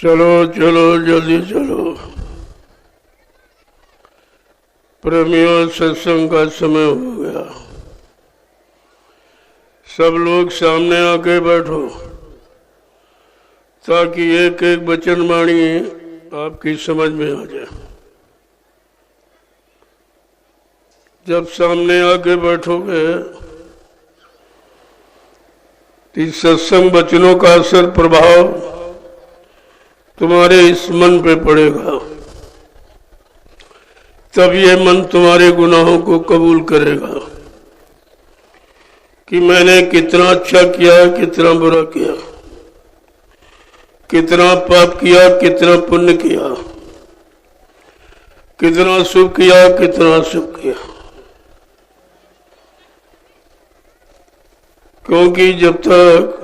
चलो चलो जल्दी चलो। प्रेमियों, सत्संग का समय हो गया। सब लोग सामने आके बैठो ताकि एक एक वचन वाणी आपकी समझ में आ जाए। जब सामने आके बैठोगे तो सत्संग वचनों का असर प्रभाव तुम्हारे इस मन पे पड़ेगा, तब ये मन तुम्हारे गुनाहों को कबूल करेगा कि मैंने कितना अच्छा किया, कितना बुरा किया, कितना पाप किया, कितना पुण्य किया, कितना शुभ किया, कितना अशुभ किया। क्योंकि जब तक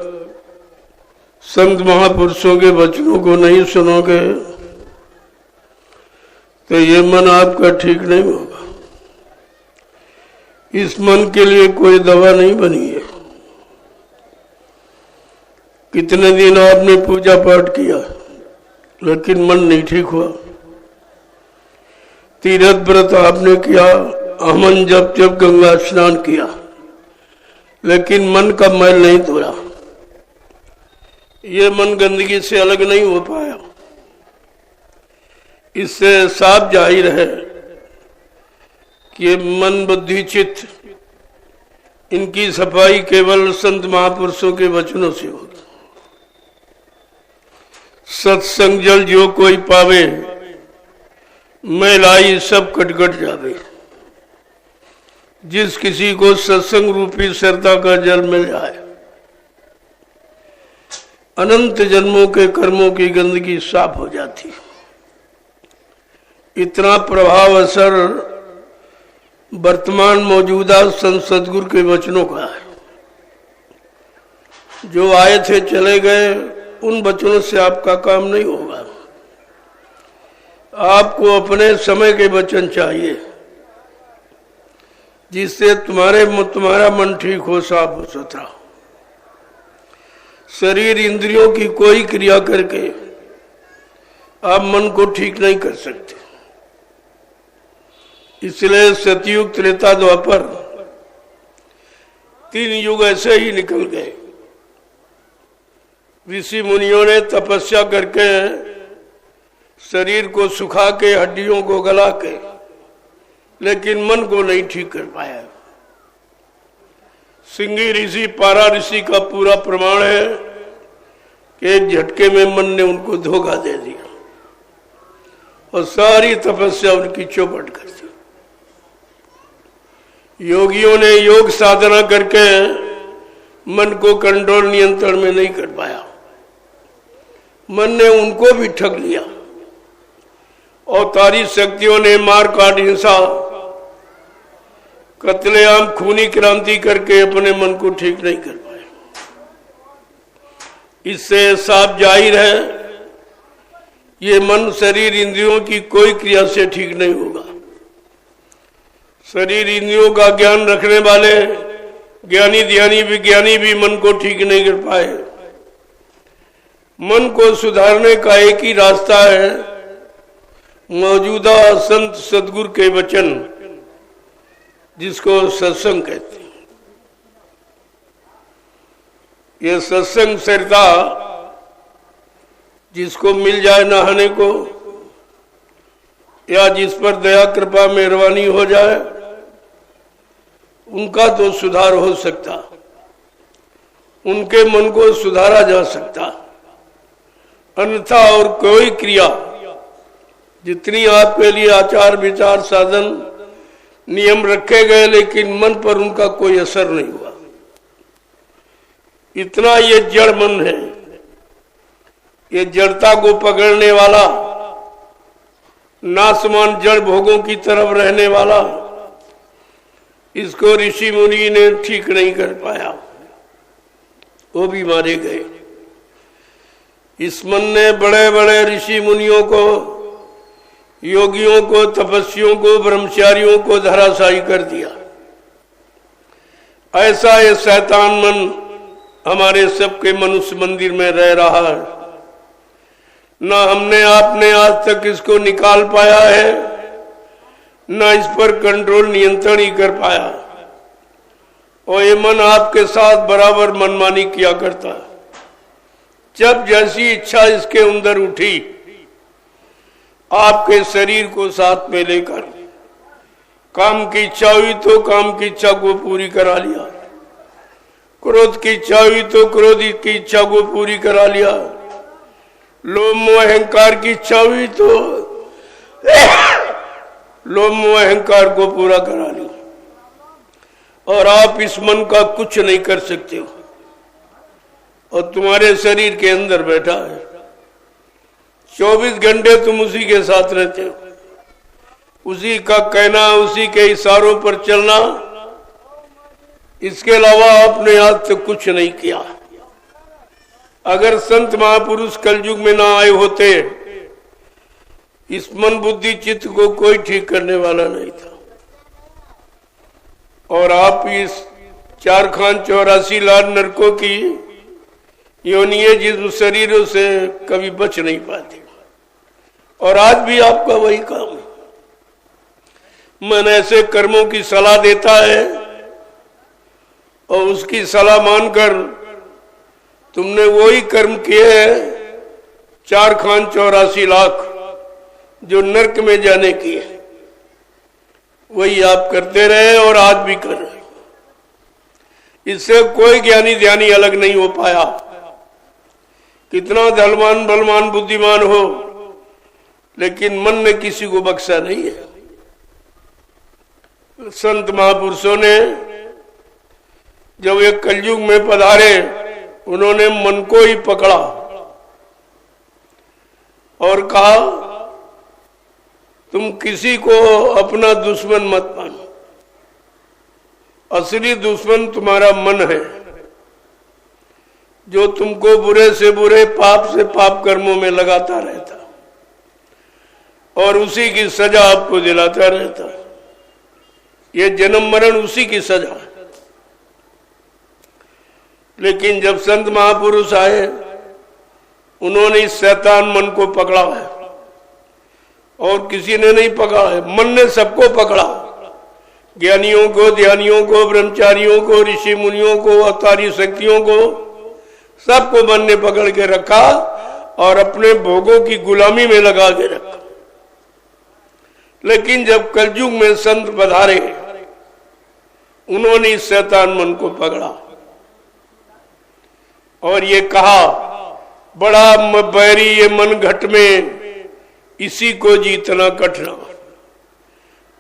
संत महापुरुषों के वचनों को नहीं सुनोगे तो ये मन आपका ठीक नहीं होगा। इस मन के लिए कोई दवा नहीं बनी है। कितने दिन आपने पूजा पाठ किया लेकिन मन नहीं ठीक हुआ। तीर्थ व्रत आपने किया, हवन जब जब गंगा स्नान किया, लेकिन मन का मैल नहीं धोया। ये मन गंदगी से अलग नहीं हो पाया। इससे साफ जाहिर है कि मन बुद्धि चित्त इनकी सफाई केवल संत महापुरुषों के वचनों से होगी। सत्संग जल जो कोई पावे, मैलाई सब कटकट जावे। जिस किसी को सत्संग रूपी श्रद्धा का जल मिल जाए, अनंत जन्मों के कर्मों की गंदगी साफ हो जाती। इतना प्रभाव असर वर्तमान मौजूदा संत सदगुरु के वचनों का है। जो आए थे चले गए, उन वचनों से आपका काम नहीं होगा। आपको अपने समय के वचन चाहिए जिससे तुम्हारा मन ठीक हो, साफ हो, सुथरा हो। शरीर इंद्रियों की कोई क्रिया करके आप मन को ठीक नहीं कर सकते। इसलिए सतयुग, त्रेता, द्वापर 3 युग ऐसे ही निकल गए। ऋषि मुनियों ने तपस्या करके शरीर को सुखा के, हड्डियों को गला के, लेकिन मन को नहीं ठीक कर पाया। सिंगी ऋषि, पारा ऋषि का पूरा प्रमाण है कि एक झटके में मन ने उनको धोखा दे दिया और सारी तपस्या उनकी चौपट कर दी। योगियों ने योग साधना करके मन को कंट्रोल, नियंत्रण में नहीं कर पाया। मन ने उनको भी ठग लिया। अवतारी शक्तियों ने मार काट, हिंसा, कत्लेआम, खूनी क्रांति करके अपने मन को ठीक नहीं कर पाए। इससे साफ जाहिर है ये मन शरीर इंद्रियों की कोई क्रिया से ठीक नहीं होगा। शरीर इंद्रियों का ज्ञान रखने वाले ज्ञानी, ध्यानी, विज्ञानी भी मन को ठीक नहीं कर पाए। मन को सुधारने का एक ही रास्ता है, मौजूदा संत सदगुरु के वचन, जिसको सत्संग कहते हैं। ये सत्संग श्रद्धा जिसको मिल जाए नहाने को, या जिस पर दया कृपा मेहरबानी हो जाए, उनका तो सुधार हो सकता, उनके मन को सुधारा जा सकता। अन्यथा और कोई क्रिया, जितनी आपके लिए आचार विचार साधन नियम रखे गए, लेकिन मन पर उनका कोई असर नहीं हुआ। इतना ये जड़ मन है, ये जड़ता को पकड़ने वाला, नासमान जड़ भोगों की तरफ रहने वाला, इसको ऋषि मुनि ने ठीक नहीं कर पाया, वो भी मारे गए। इस मन ने बड़े बड़े ऋषि मुनियों को, योगियों को, तपस्वियों को, ब्रह्मचारियों को धराशायी कर दिया। ऐसा ये शैतान मन हमारे सबके मनुष्य मंदिर में रह रहा है, ना हमने आपने आज तक इसको निकाल पाया है, ना इस पर कंट्रोल नियंत्रण ही कर पाया। और ये मन आपके साथ बराबर मनमानी किया करता। जब जैसी इच्छा इसके अंदर उठी, आपके शरीर को साथ में लेकर काम की इच्छा हुई तो काम की इच्छा को पूरी करा लिया, क्रोध की इच्छा हुई तो क्रोध की इच्छा को पूरी करा लिया, लोभ मोह अहंकार की इच्छा हुई तो लोभ मोह अहंकार को पूरा करा लिया। और आप इस मन का कुछ नहीं कर सकते हो, और तुम्हारे शरीर के अंदर बैठा है। 24 घंटे तुम उसी के साथ रहते हो, उसी का कहना, उसी के इशारों पर चलना, इसके अलावा आपने आज तक कुछ नहीं किया। अगर संत महापुरुष कलयुग में ना आए होते, इस मन बुद्धि चित्त को कोई ठीक करने वाला नहीं था। और आप इस 4 खान 84 लाख नरकों की योनिये जिन शरीरों से कभी बच नहीं पाते। और आज भी आपका वही काम है। मन ऐसे कर्मों की सलाह देता है, और उसकी सलाह मानकर तुमने वही कर्म किए हैं 4 खान 84 लाख जो नरक में जाने की है, वही आप करते रहे और आज भी कर रहे। इससे कोई ज्ञानी ध्यानी अलग नहीं हो पाया। कितना धनवान बलवान बुद्धिमान हो, लेकिन मन ने किसी को बख्शा नहीं है। संत महापुरुषों ने जब एक कलयुग में पधारे, उन्होंने मन को ही पकड़ा और कहा, तुम किसी को अपना दुश्मन मत मानो, असली दुश्मन तुम्हारा मन है, जो तुमको बुरे से बुरे पाप से पाप कर्मों में लगाता रहता और उसी की सजा आपको दिलाता रहता। ये जन्म मरण उसी की सजा है। लेकिन जब संत महापुरुष आए, उन्होंने इस शैतान मन को पकड़ा है, और किसी ने नहीं पकड़ा है, मन ने सबको पकड़ा। ज्ञानियों को, ध्यानियों को, ब्रह्मचारियों को, ऋषि मुनियों को, अवतारी शक्तियों को, सबको मन ने पकड़ के रखा और अपने भोगों की गुलामी में लगा के रखा। लेकिन जब कलयुग में संत पधारे, उन्होंने इस शैतान मन को पकड़ा और ये कहा, बड़ा बैरी ये मन घट में, इसी को जीतना कठिन।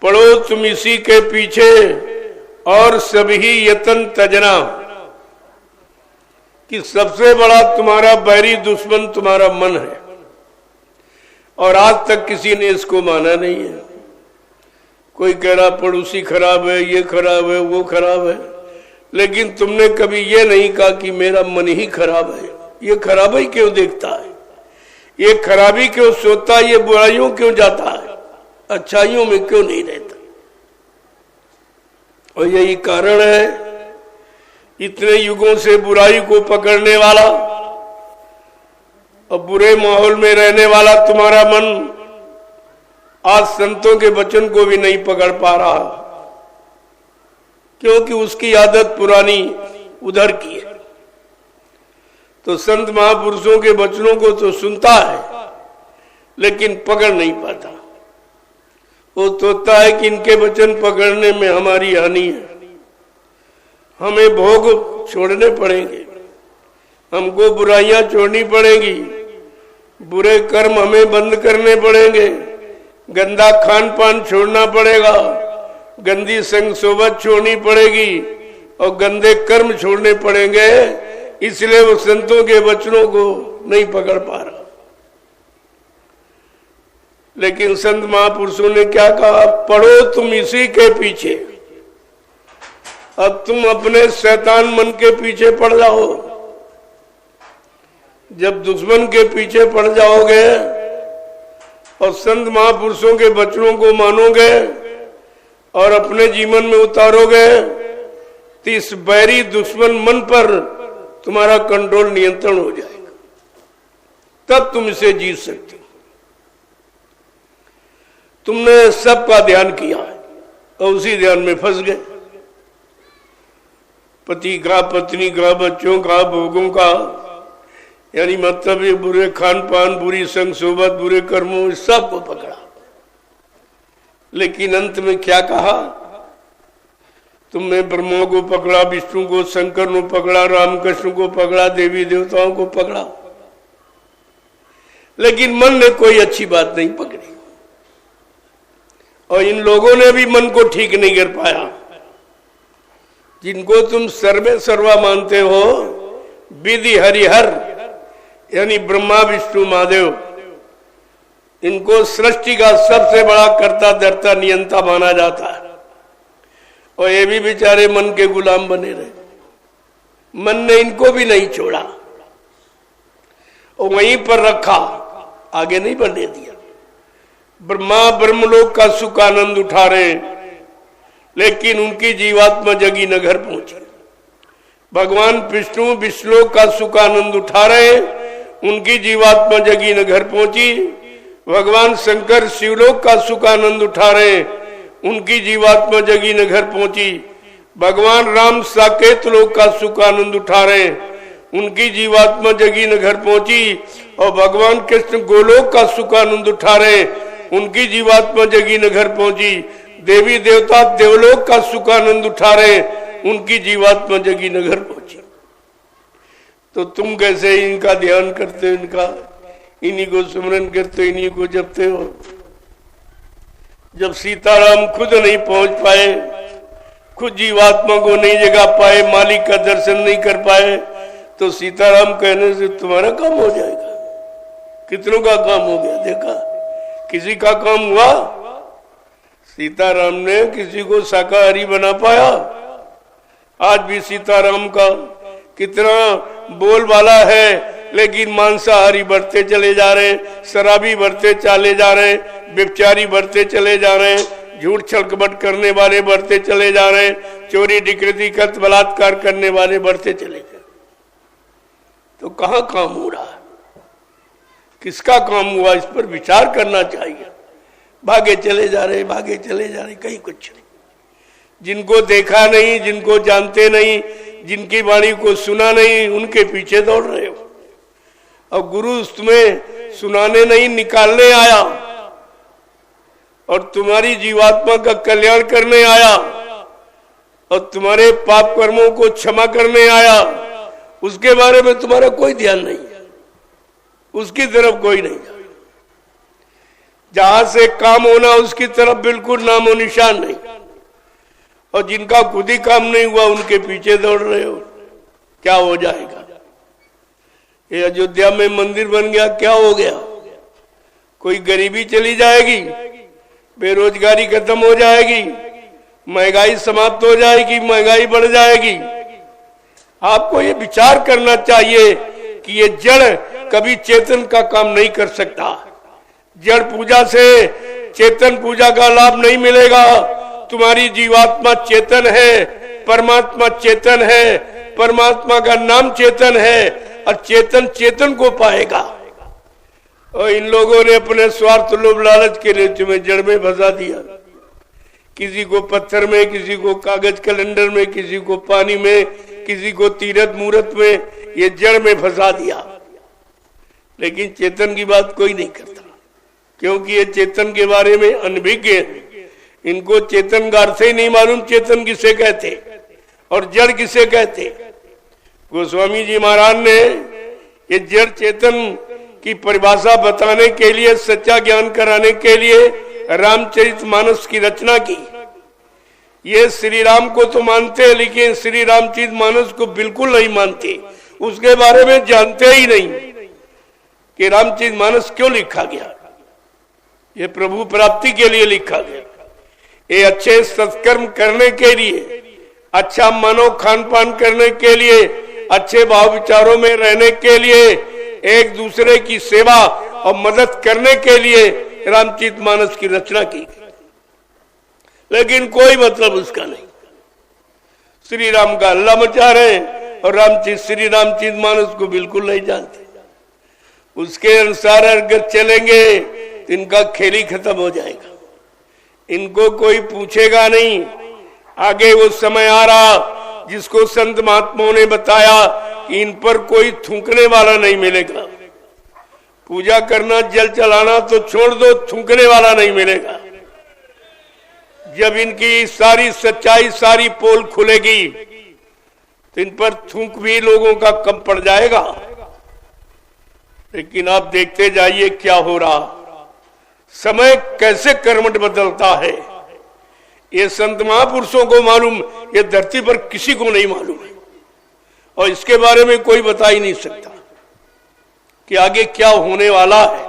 पढ़ो तुम इसी के पीछे और सभी यतन तजना, कि सबसे बड़ा तुम्हारा बैरी दुश्मन तुम्हारा मन है। और आज तक किसी ने इसको माना नहीं है। कोई कह रहा पड़ोसी खराब है, ये खराब है, वो खराब है, लेकिन तुमने कभी ये नहीं कहा कि मेरा मन ही खराब है। ये खराबी क्यों देखता है, ये खराबी क्यों सोचता है, ये बुराइयों क्यों जाता है, अच्छाइयों में क्यों नहीं रहता। और यही कारण है, इतने युगों से बुराई को पकड़ने वाला और बुरे माहौल में रहने वाला तुम्हारा मन आज संतों के वचन को भी नहीं पकड़ पा रहा, क्योंकि उसकी आदत पुरानी उधर की है। तो संत महापुरुषों के वचनों को तो सुनता है, लेकिन पकड़ नहीं पाता। वो सोचता है कि इनके वचन पकड़ने में हमारी हानि है, हमें भोग छोड़ने पड़ेंगे, हमको बुराइयां छोड़नी पड़ेगी, बुरे कर्म हमें बंद करने पड़ेंगे, गंदा खान पान छोड़ना पड़ेगा, गंदी संग सोबत छोड़नी पड़ेगी और गंदे कर्म छोड़ने पड़ेंगे। इसलिए वो संतों के वचनों को नहीं पकड़ पा रहा। लेकिन संत महापुरुषों ने क्या कहा, पढ़ो तुम इसी के पीछे। अब तुम अपने शैतान मन के पीछे पड़ जाओ। जब दुश्मन के पीछे पड़ जाओगे और संत महापुरुषों के वचनों को मानोगे और अपने जीवन में उतारोगे, तो इस बैरी दुश्मन मन पर तुम्हारा कंट्रोल नियंत्रण हो जाएगा। तब तुम इसे जीत सकते हो। तुमने सबका ध्यान किया और उसी ध्यान में फंस गए। पति का, पत्नी का, बच्चों का, भोगों का, यानी मतलब ये बुरे खान पान, बुरी संग सोबत, बुरे कर्मों, सबको पकड़ा। लेकिन अंत में क्या कहा? तुमने ब्रह्मा को पकड़ा, विष्णु को, शंकर को पकड़ा, रामकृष्ण को पकड़ा, देवी देवताओं को पकड़ा, लेकिन मन ने कोई अच्छी बात नहीं पकड़ी। और इन लोगों ने भी मन को ठीक नहीं कर पाया। जिनको तुम सर्वे सर्वा मानते हो, विधि हरिहर यानी ब्रह्मा विष्णु महादेव, इनको सृष्टि का सबसे बड़ा कर्ता धर्ता नियंता माना जाता है, और ये भी बेचारे मन के गुलाम बने रहे। मन ने इनको भी नहीं छोड़ा और वहीं पर रखा, आगे नहीं बढ़ने दिया। ब्रह्मा ब्रह्मलोक का सुख आनंद उठा रहे, लेकिन उनकी जीवात्मा जगी न घर पहुंची। भगवान विष्णु विष्णुलोक का सुख आनंद उठा रहे, उनकी जीवात्मा जगी न घर पहुंची। भगवान शंकर शिवलोक का सुख आनंद उठा रहे, उनकी जीवात्मा जगी न घर पहुंची। भगवान राम साकेत लोक का सुख आनंद उठा रहे, उनकी जीवात्मा जगी न घर पहुंची। और भगवान कृष्ण गोलोक का सुख आनंद उठा रहे, उनकी जीवात्मा जगी न घर पहुंची। देवी देवता देवलोक का सुख आनंद उठा रहे, उनकी जीवात्मा जगी न घर पहुंची। तो तुम कैसे इनका ध्यान करते हो, इन्हीं को सुमरन करते हो, इन्हीं को जपते हो। जब सीताराम खुद नहीं पहुंच पाए, खुद जीवात्मा को नहीं जगा पाए, मालिक का दर्शन नहीं कर पाए, तो सीताराम कहने से तुम्हारा काम हो जाएगा। कितनों का काम हो गया देखा? किसी का काम हुआ? सीताराम ने किसी को शाकाहारी बना पाया? आज भी सीताराम का कितना बोलबाला है, लेकिन मांसाहारी बढ़ते चले जा रहे, शराबी बढ़ते चले जा रहे, व्यभिचारी बढ़ते चले जा रहे, झूठ छलकपट करने वाले बढ़ते चले जा रहे, चोरी डकैती कत्ल बलात्कार करने वाले बढ़ते चले जा रहे। तो कहाँ काम हो रहा है? किसका काम हुआ? इस पर विचार करना चाहिए। भागे चले जा रहे, भागे चले जा रहे, कहीं कुछ नहीं। जिनको देखा नहीं, जिनको जानते नहीं, जिनकी वाणी को सुना नहीं, उनके पीछे दौड़ रहे हो। और गुरु तुम्हें सुनाने नहीं, निकालने आया और तुम्हारी जीवात्मा का कल्याण करने आया और तुम्हारे पाप कर्मों को क्षमा करने आया। उसके बारे में तुम्हारा कोई ध्यान नहीं है, उसकी तरफ कोई नहीं। जहां से काम होना उसकी तरफ बिल्कुल नामो निशान नहीं। और जिनका खुद ही काम नहीं हुआ, उनके पीछे दौड़ रहे हो। क्या हो जाएगा? ये अयोध्या में मंदिर बन गया, क्या हो गया? कोई गरीबी चली जाएगी, बेरोजगारी खत्म हो जाएगी, महंगाई समाप्त हो जाएगी, महंगाई बढ़ जाएगी। आपको ये विचार करना चाहिए कि ये जड़ कभी चेतन का काम नहीं कर सकता। जड़ पूजा से चेतन पूजा का लाभ नहीं मिलेगा। तुम्हारी जीवात्मा चेतन है, परमात्मा चेतन है, परमात्मा का नाम चेतन है, और चेतन चेतन को पाएगा। और इन लोगों ने अपने स्वार्थ लोभ लालच के लिए तुम्हें जड़ में फंसा दिया। किसी को पत्थर में, किसी को कागज कैलेंडर में, किसी को पानी में, किसी को तीरथ मूर्त में, ये जड़ में फंसा दिया। लेकिन चेतन की बात कोई नहीं करता, क्योंकि ये चेतन के बारे में अनभिज्ञ है। इनको चेतन का अर्थ ही नहीं मालूम, चेतन किसे कहते और जड़ किसे कहते। गोस्वामी जी महाराज ने ये जड़ चेतन की परिभाषा बताने के लिए, सच्चा ज्ञान कराने के लिए रामचरितमानस की रचना की। ये श्री राम को तो मानते हैं, लेकिन श्री रामचरितमानस को बिल्कुल नहीं मानते। उसके बारे में जानते ही नहीं कि रामचरितमानस क्यों लिखा गया। ये प्रभु प्राप्ति के लिए लिखा गया। ये अच्छे सत्कर्म करने के लिए, अच्छा मानव खान पान करने के लिए, अच्छे भाव विचारों में रहने के लिए, एक दूसरे की सेवा और मदद करने के लिए रामचरितमानस की रचना की। लेकिन कोई मतलब उसका नहीं। श्री राम का अल्लाह मचा रहे और श्री रामचरितमानस को बिल्कुल नहीं जानते। उसके अनुसार अगर चलेंगे तो इनका खेल ही खत्म हो जाएगा। इनको कोई पूछेगा नहीं। आगे वो समय आ रहा जिसको संत महात्माओं ने बताया कि इन पर कोई थूकने वाला नहीं मिलेगा। पूजा करना, जल चलाना तो छोड़ दो, थूकने वाला नहीं मिलेगा। जब इनकी सारी सच्चाई, सारी पोल खुलेगी तो इन पर थूक भी लोगों का कम पड़ जाएगा। लेकिन आप देखते जाइए क्या हो रहा, समय कैसे कर्मठ बदलता है। ये संत महापुरुषों को मालूम, ये धरती पर किसी को नहीं मालूम है और इसके बारे में कोई बता ही नहीं सकता कि आगे क्या होने वाला है।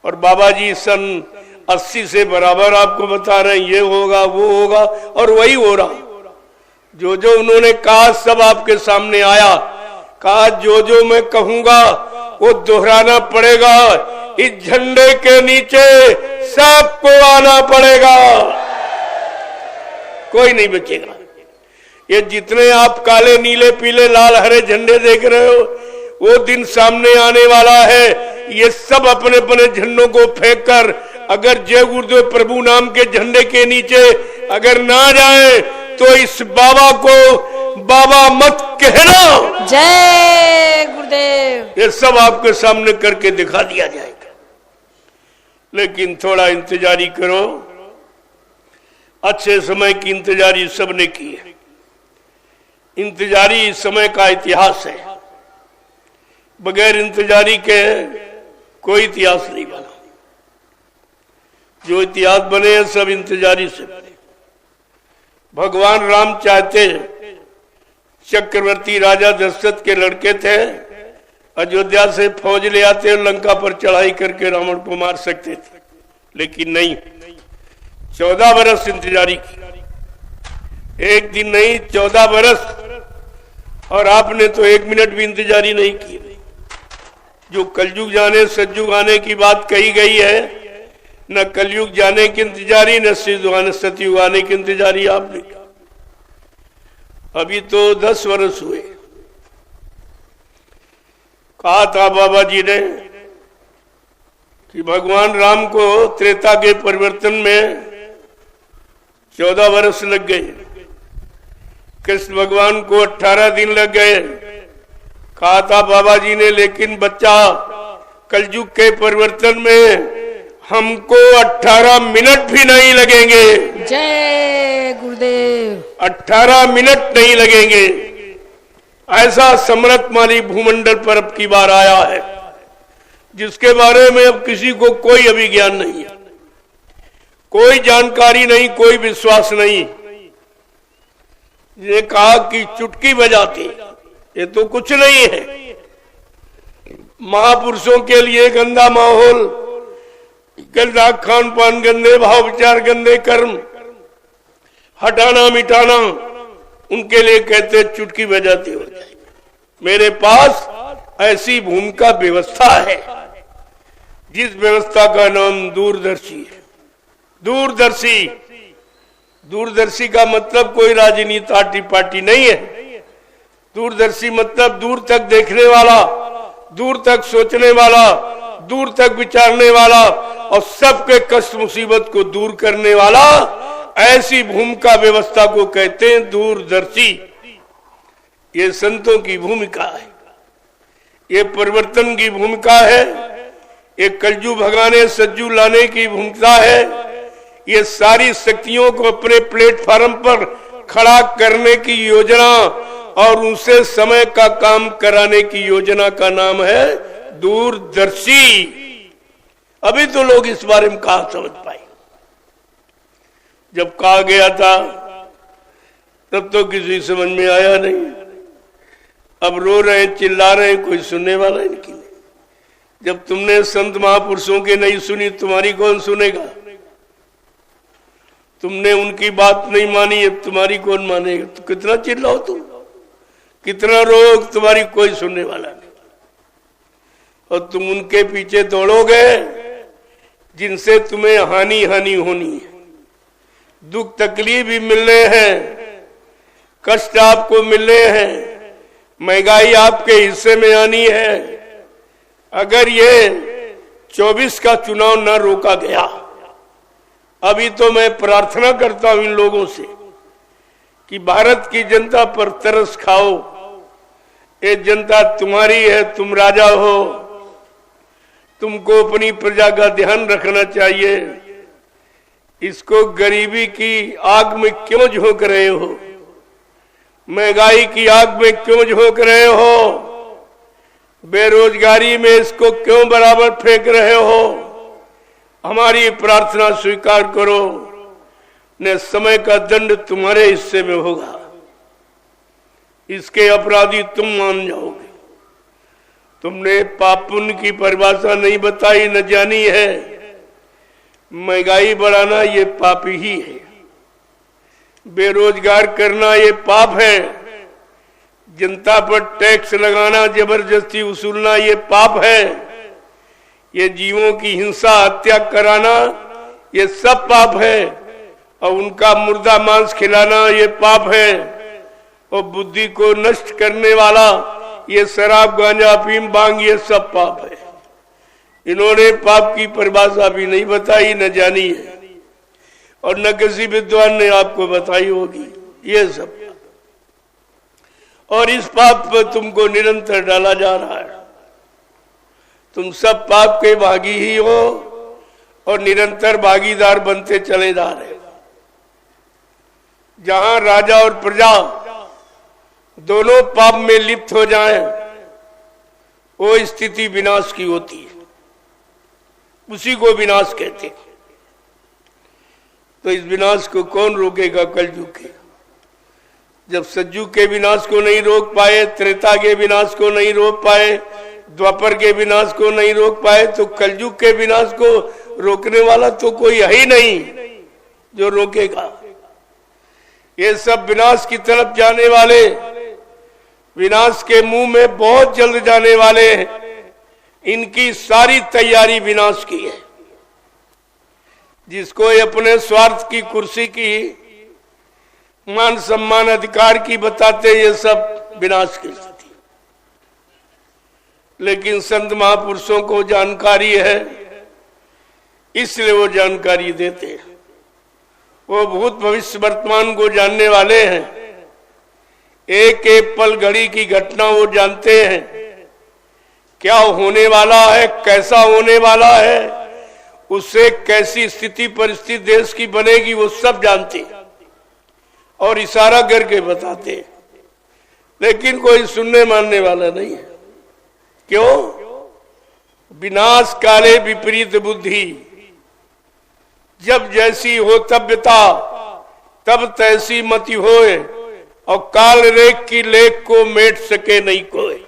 और बाबा जी सन 80 से बराबर आपको बता रहे हैं ये होगा, वो होगा, और वही हो रहा। जो जो उन्होंने कहा सब आपके सामने आया। कहा जो जो मैं कहूंगा वो दोहराना पड़ेगा। इस झंडे के नीचे सबको आना पड़ेगा, कोई नहीं बचेगा। ये जितने आप काले, नीले, पीले, लाल, हरे झंडे देख रहे हो, वो दिन सामने आने वाला है। ये सब अपने अपने झंडों को फेंक कर अगर जय गुरुदेव प्रभु नाम के झंडे के नीचे अगर ना जाए तो इस बाबा को बाबा मत कहना। जय गुरुदेव। ये सब आपके सामने करके दिखा दिया जाएगा। लेकिन थोड़ा इंतजारी करो। अच्छे समय की इंतजारी सबने की है। इंतजारी इस समय का इतिहास है। बगैर इंतजारी के कोई इतिहास नहीं बना। जो इतिहास बने हैं सब इंतजारी से बने। भगवान राम चाहते, चक्रवर्ती राजा दशरथ के लड़के थे, अयोध्या से फौज ले आते और लंका पर चढ़ाई करके रावण को मार सकते थे, लेकिन नहीं। 14 बरस इंतजारी की। एक दिन नहीं, 14 बरस। और आपने तो 1 मिनट भी इंतजारी नहीं की। जो कलयुग जाने सतयुग आने की बात कही गई है, न कलयुग जाने की इंतजारी, न सतयुग आने की इंतजारी आपने की। अभी तो 10 वर्ष हुए। कहा था बाबा जी ने कि भगवान राम को त्रेता के परिवर्तन में 14 वर्ष लग गए। कृष्ण भगवान को 18 दिन लग गए। कहा था बाबा जी ने लेकिन बच्चा, कलयुग के परिवर्तन में हमको 18 मिनट भी नहीं लगेंगे। जय गुरुदेव। 18 मिनट नहीं लगेंगे। ऐसा समृद्धमानी भूमंडल पर अब की बार आया है जिसके बारे में अब किसी को कोई अभी ज्ञान नहीं है, कोई जानकारी नहीं, कोई विश्वास नहीं। ये कहा कि चुटकी बजाती, ये तो कुछ नहीं है। महापुरुषों के लिए गंदा माहौल, गंदा खान पान, गंदे भाव विचार, गंदे कर्म हटाना मिटाना, उनके लिए कहते चुटकी बजाती हो जाएगी। मेरे पास ऐसी भूमिका व्यवस्था है जिस व्यवस्था का नाम दूरदर्शी है। दूरदर्शी, दूरदर्शी का मतलब कोई राजनीति पार्टी नहीं है। दूरदर्शी मतलब दूर तक देखने वाला, दूर तक सोचने वाला, दूर तक विचारने वाला और सबके कष्ट मुसीबत को दूर करने वाला। ऐसी भूमिका व्यवस्था को कहते हैं दूरदर्शी। ये संतों की भूमिका है, ये परिवर्तन की भूमिका है, ये कलयुग भगाने सतयुग लाने की भूमिका है। ये सारी शक्तियों को अपने प्लेटफार्म पर खड़ा करने की योजना और उनसे समय का काम कराने की योजना का नाम है दूरदर्शी। अभी तो लोग इस बारे में कहा समझ पाए। जब कहा गया था तब तो किसी समझ में आया नहीं। अब रो रहे, चिल्ला रहे, कोई सुनने वाला इनकी नहीं। जब तुमने संत महापुरुषों की नहीं सुनी, तुम्हारी कौन सुनेगा? तुमने उनकी बात नहीं मानी, अब तुम्हारी कौन मानेगा? तो कितना चिल्लाओ तुम, कितना रो, तुम्हारी कोई सुनने वाला नहीं। और तुम उनके पीछे दौड़ोगे जिनसे तुम्हें हानि हानि होनी है, दुख तकलीफ भी मिलने हैं, कष्ट आपको मिलने हैं, महंगाई आपके हिस्से में आनी है, अगर ये 24 का चुनाव न रोका गया, अभी तो मैं प्रार्थना करता हूं इन लोगों से कि भारत की जनता पर तरस खाओ। ये जनता तुम्हारी है, तुम राजा हो, तुमको अपनी प्रजा का ध्यान रखना चाहिए। इसको गरीबी की आग में क्यों झोंक रहे हो? महंगाई की आग में क्यों झोंक रहे हो? बेरोजगारी में इसको क्यों बराबर फेंक रहे हो? हमारी प्रार्थना स्वीकार करो, न समय का दंड तुम्हारे हिस्से में होगा। इसके अपराधी तुम मान जाओगे। तुमने पाप पुण्य की परिभाषा नहीं बताई, न जानी है। महंगाई बढ़ाना ये पाप ही है, बेरोजगार करना ये पाप है, जनता पर टैक्स लगाना, जबरदस्ती वसूलना ये पाप है, ये जीवों की हिंसा हत्या कराना ये सब पाप है, और उनका मुर्दा मांस खिलाना ये पाप है, और बुद्धि को नष्ट करने वाला ये शराब गांजा अफीम भांग ये सब पाप है। इन्होंने पाप की परिभाषा भी नहीं बताई, न जानी है, और न किसी विद्वान ने आपको बताई होगी ये सब। और इस पाप पर तुमको निरंतर डाला जा रहा है। तुम सब पाप के भागी ही हो और निरंतर भागीदार बनते चले जा रहे हो। जहां राजा और प्रजा दोनों पाप में लिप्त हो जाएं, वो स्थिति विनाश की होती है, उसी को विनाश कहते हैं। तो इस विनाश को कौन रोकेगा? कलयुग के। जब सज्जू के विनाश को नहीं रोक पाए, त्रेता के विनाश को नहीं रोक पाए, द्वापर के विनाश को नहीं रोक पाए, तो कलयुग के विनाश को रोकने वाला तो कोई है ही नहीं जो रोकेगा। ये सब विनाश की तरफ जाने वाले, विनाश के मुंह में बहुत जल्द जाने वाले हैं। इनकी सारी तैयारी विनाश की है। जिसको ये अपने स्वार्थ की कुर्सी की, मान सम्मान अधिकार की बताते, ये सब विनाश की स्थिति। लेकिन संत महापुरुषों को जानकारी है, इसलिए वो जानकारी देते हैं। वो भूत भविष्य वर्तमान को जानने वाले हैं। एक एक पल घड़ी की घटना वो जानते हैं, क्या होने वाला है, कैसा होने वाला है, उससे कैसी स्थिति परिस्थिति देश की बनेगी, वो सब जानते हैं और इशारा करके बताते हैं। लेकिन कोई सुनने मानने वाला नहीं है। क्यों? विनाश काले विपरीत बुद्धि। जब जैसी हो तब्यता, तब तैसी मति होए, और काल रेख की लेख को मेट सके नहीं कोई।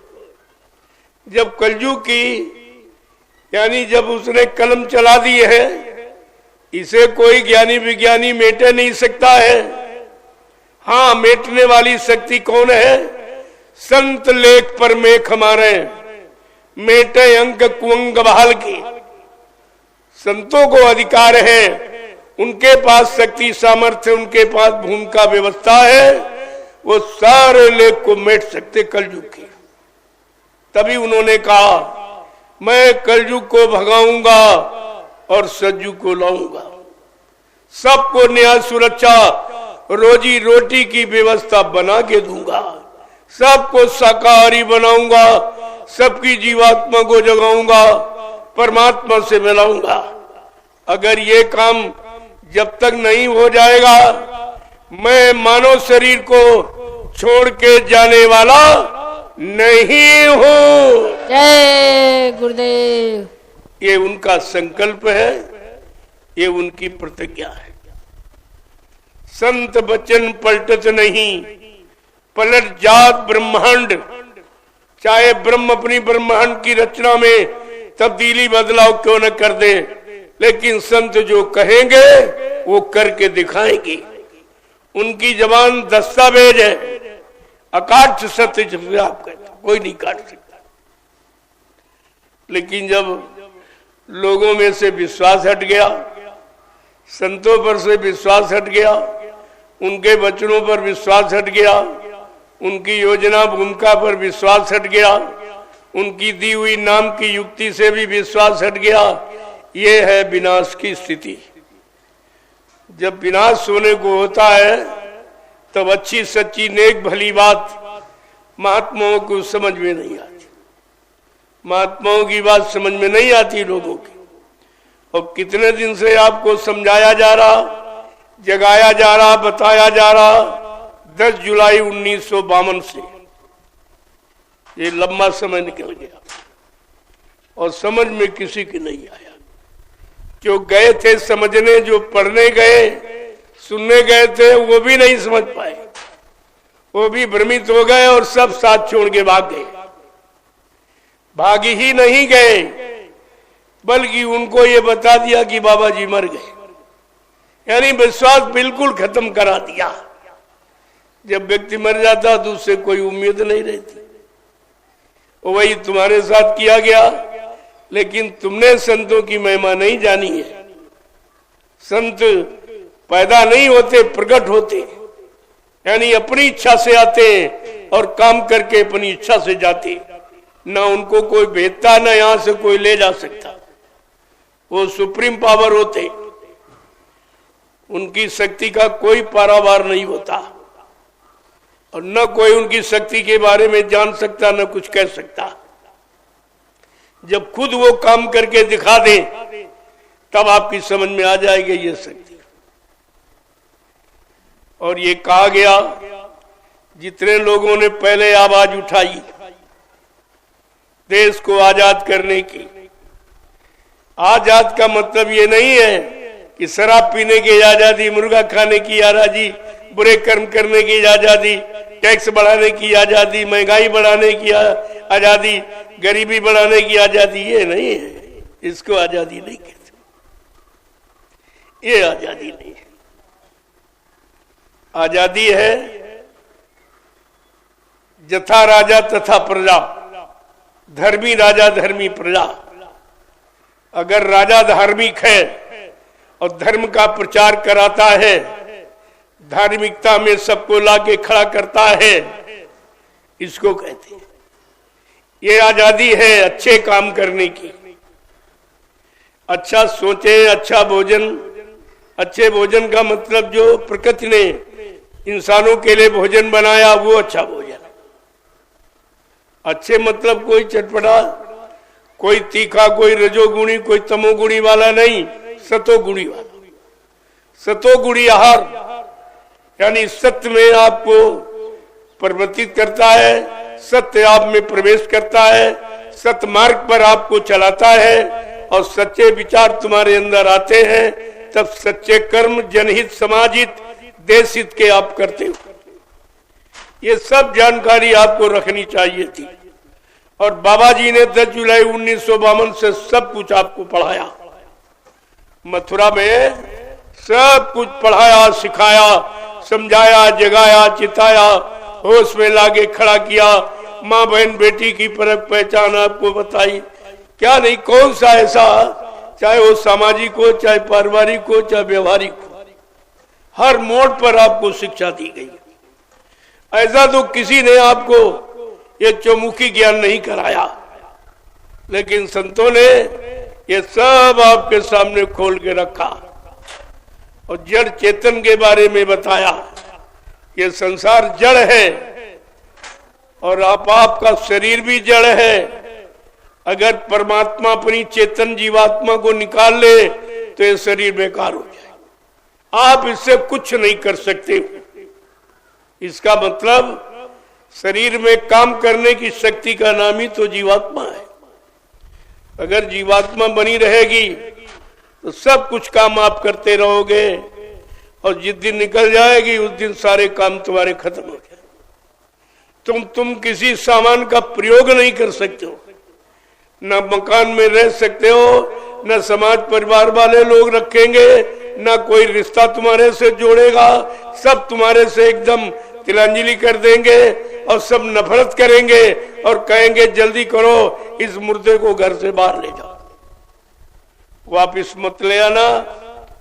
जब कलयुग की, यानी जब उसने कलम चला दी है, इसे कोई ज्ञानी विज्ञानी मेटे नहीं सकता है। हाँ, मेटने वाली शक्ति कौन है? संत लेख पर मेख हमारे, मेटे अंक कुंग बहाल की। संतों को अधिकार है, उनके पास शक्ति सामर्थ्य, उनके पास भूमिका व्यवस्था है, वो सारे लेख को मेट सकते कलयुग की। तभी उन्होंने कहा, मैं कलयुग को भगाऊंगा और सज्जू को लाऊंगा, सबको न्याय सुरक्षा रोजी रोटी की व्यवस्था बना के दूंगा, सबको शाकाहारी बनाऊंगा, सबकी जीवात्मा को जगाऊंगा, परमात्मा से मिलाऊंगा। अगर ये काम जब तक नहीं हो जाएगा, मैं मानव शरीर को छोड़ के जाने वाला नहीं हूं। जय गुरुदेव। ये उनका संकल्प है, ये उनकी प्रतिज्ञा है। संत वचन पलटत नहीं, पलट जात ब्रह्मांड। चाहे ब्रह्म अपनी ब्रह्मांड की रचना में तब्दीली बदलाव क्यों न कर दे, लेकिन संत जो कहेंगे वो करके दिखाएंगे। उनकी जबान दस्तावेज है, अकाट सत्य जिसे आप कहते, कोई नहीं काट सकता। लेकिन जब लोगों में से विश्वास हट गया, संतों पर से विश्वास हट गया, उनके वचनों पर विश्वास हट गया, उनकी योजना भूमिका पर विश्वास हट गया, उनकी दी हुई नाम की युक्ति से भी विश्वास हट गया। ये है विनाश की स्थिति। जब विनाश होने को होता है तब अच्छी सच्ची नेक भली बात महात्माओं को समझ में नहीं आती। महात्माओं की बात समझ में नहीं आती लोगों की। और कितने दिन से आपको समझाया जा रहा, जगाया जा रहा, बताया जा रहा। 10 जुलाई 1952 से ये लंबा समय निकल गया और समझ में किसी की नहीं आया। जो गए थे समझने, जो पढ़ने गए, सुनने गए थे, वो भी नहीं समझ पाए। वो भी भ्रमित हो गए और सब साथ छोड़ के भाग गए। भाग ही नहीं गए बल्कि उनको ये बता दिया कि बाबा जी मर गए। यानी विश्वास बिल्कुल खत्म करा दिया। जब व्यक्ति मर जाता तो उससे कोई उम्मीद नहीं रहती। वही तुम्हारे साथ किया गया। लेकिन तुमने संतों की महिमा नहीं जानी है। संत पैदा नहीं होते, प्रकट होते। यानी अपनी इच्छा से आते और काम करके अपनी इच्छा से जाते। ना उनको कोई भेजता, ना यहां से कोई ले जा सकता। वो सुप्रीम पावर होते। उनकी शक्ति का कोई पारावार नहीं होता और न कोई उनकी शक्ति के बारे में जान सकता, न कुछ कह सकता। जब खुद वो काम करके दिखा दे तब आपकी समझ में आ जाएगी ये शक्ति। और ये कहा गया, जितने लोगों ने पहले आवाज उठाई देश को आजाद करने की। आजाद का मतलब ये नहीं है कि शराब पीने की आजादी, मुर्गा खाने की आजादी, बुरे कर्म करने की आजादी, टैक्स बढ़ाने की आजादी, महंगाई बढ़ाने की आजादी, गरीबी बढ़ाने की आजादी। ये नहीं है। इसको आजादी नहीं कहते। ये आजादी नहीं है। आजादी है जथा राजा तथा प्रजा, धर्मी राजा धर्मी प्रजा। अगर राजा धार्मिक है और धर्म का प्रचार कराता है, धार्मिकता में सबको लाके खड़ा करता है, इसको कहते हैं। ये आजादी है अच्छे काम करने की। अच्छा सोचे, अच्छा भोजन। अच्छे भोजन का मतलब जो प्रकृति ने इंसानों के लिए भोजन बनाया वो अच्छा भोजन। अच्छे मतलब कोई चटपटा, कोई तीखा, कोई रजोगुणी, कोई तमोगुणी वाला नहीं, सतोगुणी वाला। सतोगुणी आहार यानी सत्य में आपको परिवर्तित करता है, सत्य आप में प्रवेश करता है, सत्य मार्ग पर आपको चलाता है और सच्चे विचार तुम्हारे अंदर आते हैं। तब सच्चे कर्म जनहित, समाजहित, देशहित के आप करते हो। ये सब जानकारी आपको रखनी चाहिए थी। और बाबा जी ने 10 जुलाई 1952 से सब कुछ आपको पढ़ाया। मथुरा में सब कुछ पढ़ाया, सिखाया, समझाया, जगाया, चिताया, होश में लाके खड़ा किया। माँ बहन बेटी की परख पहचान आपको बताई। क्या नहीं, कौन सा ऐसा, चाहे वो सामाजिक हो, चाहे पारिवारिक हो, चाहे व्यवहारिक हो, हर मोड़ पर आपको शिक्षा दी गई। ऐसा तो किसी ने आपको ये चौमुखी ज्ञान नहीं कराया, लेकिन संतों ने ये सब आपके सामने खोल के रखा और जड़ चेतन के बारे में बताया। ये संसार जड़ है और आपका शरीर भी जड़ है। अगर परमात्मा अपनी चेतन जीवात्मा को निकाल ले तो ये शरीर बेकार हो जाए। आप इससे कुछ नहीं कर सकते। इसका मतलब शरीर में काम करने की शक्ति का नाम ही तो जीवात्मा है। अगर जीवात्मा बनी रहेगी तो सब कुछ काम आप करते रहोगे और जिस दिन निकल जाएगी उस दिन सारे काम तुम्हारे खत्म हो जाए। तुम किसी सामान का प्रयोग नहीं कर सकते हो, न मकान में रह सकते हो, न समाज परिवार वाले लोग रखेंगे, न कोई रिश्ता तुम्हारे से जोड़ेगा। सब तुम्हारे से एकदम तिलांजलि कर देंगे और सब नफरत करेंगे और कहेंगे जल्दी करो, इस मुर्दे को घर से बाहर ले जाओ, वापिस मत ले आना,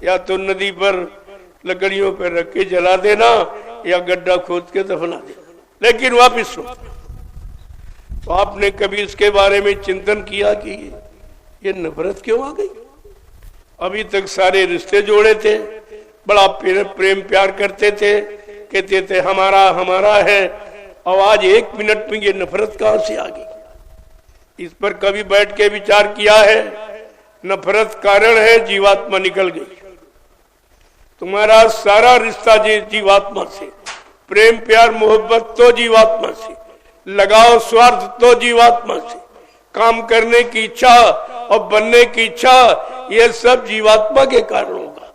या तो नदी पर लकड़ियों पर रख के जला देना या गड्ढा खोद के दफना देना, लेकिन वापिस तो आपने कभी इसके बारे में चिंतन किया कि ये नफरत क्यों आ गई? अभी तक सारे रिश्ते जोड़े थे, बड़ा प्रेम प्यार करते थे, कहते थे हमारा हमारा है, और आज एक मिनट में ये नफरत कहां से आ गई? इस पर कभी बैठ के विचार किया है? नफरत कारण है, जीवात्मा निकल गई। तुम्हारा सारा रिश्ता जीवात्मा से, प्रेम प्यार मोहब्बत तो जीवात्मा से, लगाव स्वार्थ तो जीवात्मा से, काम करने की इच्छा और बनने की इच्छा, ये सब जीवात्मा के कारण होगा।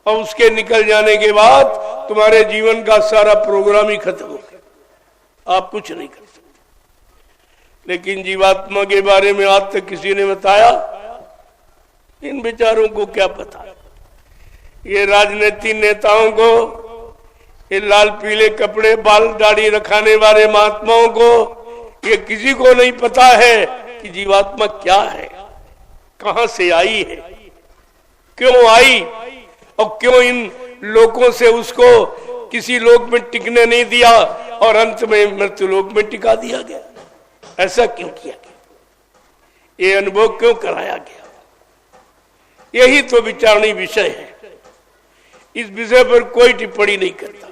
और उसके निकल जाने के बाद तुम्हारे जीवन का सारा प्रोग्राम ही खत्म हो गया, आप कुछ नहीं कर सकते। लेकिन जीवात्मा के बारे में आज तक किसी ने बताया? इन बेचारों को क्या पता? ये राजनीतिक नेताओं को, ये लाल पीले कपड़े बाल दाढ़ी रखाने वाले महात्माओं को, ये किसी को नहीं पता है कि जीवात्मा क्या है, कहां से आई है, क्यों आई, और क्यों इन लोगों से उसको किसी लोक में टिकने नहीं दिया और अंत में मृत्यु लोक में टिका दिया गया। ऐसा क्यों किया गया? ये अनुभव क्यों कराया गया? यही तो विचारणीय विषय है। इस विषय पर कोई टिप्पणी नहीं करता।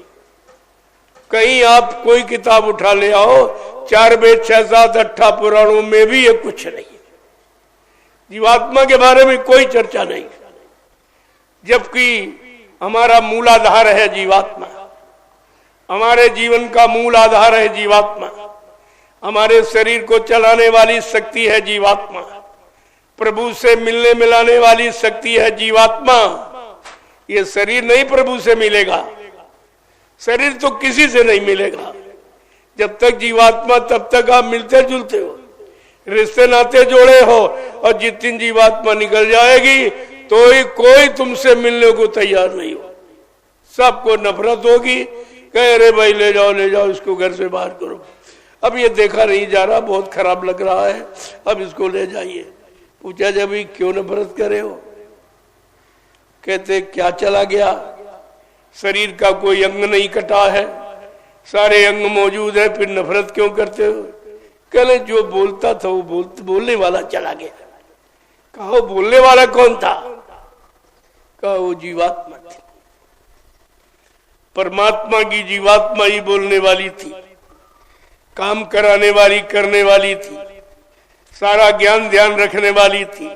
कहीं आप कोई किताब उठा ले आओ, 4 वेद 6 7 8 पुराणों में भी ये कुछ नहीं है। जीवात्मा के बारे में कोई चर्चा नहीं, जबकि हमारा मूल आधार है जीवात्मा। हमारे जीवन का मूल आधार है जीवात्मा। हमारे शरीर को चलाने वाली शक्ति है जीवात्मा। प्रभु से मिलने मिलाने वाली शक्ति है जीवात्मा। ये शरीर नहीं प्रभु से मिलेगा, शरीर तो किसी से नहीं मिलेगा। जब तक जीवात्मा तब तक आप मिलते जुलते हो, रिश्ते नाते जोड़े हो, और जिस दिन जीवात्मा निकल जाएगी तो ही कोई तुमसे मिलने को तैयार नहीं हो। सबको नफरत होगी, कह रहे भाई ले जाओ इसको घर से बाहर करो, अब ये देखा नहीं जा रहा, बहुत खराब लग रहा है, अब इसको ले जाइए। पूछा जब क्यों नफरत करे हो? कहते क्या चला गया, शरीर का कोई अंग नहीं कटा है, सारे अंग मौजूद है, फिर नफरत क्यों करते हो? कहले जो बोलता था वो बोलने वाला चला गया। कहा बोलने वाला कौन था? कहा वो जीवात्मा थी। परमात्मा की जीवात्मा ही बोलने वाली थी, काम कराने वाली करने वाली थी, सारा ज्ञान ध्यान रखने वाली थी।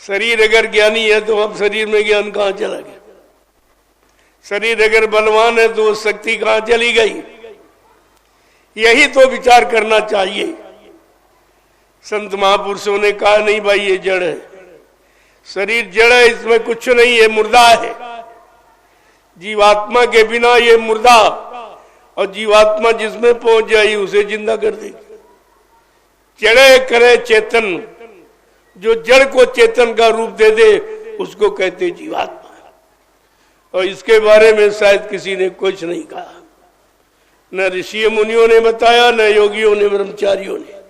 शरीर अगर ज्ञानी है तो अब शरीर में ज्ञान कहां चला गया? शरीर अगर बलवान है तो शक्ति कहां चली गई? यही तो विचार करना चाहिए। संत महापुरुषों ने कहा नहीं भाई ये जड़ है, शरीर जड़ है, इसमें कुछ नहीं है, मुर्दा है। जीवात्मा के बिना ये मुर्दा, और जीवात्मा जिसमें पहुंच जाए उसे जिंदा कर देगी। जड़े करे चेतन, जो जड़ को चेतन का रूप दे दे उसको कहते जीवात्मा। और इसके बारे में शायद किसी ने कुछ नहीं कहा, न ऋषि मुनियों ने बताया, न योगियों ने, ब्रह्मचारियों ने।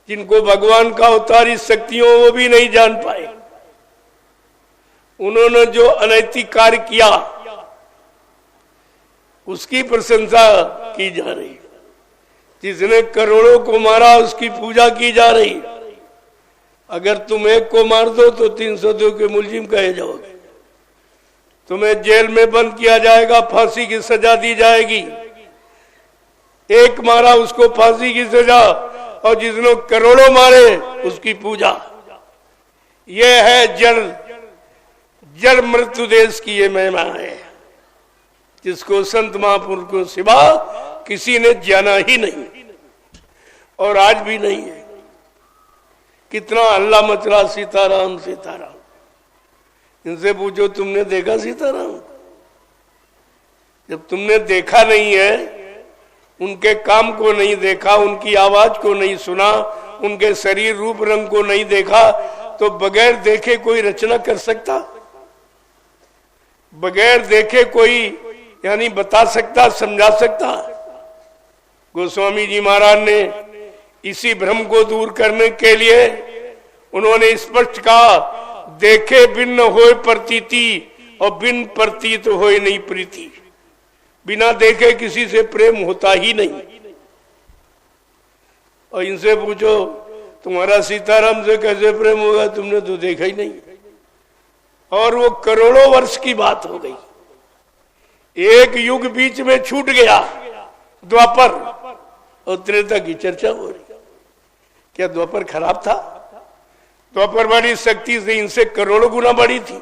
जिनको भगवान का अवतारी शक्तियों वो भी नहीं जान पाए। उन्होंने जो अनैतिक कार्य किया उसकी प्रशंसा की जा रही, जिसने करोड़ों को मारा उसकी पूजा की जा रही। अगर तुम एक को मार दो तो 302 के मुलजिम कहे जाओगे, तुम्हें जेल में बंद किया जाएगा, फांसी की सजा दी जाएगी। एक मारा उसको फांसी की सजा, और जिसने करोड़ों मारे उसकी पूजा। यह है जड़ मृत्यु देश की ये महिमा है, जिसको संत महापुरुष को सिवा किसी ने जाना ही नहीं, और आज भी नहीं है। कितना हल्ला मच रहा सीताराम सीताराम। इनसे पूछो तुमने देखा सीताराम? जब तुमने देखा नहीं है, उनके काम को नहीं देखा, उनकी आवाज को नहीं सुना, उनके शरीर रूप रंग को नहीं देखा, तो बगैर देखे कोई रचना कर सकता? बगैर देखे कोई यानी बता सकता, समझा सकता? गोस्वामी जी महाराज ने इसी भ्रम को दूर करने के लिए उन्होंने स्पष्ट कहा, देखे बिन होए प्रतीति और बिन प्रतीत होए नहीं प्रीति। बिना देखे किसी से प्रेम होता ही नहीं। और इनसे पूछो तुम्हारा सीताराम से कैसे प्रेम होगा, तुमने तो देखा ही नहीं। और वो करोड़ों वर्ष की बात हो गई, एक युग बीच में छूट गया, द्वापर और त्रेता की चर्चा हो रही। क्या द्वापर खराब था? द्वापर वाली शक्ति से इनसे करोड़ों गुना बड़ी थी।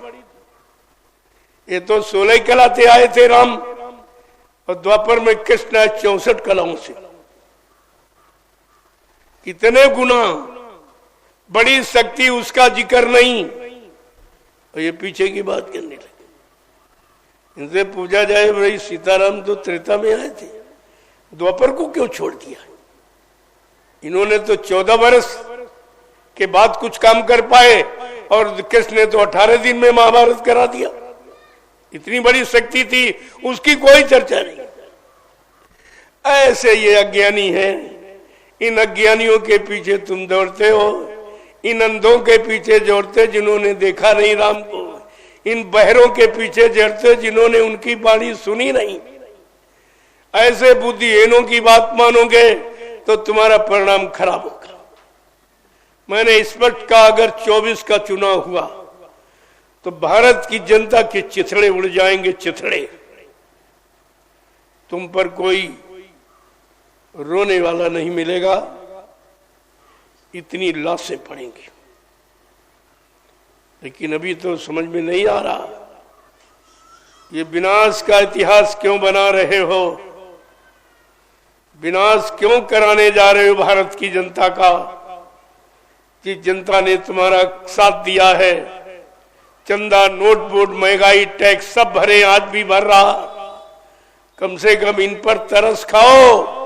ये तो 16 कलाते आए थे राम, और द्वापर में कृष्ण आए 64 कलाओं से। कितने गुना बड़ी शक्ति, उसका जिक्र नहीं। और ये पीछे की बात करने लगे। इनसे पूछा जाए भाई सीताराम तो त्रेता में आए थे, द्वापर को क्यों छोड़ दिया? इन्होंने तो 14 वर्ष के बाद कुछ काम कर पाए, और कृष्ण ने तो 18 दिन में महाभारत करा दिया। इतनी बड़ी शक्ति थी, उसकी कोई चर्चा नहीं। ऐसे ये अज्ञानी है, इन अज्ञानियों के पीछे तुम दौड़ते हो, इन अंधों के पीछे दौड़ते जिन्होंने देखा नहीं राम को, इन बहरों के पीछे दौड़ते जिन्होंने उनकी वाणी सुनी नहीं। ऐसे बुद्धिहीनों की बात मानोगे तो तुम्हारा परिणाम खराब होगा। मैंने स्पष्ट कहा, अगर 24 का चुनाव हुआ तो भारत की जनता के चिथड़े उड़ जाएंगे, चिथड़े। तुम पर कोई रोने वाला नहीं मिलेगा, इतनी लाशें पड़ेंगी। लेकिन अभी तो समझ में नहीं आ रहा, ये विनाश का इतिहास क्यों बना रहे हो? विनाश क्यों कराने जा रहे हो भारत की जनता का? जिस जनता ने तुम्हारा साथ दिया है, चंदा, नोट बोर्ड, महंगाई, टैक्स सब भरे, आज भी भर रहा। कम से कम इन पर तरस खाओ।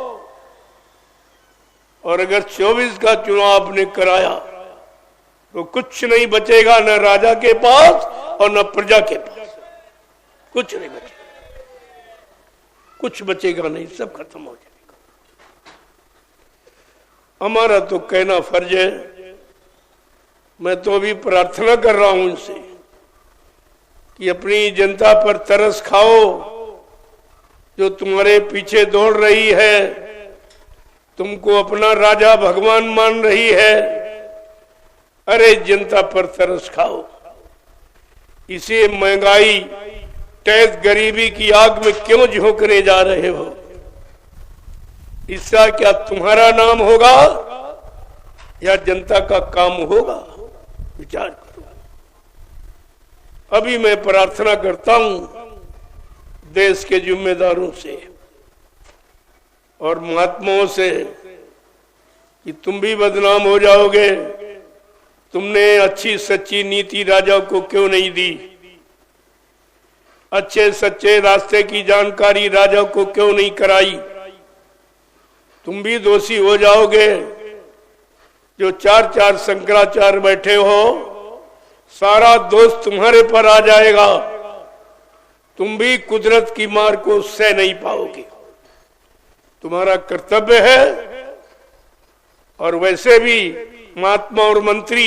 और अगर 24 का चुनाव आपने कराया तो कुछ नहीं बचेगा, न राजा के पास और न प्रजा के पास। कुछ नहीं बचेगा, कुछ बचेगा नहीं, सब खत्म हो जाएगा। हमारा तो कहना फर्ज है। मैं तो अभी प्रार्थना कर रहा हूं इनसे कि अपनी जनता पर तरस खाओ, जो तुम्हारे पीछे दौड़ रही है, तुमको अपना राजा भगवान मान रही है। अरे जनता पर तरस खाओ। इसे महंगाई, टैक्स, गरीबी की आग में क्यों झोंकने जा रहे हो? इसका क्या तुम्हारा नाम होगा या जनता का काम होगा? विचार करो। अभी मैं प्रार्थना करता हूं देश के जिम्मेदारों से और महात्माओं से कि तुम भी बदनाम हो जाओगे। तुमने अच्छी सच्ची नीति राजा को क्यों नहीं दी? अच्छे सच्चे रास्ते की जानकारी राजा को क्यों नहीं कराई? तुम भी दोषी हो जाओगे। जो 4 शंकराचार्य बैठे हो, सारा दोष तुम्हारे पर आ जाएगा। तुम भी कुदरत की मार को सह नहीं पाओगे। तुम्हारा कर्तव्य है। और वैसे भी महात्मा और मंत्री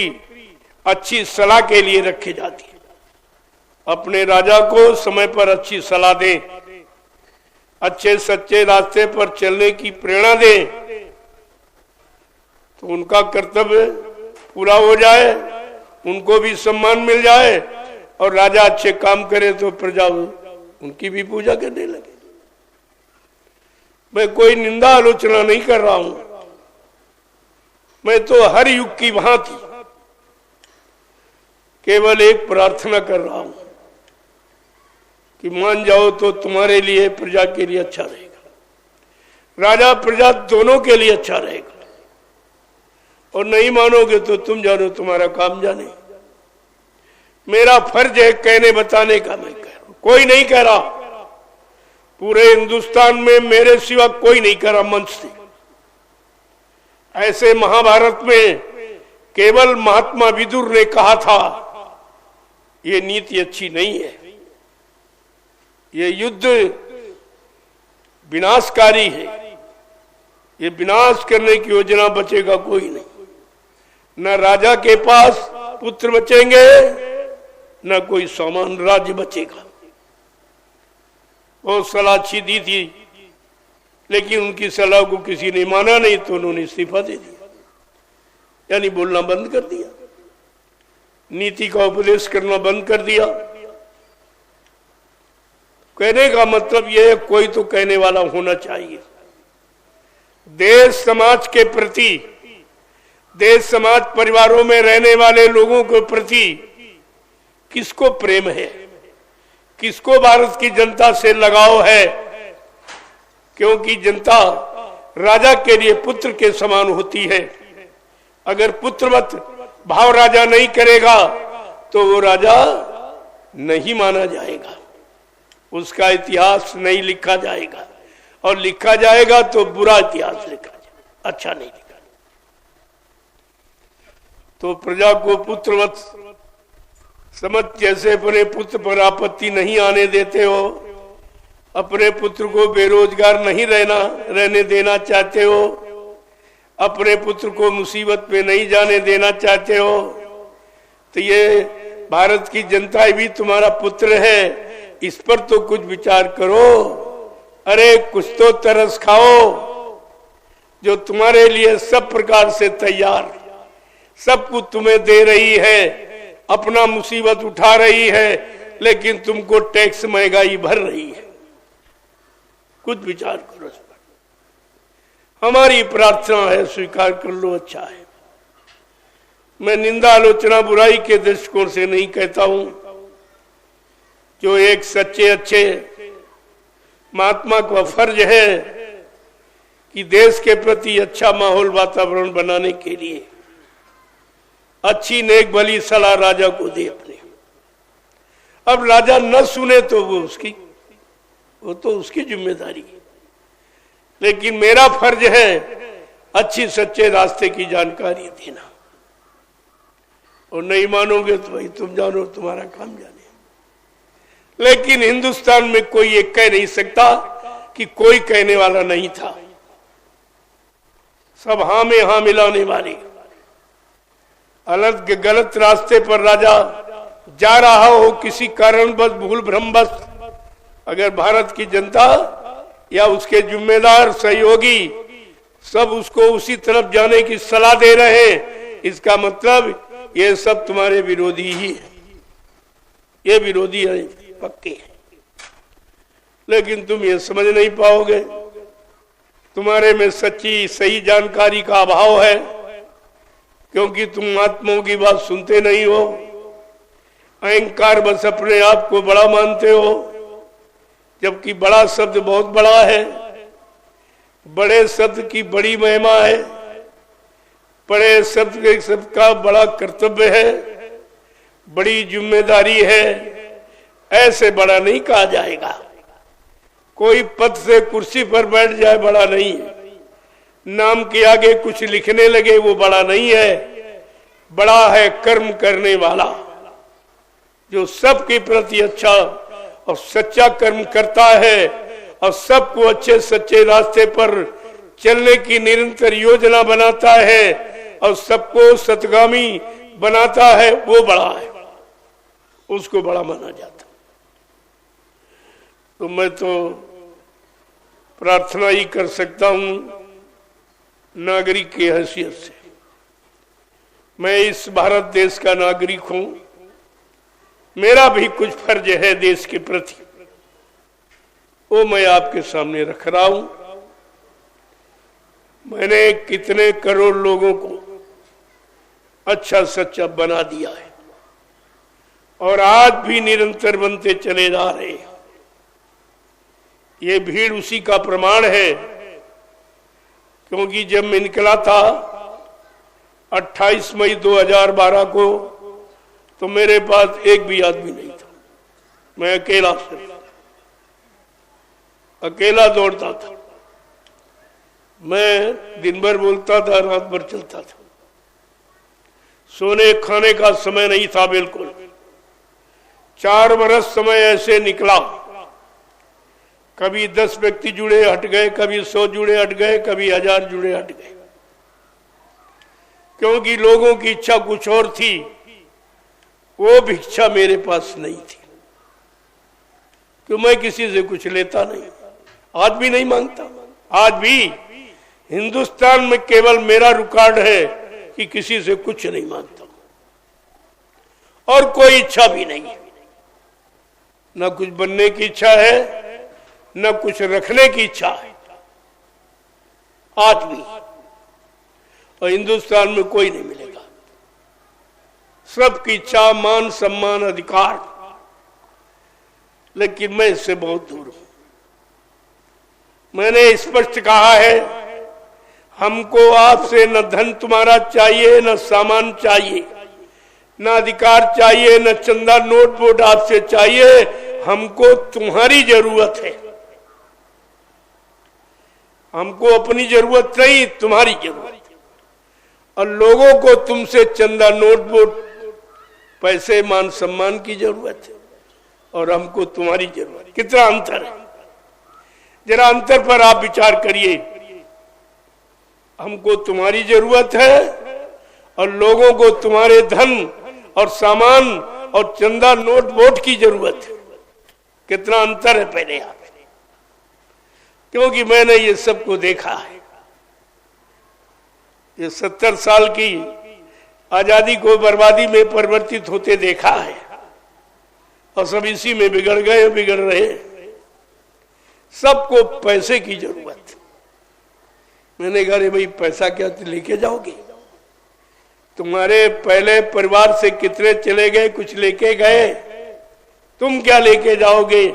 अच्छी सलाह के लिए रखे जाते हैं। अपने राजा को समय पर अच्छी सलाह दें, अच्छे सच्चे रास्ते पर चलने की प्रेरणा दें, तो उनका कर्तव्य पूरा हो जाए, उनको भी सम्मान मिल जाए, और राजा अच्छे काम करे तो प्रजा उनकी भी पूजा करने लगे। मैं कोई निंदा आलोचना नहीं कर रहा हूं। मैं तो हर युग की भांति केवल एक प्रार्थना कर रहा हूं कि मान जाओ तो तुम्हारे लिए, प्रजा के लिए अच्छा रहेगा, राजा प्रजा दोनों के लिए अच्छा रहेगा। और नहीं मानोगे तो तुम जानो, तुम्हारा काम जाने। मेरा फर्ज है कहने बताने का। मैं कह रहा हूं, कोई नहीं कह रहा। पूरे हिंदुस्तान में मेरे सिवा कोई नहीं कह रहा मंच से। ऐसे महाभारत में केवल महात्मा विदुर ने कहा था ये नीति अच्छी नहीं है, ये युद्ध विनाशकारी है, ये विनाश करने की योजना, बचेगा कोई नहीं। न राजा के पास पुत्र बचेंगे, न कोई सामान राज्य बचेगा। बहुत सलाह अच्छी दी थी लेकिन उनकी सलाह को किसी ने माना नहीं तो उन्होंने इस्तीफा दे दिया, यानी बोलना बंद कर दिया, नीति का उपदेश करना बंद कर दिया। कहने का मतलब यह है कोई तो कहने वाला होना चाहिए। देश समाज के प्रति, देश समाज परिवारों में रहने वाले लोगों के प्रति किसको प्रेम है, किसको भारत की जनता से लगाव है, क्योंकि जनता राजा के लिए पुत्र के समान होती है। अगर पुत्रवत भाव राजा नहीं करेगा तो वो राजा नहीं माना जाएगा, उसका इतिहास नहीं लिखा जाएगा, और लिखा जाएगा तो बुरा इतिहास लिखा जाएगा, अच्छा नहीं लिखा। तो प्रजा को पुत्रवत समझ जैसे अपने पुत्र पर आपत्ति नहीं आने देते हो, अपने पुत्र को बेरोजगार नहीं रहने देना चाहते हो, अपने पुत्र को मुसीबत में नहीं जाने देना चाहते हो, तो ये भारत की जनता भी तुम्हारा पुत्र है, इस पर तो कुछ विचार करो। अरे कुछ तो तरस खाओ, जो तुम्हारे लिए सब प्रकार से तैयार, सब कुछ तुम्हें दे रही है, अपना मुसीबत उठा रही है, लेकिन तुमको टैक्स महंगाई भर रही है। कुछ विचार करो इस पर। हमारी प्रार्थना है, स्वीकार कर लो, अच्छा है। मैं निंदा आलोचना बुराई के दृष्टिकोण से नहीं कहता हूं। जो एक सच्चे अच्छे महात्मा का फर्ज है कि देश के प्रति अच्छा माहौल वातावरण बनाने के लिए अच्छी नेक भली सलाह राजा को दे अपने। अब राजा न सुने तो वो तो उसकी जिम्मेदारी है, लेकिन मेरा फर्ज है अच्छी सच्चे रास्ते की जानकारी देना। और नहीं मानोगे तो भाई तुम जानो, तुम्हारा काम जाने। लेकिन हिंदुस्तान में कोई ये कह नहीं सकता कि कोई कहने वाला नहीं था। सब हाँ में हाँ मिलाने वाले। अलग गलत रास्ते पर राजा जा रहा हो किसी कारणवश, भूल भ्रमवश, अगर भारत की जनता या उसके जिम्मेदार सहयोगी सब उसको उसी तरफ जाने की सलाह दे रहे हैं, इसका मतलब ये सब तुम्हारे विरोधी ही है, ये विरोधी है, पक्के हैं। लेकिन तुम ये समझ नहीं पाओगे, तुम्हारे में सच्ची सही जानकारी का अभाव है, क्योंकि तुम महात्माओं की बात सुनते नहीं हो। अहंकार बस अपने आप को बड़ा मानते हो, जबकि बड़ा शब्द बहुत बड़ा है, बड़े शब्द की बड़ी महिमा है, बड़े शब्द के शब्द का बड़ा कर्तव्य है, बड़ी जिम्मेदारी है। ऐसे बड़ा नहीं कहा जाएगा। कोई पद से कुर्सी पर बैठ जाए बड़ा नहीं है, नाम के आगे कुछ लिखने लगे वो बड़ा नहीं है। बड़ा है कर्म करने वाला, जो सबके प्रति अच्छा और सच्चा कर्म करता है और सबको अच्छे सच्चे रास्ते पर चलने की निरंतर योजना बनाता है और सबको सतगामी बनाता है, वो बड़ा है, उसको बड़ा माना जाता। तो मैं तो प्रार्थना ही कर सकता हूं नागरिक की हैसियत से। मैं इस भारत देश का नागरिक हूं, मेरा भी कुछ फर्ज है देश के प्रति, वो मैं आपके सामने रख रहा हूं। मैंने कितने करोड़ लोगों को अच्छा सच्चा बना दिया है और आज भी निरंतर बनते चले जा रहे हैं। ये भीड़ उसी का प्रमाण है, क्योंकि जब मैं निकला था 28 मई 2012 को, तो मेरे पास एक भी आदमी नहीं था। मैं अकेला अकेला दौड़ता था। मैं दिन भर बोलता था, रात भर चलता था। सोने खाने का समय नहीं था बिल्कुल। 4 बरस समय ऐसे निकला, कभी 10 व्यक्ति जुड़े हट गए, कभी 100 जुड़े हट गए, कभी 1000 जुड़े हट गए, क्योंकि लोगों की इच्छा कुछ और थी, वो भिक्षा मेरे पास नहीं थी। क्यों? मैं किसी से कुछ लेता नहीं, आज भी नहीं मांगता, आज भी हिंदुस्तान में केवल मेरा रिकॉर्ड है कि किसी से कुछ नहीं मांगता और कोई इच्छा भी नहीं है। न कुछ बनने की इच्छा है, न कुछ रखने की इच्छा है आज भी। और हिंदुस्तान में कोई नहीं मिलेगा। सबकी इच्छा, मान, सम्मान, अधिकार, लेकिन मैं इससे बहुत दूर हूं। मैंने स्पष्ट कहा है, हमको आपसे न धन तुम्हारा चाहिए, न सामान चाहिए, न अधिकार चाहिए, न चंदा नोट वोट आपसे चाहिए। हमको तुम्हारी जरूरत है। हमको अपनी जरूरत नहीं, तुम्हारी जरूरत है। और लोगों को तुमसे चंदा नोट वोट, पैसे, मान सम्मान की जरूरत है और हमको तुम्हारी जरूरत है। कितना अंतर है, जरा अंतर पर आप विचार करिए। हमको तुम्हारी जरूरत है और लोगों को तुम्हारे धन और सामान और चंदा नोट वोट की जरूरत है। कितना अंतर है पहले आप, क्योंकि मैंने ये सबको देखा है। ये 70 साल की आजादी को बर्बादी में परिवर्तित होते देखा है और सब इसी में बिगड़ गए, बिगड़ रहे। सबको पैसे की जरूरत। मैंने कहा, अरे भाई पैसा क्या लेके जाओगे? तुम्हारे पहले परिवार से कितने चले गए, कुछ लेके गए, तुम क्या लेके जाओगे?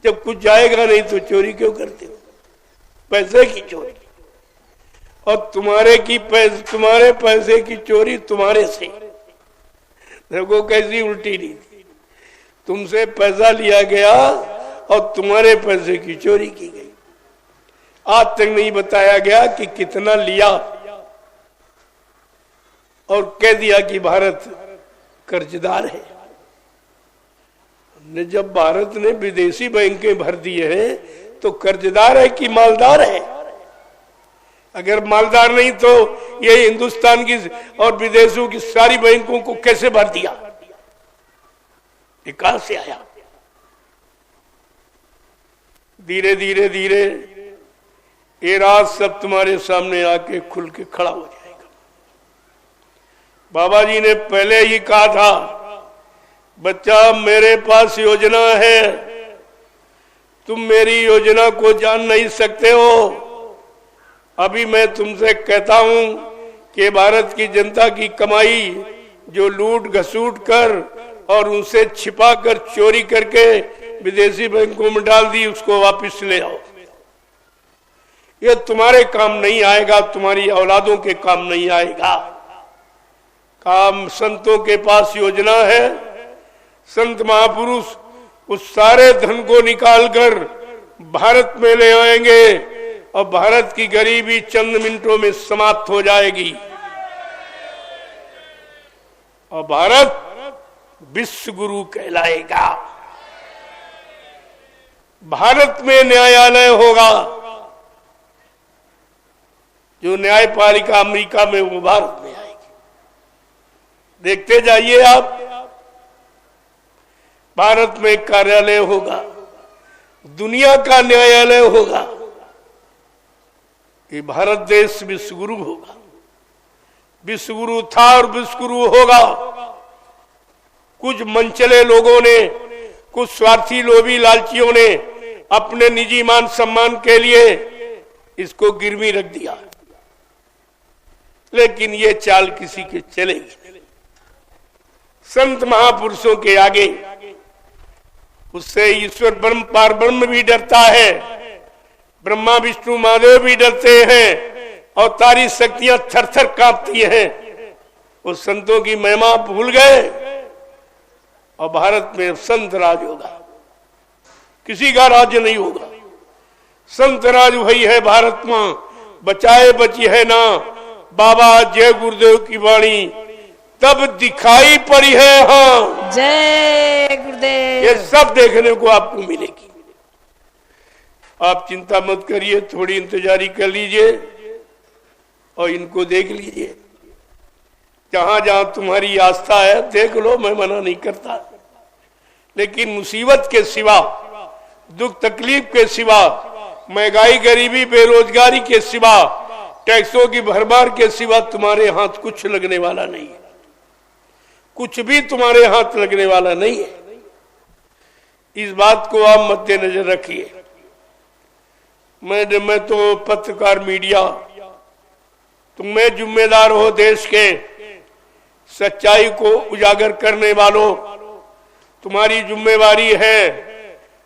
जब कुछ जाएगा नहीं तो चोरी क्यों करते हो? पैसे की चोरी। और तुम्हारे पैसे की चोरी तुम्हारे से। देखो कैसी उल्टी नीति। तुमसे पैसा लिया गया और तुम्हारे पैसे की चोरी की गई। आज तक नहीं बताया गया कि कितना लिया और कह दिया कि भारत कर्जदार है। हमने जब भारत ने विदेशी बैंकें भर दिए हैं तो कर्जदार है कि मालदार है? अगर मालदार नहीं तो ये हिंदुस्तान की और विदेशों की सारी बैंकों को कैसे भर दिया? ये कहां से आया? धीरे धीरे धीरे ये राज सब तुम्हारे सामने आके खुल के खड़ा हो जाएगा। बाबा जी ने पहले ही कहा था, बच्चा मेरे पास योजना है, तुम मेरी योजना को जान नहीं सकते हो। अभी मैं तुमसे कहता हूं कि भारत की जनता की कमाई जो लूट घसूट कर और उनसे छिपा कर चोरी करके विदेशी बैंकों में डाल दी, उसको वापस ले आओ। ये तुम्हारे काम नहीं आएगा, तुम्हारी औलादों के काम नहीं आएगा। काम संतों के पास योजना है। संत महापुरुष उस सारे धन को निकालकर भारत में ले आएंगे और भारत की गरीबी चंद मिनटों में समाप्त हो जाएगी और भारत विश्व गुरु कहलाएगा। भारत में न्यायालय होगा। जो न्यायपालिका अमेरिका में, वो भारत में आएगी। देखते जाइए आप, भारत में कार्यालय होगा, दुनिया का न्यायालय होगा। ये भारत देश विश्वगुरु होगा। विश्वगुरु था और विश्वगुरु होगा। कुछ मनचले लोगों ने, कुछ स्वार्थी लोभी लालचियों ने अपने निजी मान सम्मान के लिए इसको गिरवी रख दिया, लेकिन ये चाल किसी के चलेगी। संत महापुरुषों के आगे उससे ईश्वर ब्रह्म पार ब्रह्म भी डरता है, ब्रह्मा विष्णु महादेव भी डरते हैं और तारी शक्तियां थर-थर कांपती हैं। वो संतों की महिमा भूल गए और भारत में संत राज होगा, किसी का राज्य नहीं होगा। संत राज वही है भारत में, बचाए बची है ना। बाबा जय गुरुदेव की वाणी तब दिखाई पड़ी है। हाँ, जय गुरुदेव। ये सब देखने को आपको मिलेगी। आप चिंता मत करिए, थोड़ी इंतजारी कर लीजिए और इनको देख लीजिए। जहां जहां तुम्हारी आस्था है देख लो, मैं मना नहीं करता, लेकिन मुसीबत के सिवा, दुख तकलीफ के सिवा महंगाई, गरीबी, बेरोजगारी के सिवा, टैक्सों की भरमार के सिवा तुम्हारे हाथ कुछ लगने वाला नहीं है। कुछ भी तुम्हारे हाथ लगने वाला नहीं है। इस बात को आप मद्देनजर रखिए। मैं तो पत्रकार, मीडिया, तुम्हें जिम्मेदार हो देश के सच्चाई को उजागर करने वालों, तुम्हारी जिम्मेवारी है।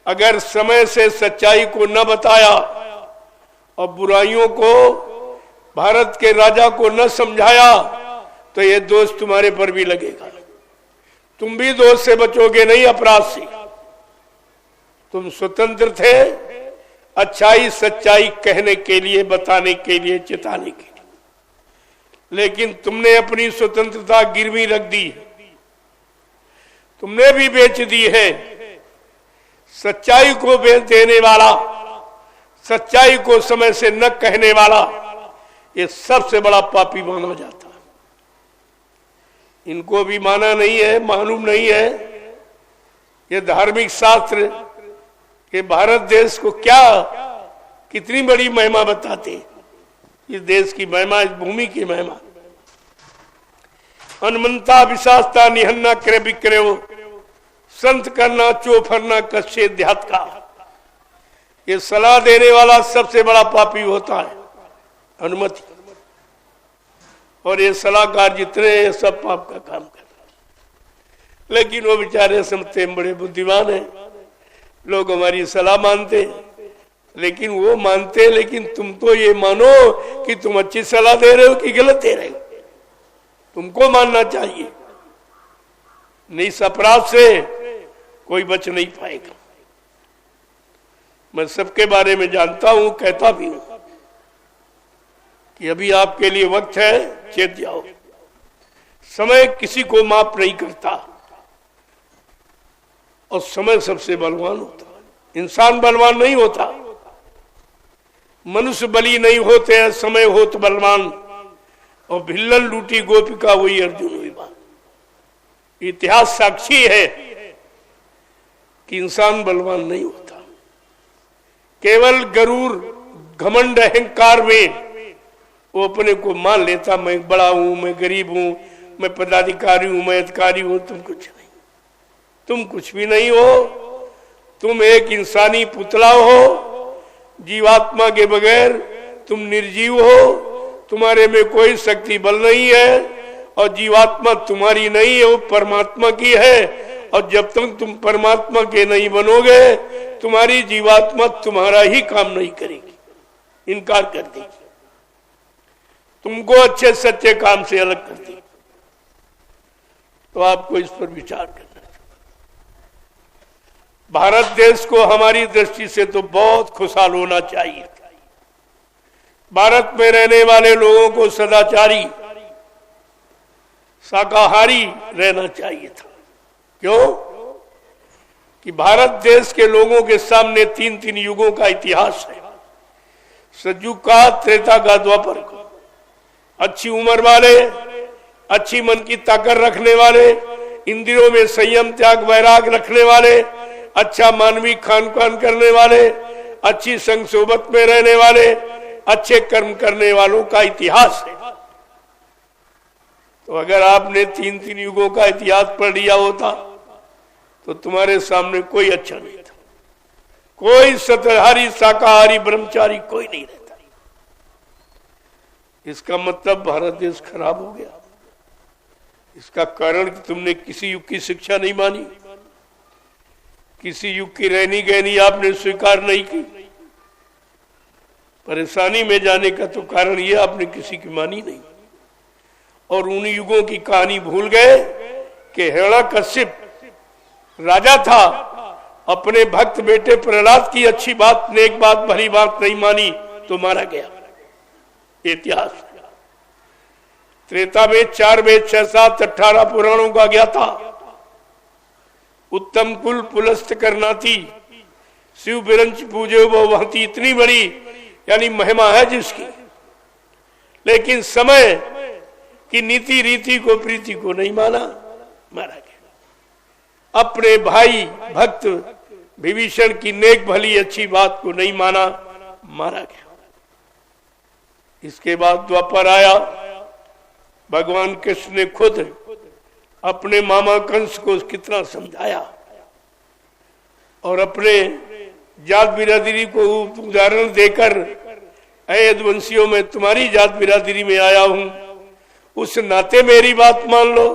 अगर समय से सच्चाई को न बताया और बुराइयों को, भारत के राजा को न समझाया तो ये दोष तुम्हारे पर भी लगेगा। तुम भी दोष से बचोगे नहीं, अपराध से। तुम स्वतंत्र थे अच्छाई सच्चाई कहने के लिए, बताने के लिए, चिताने के लिए, लेकिन तुमने अपनी स्वतंत्रता गिरवी रख दी। तुमने भी बेच दी है। सच्चाई को बेच देने वाला, सच्चाई को समय से न कहने वाला, ये सबसे बड़ा पापी माना जाता है। इनको भी माना नहीं है, मालूम नहीं है ये धार्मिक शास्त्र कि भारत देश को क्या, कितनी बड़ी महिमा बताते हैं। इस देश की महिमा, इस भूमि की महिमा। हनुमंता विशास्ता निहन्ना क्रय विक्रय, संत करना चोफरना कश्य देहात का। ये सलाह देने वाला सबसे बड़ा पापी होता है, अनुमति। और ये सलाहकार जितने हैं सब पाप का काम कर रहे हैं। लेकिन वो बेचारे समझते हैं बड़े बुद्धिमान हैं, लोग हमारी सलाह मानते हैं। लेकिन वो मानते, लेकिन तुम तो ये मानो कि तुम अच्छी सलाह दे रहे हो कि गलत दे रहे हो। तुमको मानना चाहिए। नहीं, इस अपराध से कोई बच नहीं पाएगा। मैं सबके बारे में जानता हूं, कहता भी हूं कि अभी आपके लिए वक्त है, चेत जाओ। समय किसी को माफ नहीं करता और समय सबसे बलवान होता है। इंसान बलवान नहीं होता, मनुष्य बली नहीं होते हैं, समय हो तो बलवान। और भिल्लन लूटी गोपिका वही अर्जुन हुई बात। इतिहास साक्षी है कि इंसान बलवान नहीं होता। केवल गरूर, घमंड, अहंकार में वो अपने को मान लेता, मैं बड़ा हूं, मैं गरीब हूं, मैं पदाधिकारी हूं, मैं अधिकारी हूं। तुम कुछ नहीं, तुम कुछ भी नहीं हो। तुम एक इंसानी पुतला हो, जीवात्मा के बगैर तुम निर्जीव हो। तुम्हारे में कोई शक्ति बल नहीं है और जीवात्मा तुम्हारी नहीं है, वो परमात्मा की है। और जब तक तुम परमात्मा के नहीं बनोगे, तुम्हारी जीवात्मा तुम्हारा ही काम नहीं करेगी, इनकार कर देगी, तुमको अच्छे सच्चे काम से अलग कर देगी। तो आपको इस पर विचार करना चाहिए। भारत देश को हमारी दृष्टि से तो बहुत खुशहाल होना चाहिए। भारत में रहने वाले लोगों को सदाचारी, शाकाहारी रहना चाहिए था। क्यों? कि भारत देश के लोगों के सामने तीन तीन युगों का इतिहास है। सतयुग का, त्रेता का, द्वापर का। अच्छी उम्र वाले, अच्छी मन की ताकत रखने वाले, इंद्रियों में संयम, त्याग, वैराग रखने वाले, अच्छा मानवीय खान पान करने वाले, अच्छी संग सोबत में रहने वाले, अच्छे कर्म करने वालों का इतिहास है। तो अगर आपने तीन तीन युगों का इतिहास पढ़ लिया होता तो तुम्हारे सामने कोई अच्छा नहीं था। कोई सतहारी, शाकाहारी, ब्रह्मचारी कोई नहीं रहता। इसका मतलब भारत देश खराब हो गया। इसका कारण कि तुमने किसी युग की शिक्षा नहीं मानी, किसी युग की रहनी गहनी आपने स्वीकार नहीं की। परेशानी में जाने का तो कारण ये आपने किसी की मानी नहीं और उन युगों की कहानी भूल गए कि हिरण्यकश्यप राजा था, अपने भक्त बेटे प्रहलाद की अच्छी बात, नेक बात, भली बात नहीं मानी तो मारा गया। इतिहास त्रेता में 4 वेद, 6, 7, 18 पुराणों का ज्ञाता, उत्तम कुल पुलस्त करनाती, शिव बिरंच पूजे वहती, इतनी बड़ी यानी महिमा है जिसकी। लेकिन समय की नीति रीति को, प्रीति को नहीं माना, मारा गया। अपने भाई भक्त विभीषण की नेक भली अच्छी बात को नहीं माना, मारा गया। इसके बाद द्वापर आया, भगवान कृष्ण ने खुद अपने मामा कंस को कितना समझाया और अपने जात बिरादरी को उदाहरण देकर, ऐ यदुवंशियों में तुम्हारी जात बिरादरी में आया हूं, उस नाते मेरी बात मान लो।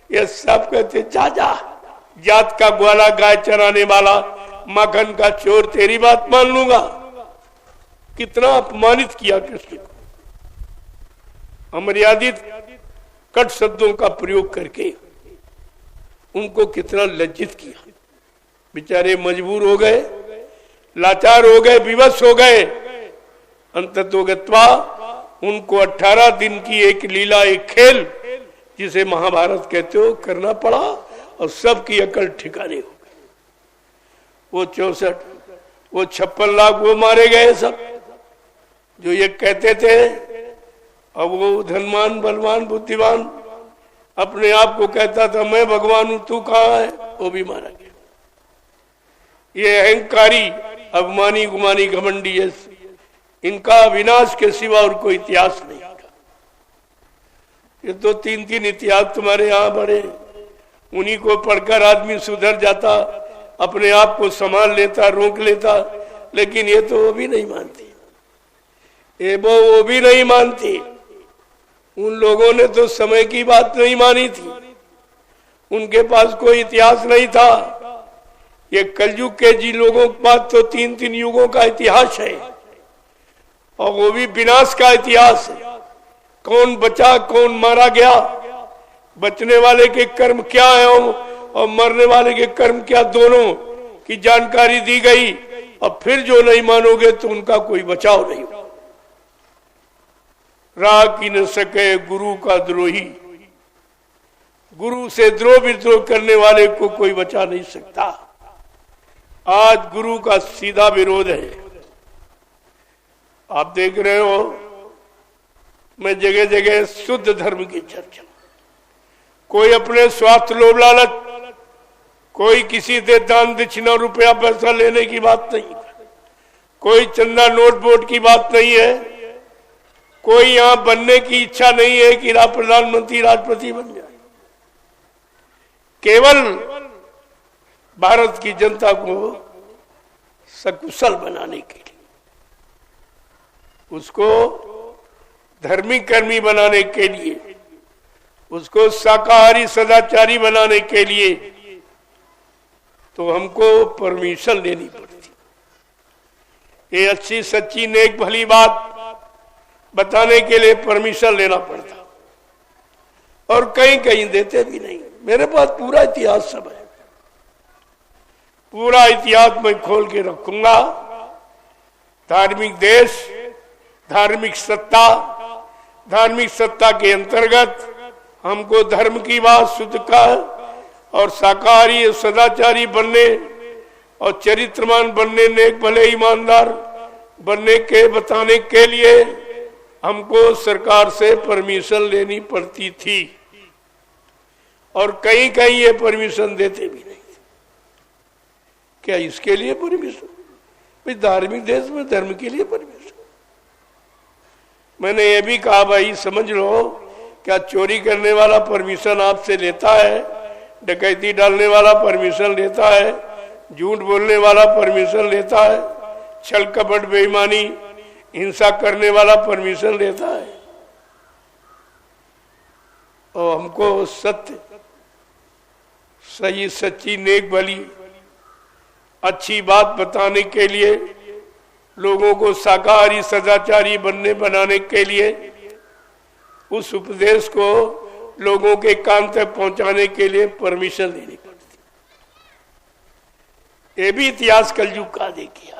ये सब कहते जा जा, जात का ग्वाला, गाय चराने वाला, माखन का चोर, तेरी बात मान लूंगा। कितना अपमानित किया कृष्ण को, अमर्यादित कट शब्दों का प्रयोग करके उनको कितना लज्जित किया। बेचारे मजबूर हो गए, लाचार हो गए, विवश हो गए। अंततोगत्वा उनको 18 दिन की एक लीला, एक खेल जिसे महाभारत कहते हो, करना पड़ा और सबकी अकल ठिकाने हो गई। वो 64, वो 56 लाख वो मारे गए सब, जो ये कहते थे। अब वो धनवान, बलवान, बुद्धिमान अपने आप को कहता था मैं भगवान हूं, तू कहां है, वो भी मारा गया। ये अहंकारी, अभिमानी, गुमानी, घमंडी, इनका विनाश के सिवा और कोई इतिहास नहीं था। ये तो 3-3 इतिहास तुम्हारे यहाँ बड़े, उन्हीं को पढ़कर आदमी सुधर जाता, अपने आप को संभाल लेता, रोक लेता। लेकिन ये तो वो भी नहीं मानती, ये वो भी नहीं मानती। उन लोगों ने तो समय की बात नहीं मानी थी, उनके पास कोई इतिहास नहीं था। ये कलयुग के जी लोगों के पास तो 3-3 युगों का इतिहास है, और वो भी विनाश का इतिहास है। कौन बचा, कौन मारा गया, बचने वाले के कर्म क्या है और मरने वाले के कर्म क्या, दोनों की जानकारी दी गई। और फिर जो नहीं मानोगे तो उनका कोई बचाव नहीं होगा। राह की न सके गुरु का द्रोही, गुरु से द्रोह विद्रोह करने वाले को कोई बचा नहीं सकता। आज गुरु का सीधा विरोध है। आप देख रहे हो, मैं जगह जगह शुद्ध धर्म की चर्चा, कोई अपने स्वार्थ, लोभ, लालच, कोई किसी से दान दक्षिणा, रुपया पैसा लेने की बात नहीं, कोई चंदा नोट बोट की बात नहीं है, कोई यहां बनने की इच्छा नहीं है कि प्रधानमंत्री, राष्ट्रपति बन जाए। केवल भारत की जनता को सकुशल बनाने के लिए, उसको धर्मी कर्मी बनाने के लिए, उसको शाकाहारी सदाचारी बनाने के लिए तो हमको परमिशन लेनी पड़ती। ये अच्छी सच्ची नेक भली बात बताने के लिए परमिशन लेना पड़ता, और कहीं कहीं देते भी नहीं। मेरे पास पूरा इतिहास सब है, पूरा इतिहास मैं खोल के रखूंगा। धार्मिक देश, धार्मिक सत्ता, धार्मिक सत्ता के अंतर्गत हमको धर्म की बात, शुद्ध का और शाकाहारी सदाचारी बनने और चरित्रमान बनने, नेक भले ईमानदार बनने के बताने के लिए हमको सरकार से परमिशन लेनी पड़ती थी, और कहीं कहीं ये परमिशन देते भी नहीं थे। क्या इसके लिए परमिशन? भाई धार्मिक देश में धर्म के लिए परमिशन। मैंने ये भी कहा भाई समझ लो, क्या चोरी करने वाला परमिशन आपसे लेता है, डकैती डालने वाला परमिशन लेता है, झूठ बोलने वाला परमिशन लेता है, छल कपट बेईमानी हिंसा करने वाला परमिशन लेता है? और हमको सत्य, सही, सच्ची, नेक भली अच्छी बात बताने के लिए, लोगों को शाकाहारी सदाचारी बनने बनाने के लिए, उस उपदेश को लोगों के कान तक पहुंचाने के लिए परमिशन लेनी पड़ती। ये भी इतिहास कलयुग का देखिए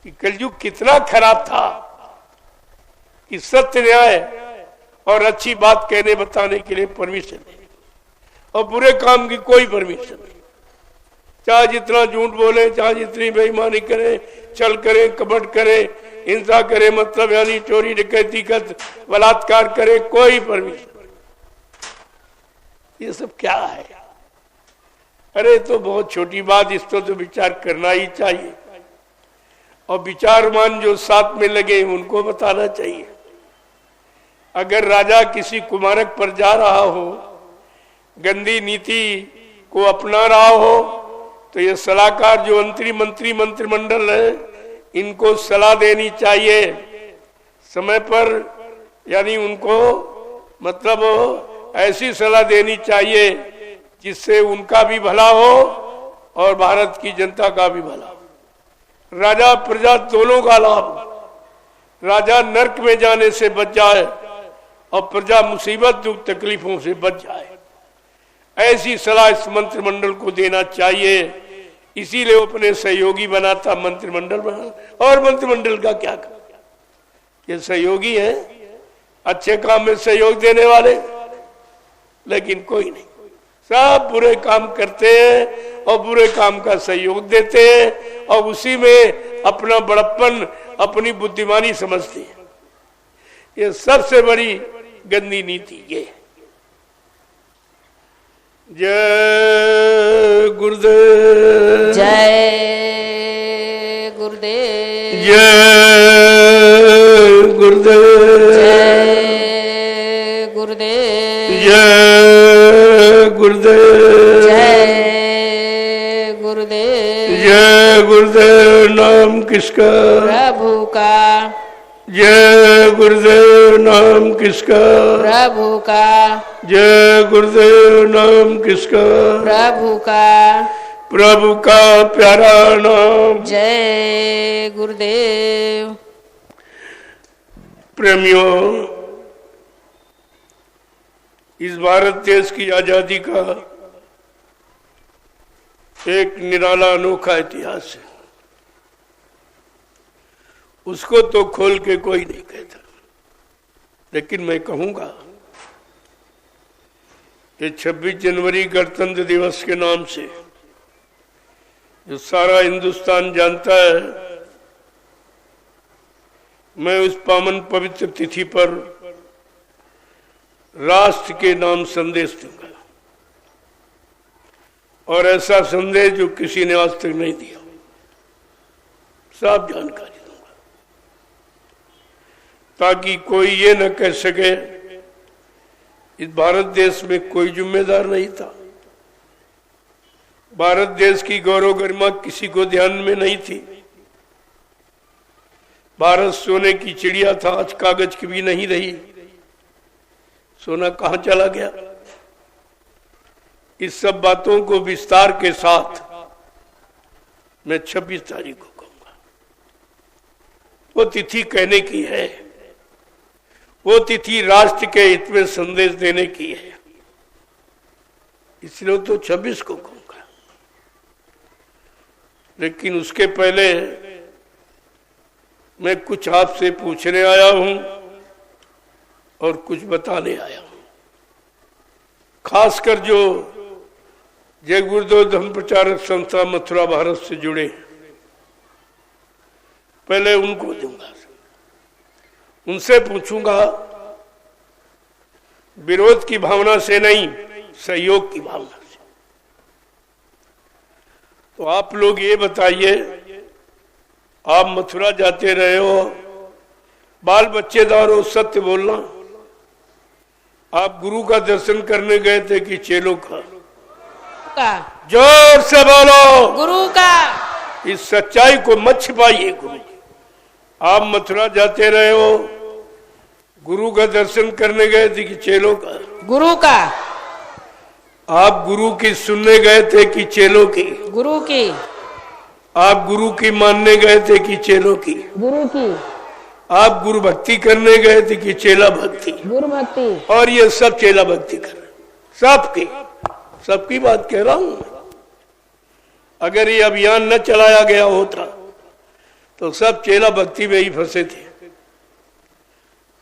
कि कलयुग कितना खराब था, कि सत्य, न्याय और अच्छी बात कहने बताने के लिए परमिशन नहीं, और बुरे काम की कोई परमिशन नहीं। चाहे जितना झूठ बोले, चाहे जितनी बेईमानी करें, छल करें, कपट करें, हिंसा करें, मतलब यानी चोरी डकैती कर, बलात्कार करे, कोई परमिशन। ये सब क्या है? अरे तो बहुत छोटी बात, इस तो विचार करना ही चाहिए। और विचारमान जो साथ में लगे उनको बताना चाहिए। अगर राजा किसी कुमारक पर जा रहा हो, गंदी नीति को अपना रहा हो, तो ये सलाहकार जो मंत्री मंत्रिमंडल है, इनको सलाह देनी चाहिए समय पर, यानी उनको मतलब ऐसी सलाह देनी चाहिए जिससे उनका भी भला हो और भारत की जनता का भी भला हो। राजा प्रजा दोनों का लाभ, राजा नरक में जाने से बच जाए और प्रजा मुसीबत दुख तकलीफों से बच जाए, ऐसी सलाह इस मंत्रिमंडल को देना चाहिए। इसीलिए वो अपने सहयोगी बनाता, मंत्रिमंडल बना। और मंत्रिमंडल का क्या काम? ये सहयोगी है, अच्छे काम में सहयोग देने वाले, लेकिन कोई नहीं, सब बुरे काम करते हैं और बुरे काम का सहयोग देते हैं और उसी में अपना बड़प्पन, अपनी बुद्धिमानी समझते हैं। ये सबसे बड़ी गंदी नीति ये है। जय गुरुदेव, जय गुरुदेव, जय गुरुदेव, जय गुरुदेव, जय गुरुदेव, जय गुरुदेव, जय गुरुदेव। नाम किसका? प्रभु का। जय गुरुदेव। नाम किसका? प्रभु का। जय गुरुदेव। नाम किसका? प्रभु का। प्रभु का प्यारा नाम। जय गुरुदेव। प्रेमियों, इस भारत देश की आजादी का एक निराला अनोखा इतिहास है। उसको तो खोल के कोई नहीं कहता, लेकिन मैं कहूंगा कि 26 जनवरी गणतंत्र दिवस के नाम से जो सारा हिंदुस्तान जानता है, मैं उस पावन पवित्र तिथि पर राष्ट्र के नाम संदेश दूंगा, और ऐसा संदेश जो किसी ने आज तक नहीं दिया, साफ जानकारी दूंगा, ताकि कोई ये न कह सके इस भारत देश में कोई जिम्मेदार नहीं था। भारत देश की गौरव गरिमा किसी को ध्यान में नहीं थी। भारत सोने की चिड़िया था, आज कागज की भी नहीं रही। सोना कहां चला गया? इस सब बातों को विस्तार के साथ मैं 26 तारीख को कहूंगा। वो तिथि कहने की है, वो तिथि राष्ट्र के हित में संदेश देने की है, इसलिए तो 26 को कहूंगा। लेकिन उसके पहले मैं कुछ आपसे पूछने आया हूं और कुछ बताने आया हूं। खासकर जो जय गुरुदेव धर्म प्रचारक संस्था मथुरा भारत से जुड़े, पहले उनको दूंगा, उनसे पूछूंगा, विरोध की भावना से नहीं, सहयोग की भावना से। तो आप लोग ये बताइए, आप मथुरा जाते रहे हो, बाल बच्चेदार हो, सत्य बोलना। आप गुरु का दर्शन करने गए थे कि चेलों का? जोर से बोलो, गुरु का। इस सच्चाई को मत छिपाइए। गुरु, आप मथुरा जाते रहे हो, गुरु का दर्शन करने गए थे कि चेलों का? गुरु का। आप गुरु की सुनने गए थे कि चेलों की? गुरु की। आप गुरु की मानने गए थे कि चेलों की? गुरु की। आप गुरु भक्ति करने गए थे कि चेला भक्ति? गुरु भक्ति। और ये सब चेला भक्ति कर रहे, सबकी सबकी बात कह रहा हूं। अगर ये अभियान न चलाया गया होता तो सब चेला भक्ति में ही फंसे थे।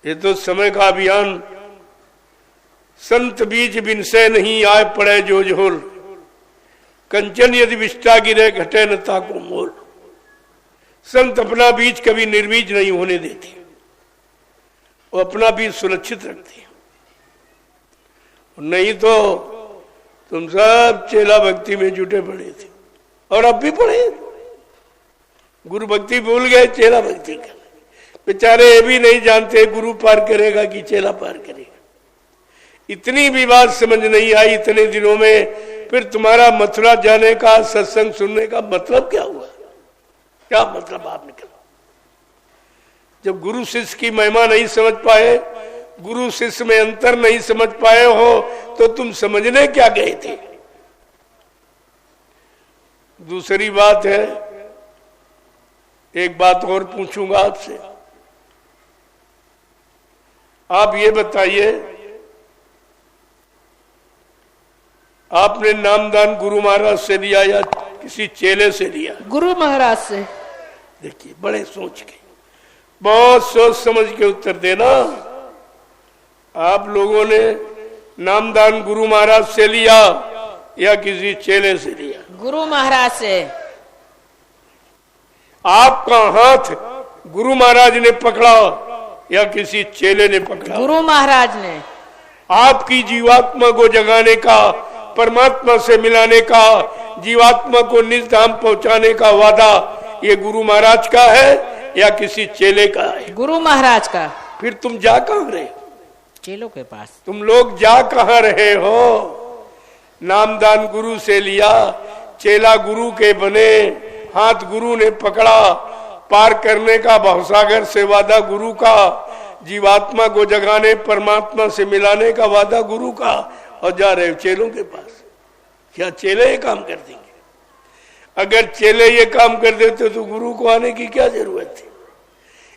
ये तो समय का अभियान, संत बीज बिनसे नहीं आए पड़े जो झोल, कंचन यदि विष्टा गिरे घटे न ताको मोल। संत अपना बीज कभी निर्बीज नहीं होने देते, वो अपना बीज सुरक्षित रखते हैं। नहीं तो तुम सब चेला भक्ति में जुटे पड़े थे, और अब भी पड़े। गुरु भक्ति भूल गए, चेला भक्ति कर। बेचारे ये भी नहीं जानते गुरु पार करेगा कि चेला पार करेगा। इतनी भी बात समझ नहीं आई इतने दिनों में। फिर तुम्हारा मथुरा जाने का, सत्संग सुनने का मतलब क्या हुआ? क्या मतलब आप निकला? जब गुरु शिष्य की महिमा नहीं समझ पाए, गुरु शिष्य में अंतर नहीं समझ पाए हो, तो तुम समझने क्या गए थे? दूसरी बात है, एक बात और पूछूंगा आपसे। आप ये बताइए, आपने नामदान गुरु महाराज से लिया या किसी चेले से लिया? गुरु महाराज से। देखिए, बड़े सोच के, बहुत सोच समझ के उत्तर देना। आप लोगों ने नामदान गुरु महाराज से लिया या किसी चेले से लिया? गुरु महाराज से। आपका हाथ गुरु महाराज ने पकड़ा या किसी चेले ने पकड़ा? गुरु महाराज ने। आपकी जीवात्मा को जगाने का, परमात्मा से मिलाने का, जीवात्मा को निज धाम पहुंचाने का वादा ये गुरु महाराज का है या किसी चेले का है? गुरु महाराज का। फिर तुम जा कहां रहे? चेलों के पास। तुम लोग जा कहां रहे हो? नामदान गुरु से लिया, चेला गुरु के बने, हाथ गुरु ने पकड़ा, पार करने का भवसागर से वादा गुरु का, जीवात्मा को जगाने, परमात्मा से मिलाने का वादा गुरु का, और जा रहे हो चेलों के पास। क्या चेले ये काम कर देंगे? अगर चेले ये काम कर देते तो गुरु को आने की क्या जरूरत थी?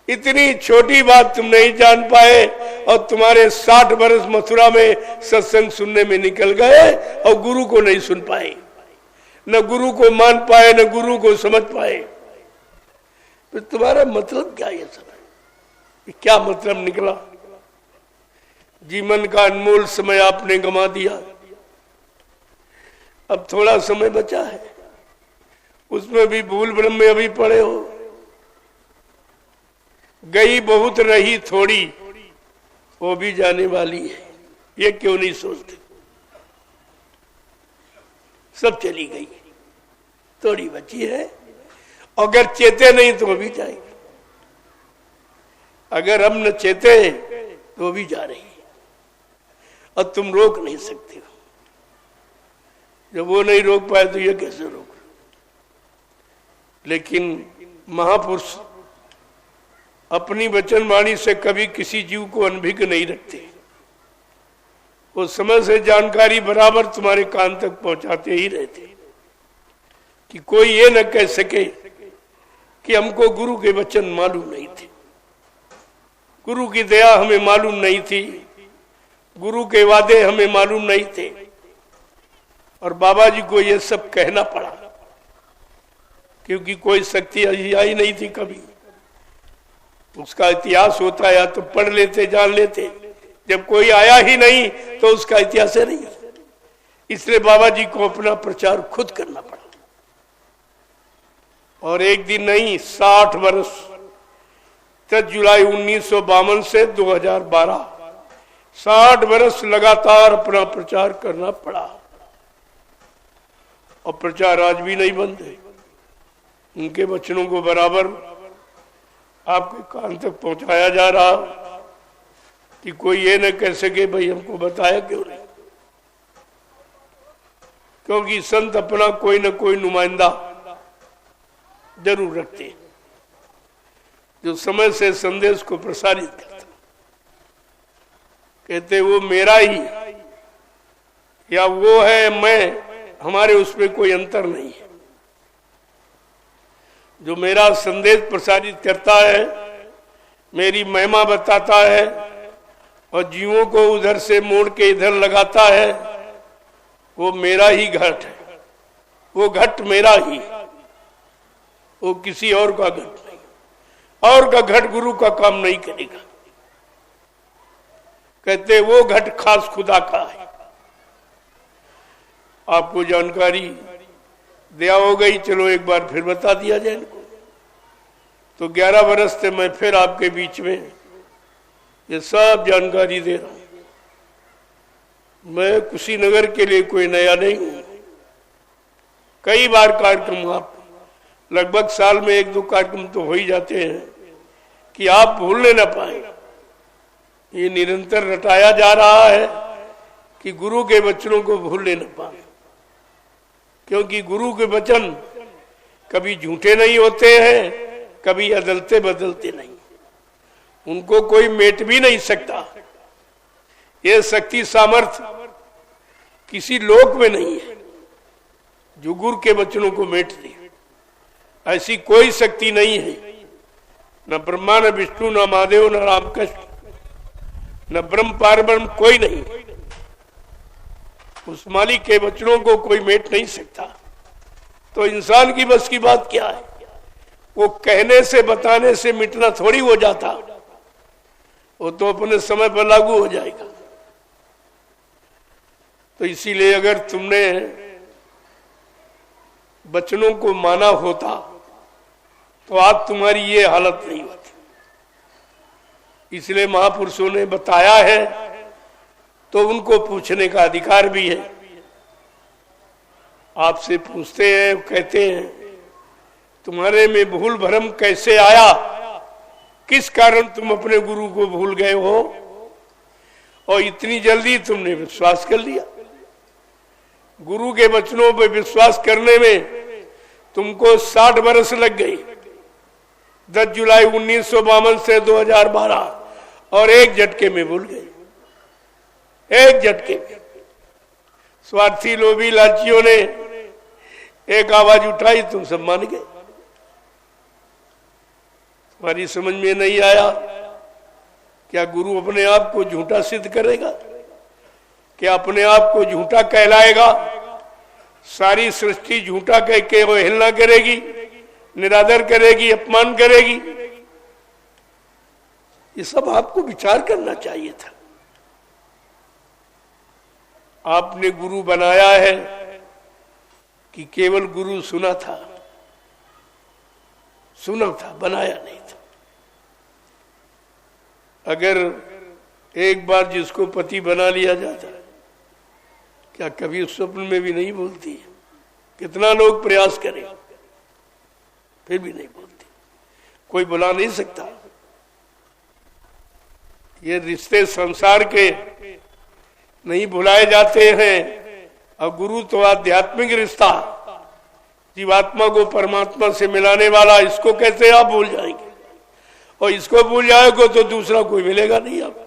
इतनी छोटी बात तुम नहीं जान पाए और तुम्हारे 60 वर्ष मथुरा में सत्संग सुनने में निकल गए और गुरु को नहीं सुन पाए, न गुरु को मान पाए, न गुरु को समझ पाए। तो तुम्हारा मतलब क्या? ये सब क्या मतलब निकला? जीवन का अनमोल समय आपने गंवा दिया। अब थोड़ा समय बचा है, उसमें भी भूल भ्रम में अभी पड़े हो। गई बहुत रही थोड़ी, वो भी जाने वाली है, ये क्यों नहीं सोचते? सब चली गई, थोड़ी बची है। अगर चेते नहीं तो वो भी जाएगी, अगर हम न चेते तो भी जा रही है, और तुम रोक नहीं सकते हो। जब वो नहीं रोक पाए तो ये कैसे रोक? लेकिन महापुरुष अपनी वचनवाणी से कभी किसी जीव को अनभिज्ञ नहीं रखते। वो समय से जानकारी बराबर तुम्हारे कान तक पहुंचाते ही रहते, कि कोई ये न कह सके कि हमको गुरु के वचन मालूम नहीं थे, गुरु की दया हमें मालूम नहीं थी, गुरु के वादे हमें मालूम नहीं थे। और बाबा जी को ये सब कहना पड़ा, क्योंकि कोई शक्ति आई नहीं थी कभी। उसका इतिहास होता या तो पढ़ लेते, जान लेते। जब कोई आया ही नहीं तो उसका इतिहास है नहीं। इसलिए बाबा जी को अपना प्रचार खुद करना पड़ा। और एक दिन नहीं, 60 वर्ष, 10 जुलाई 1952 से 2012, 60 वर्ष लगातार अपना प्रचार करना पड़ा। और प्रचार आज भी नहीं बंद है। उनके वचनों को बराबर आपके कान तक पहुंचाया जा रहा, कि कोई ये न कह सके भाई हमको बताया क्यों नहीं। क्योंकि संत अपना कोई न कोई नुमाइंदा जरूर रखते हैं, जो समय से संदेश को प्रसारित करता। कहते वो मेरा ही या वो है मैं, हमारे उसमें कोई अंतर नहीं है। जो मेरा संदेश प्रसारित करता है, मेरी महिमा बताता है और जीवों को उधर से मोड़ के इधर लगाता है, वो मेरा ही घट है। वो घट मेरा ही, वो किसी और का घट नहीं। और का घट गुरु का काम नहीं करेगा। कहते वो घट खास खुदा का है। आपको जानकारी दिया हो गई, चलो एक बार फिर बता दिया जाए इनको। तो 11 वर्ष से मैं फिर आपके बीच में ये सब जानकारी दे रहा हूं। मैं कुशीनगर के लिए कोई नया नहीं हूं। कई बार कार्यक्रम आप लगभग साल में 1-2 कार्यक्रम तो हो ही जाते हैं कि आप भूलने न पाए। ये निरंतर रटाया जा रहा है कि गुरु के वचनों को भूलने न पाए, क्योंकि गुरु के वचन कभी झूठे नहीं होते हैं, कभी अदलते बदलते नहीं, उनको कोई मेट भी नहीं सकता। ये शक्ति सामर्थ्य किसी लोक में नहीं है जो गुरु के वचनों को मेट दे। ऐसी कोई शक्ति नहीं है, न ब्रह्मा, न विष्णु, न महादेव, न रामकृष्ण, न ब्रह्म पारब्रह्म, कोई नहीं। उस मालिक के वचनों को कोई मेट नहीं सकता। तो इंसान की बस की बात क्या है? वो कहने से बताने से मिटना थोड़ी हो जाता, वो तो अपने समय पर लागू हो जाएगा। तो इसीलिए अगर तुमने वचनों को माना होता तो आज तुम्हारी ये हालत नहीं होती। इसलिए महापुरुषों ने बताया है तो उनको पूछने का अधिकार भी है। आपसे पूछते हैं, कहते हैं तुम्हारे में भूल भ्रम कैसे आया, किस कारण तुम अपने गुरु को भूल गए हो और इतनी जल्दी तुमने विश्वास कर लिया। गुरु के वचनों पर विश्वास करने में तुमको 60 बरस लग गई। 10 जुलाई 1952 से 2012 और एक झटके में भूल गए, एक झटके में। स्वार्थी लोभी लालचियों ने एक आवाज उठाई, तुम सब मान गए। तुम्हारी समझ में नहीं आया, क्या गुरु अपने आप को झूठा सिद्ध करेगा? क्या अपने आप को झूठा कहलाएगा? सारी सृष्टि झूठा कह के अवहेलना करेगी, निरादर करेगी, अपमान करेगी? ये सब आपको विचार करना चाहिए था। आपने गुरु बनाया है कि केवल गुरु सुना था? सुना था, बनाया नहीं था। अगर एक बार जिसको पति बना लिया जाता है, क्या कभी उस स्वप्न में भी नहीं बोलती है? कितना लोग प्रयास करें फिर भी नहीं बोलती, कोई बुला नहीं सकता। ये रिश्ते संसार के नहीं भुलाए जाते हैं, और गुरु तो आध्यात्मिक रिश्ता, जीवात्मा को परमात्मा से मिलाने वाला, इसको कैसे आप भूल जाएंगे? और इसको भूल जाएगा तो दूसरा कोई मिलेगा नहीं। आप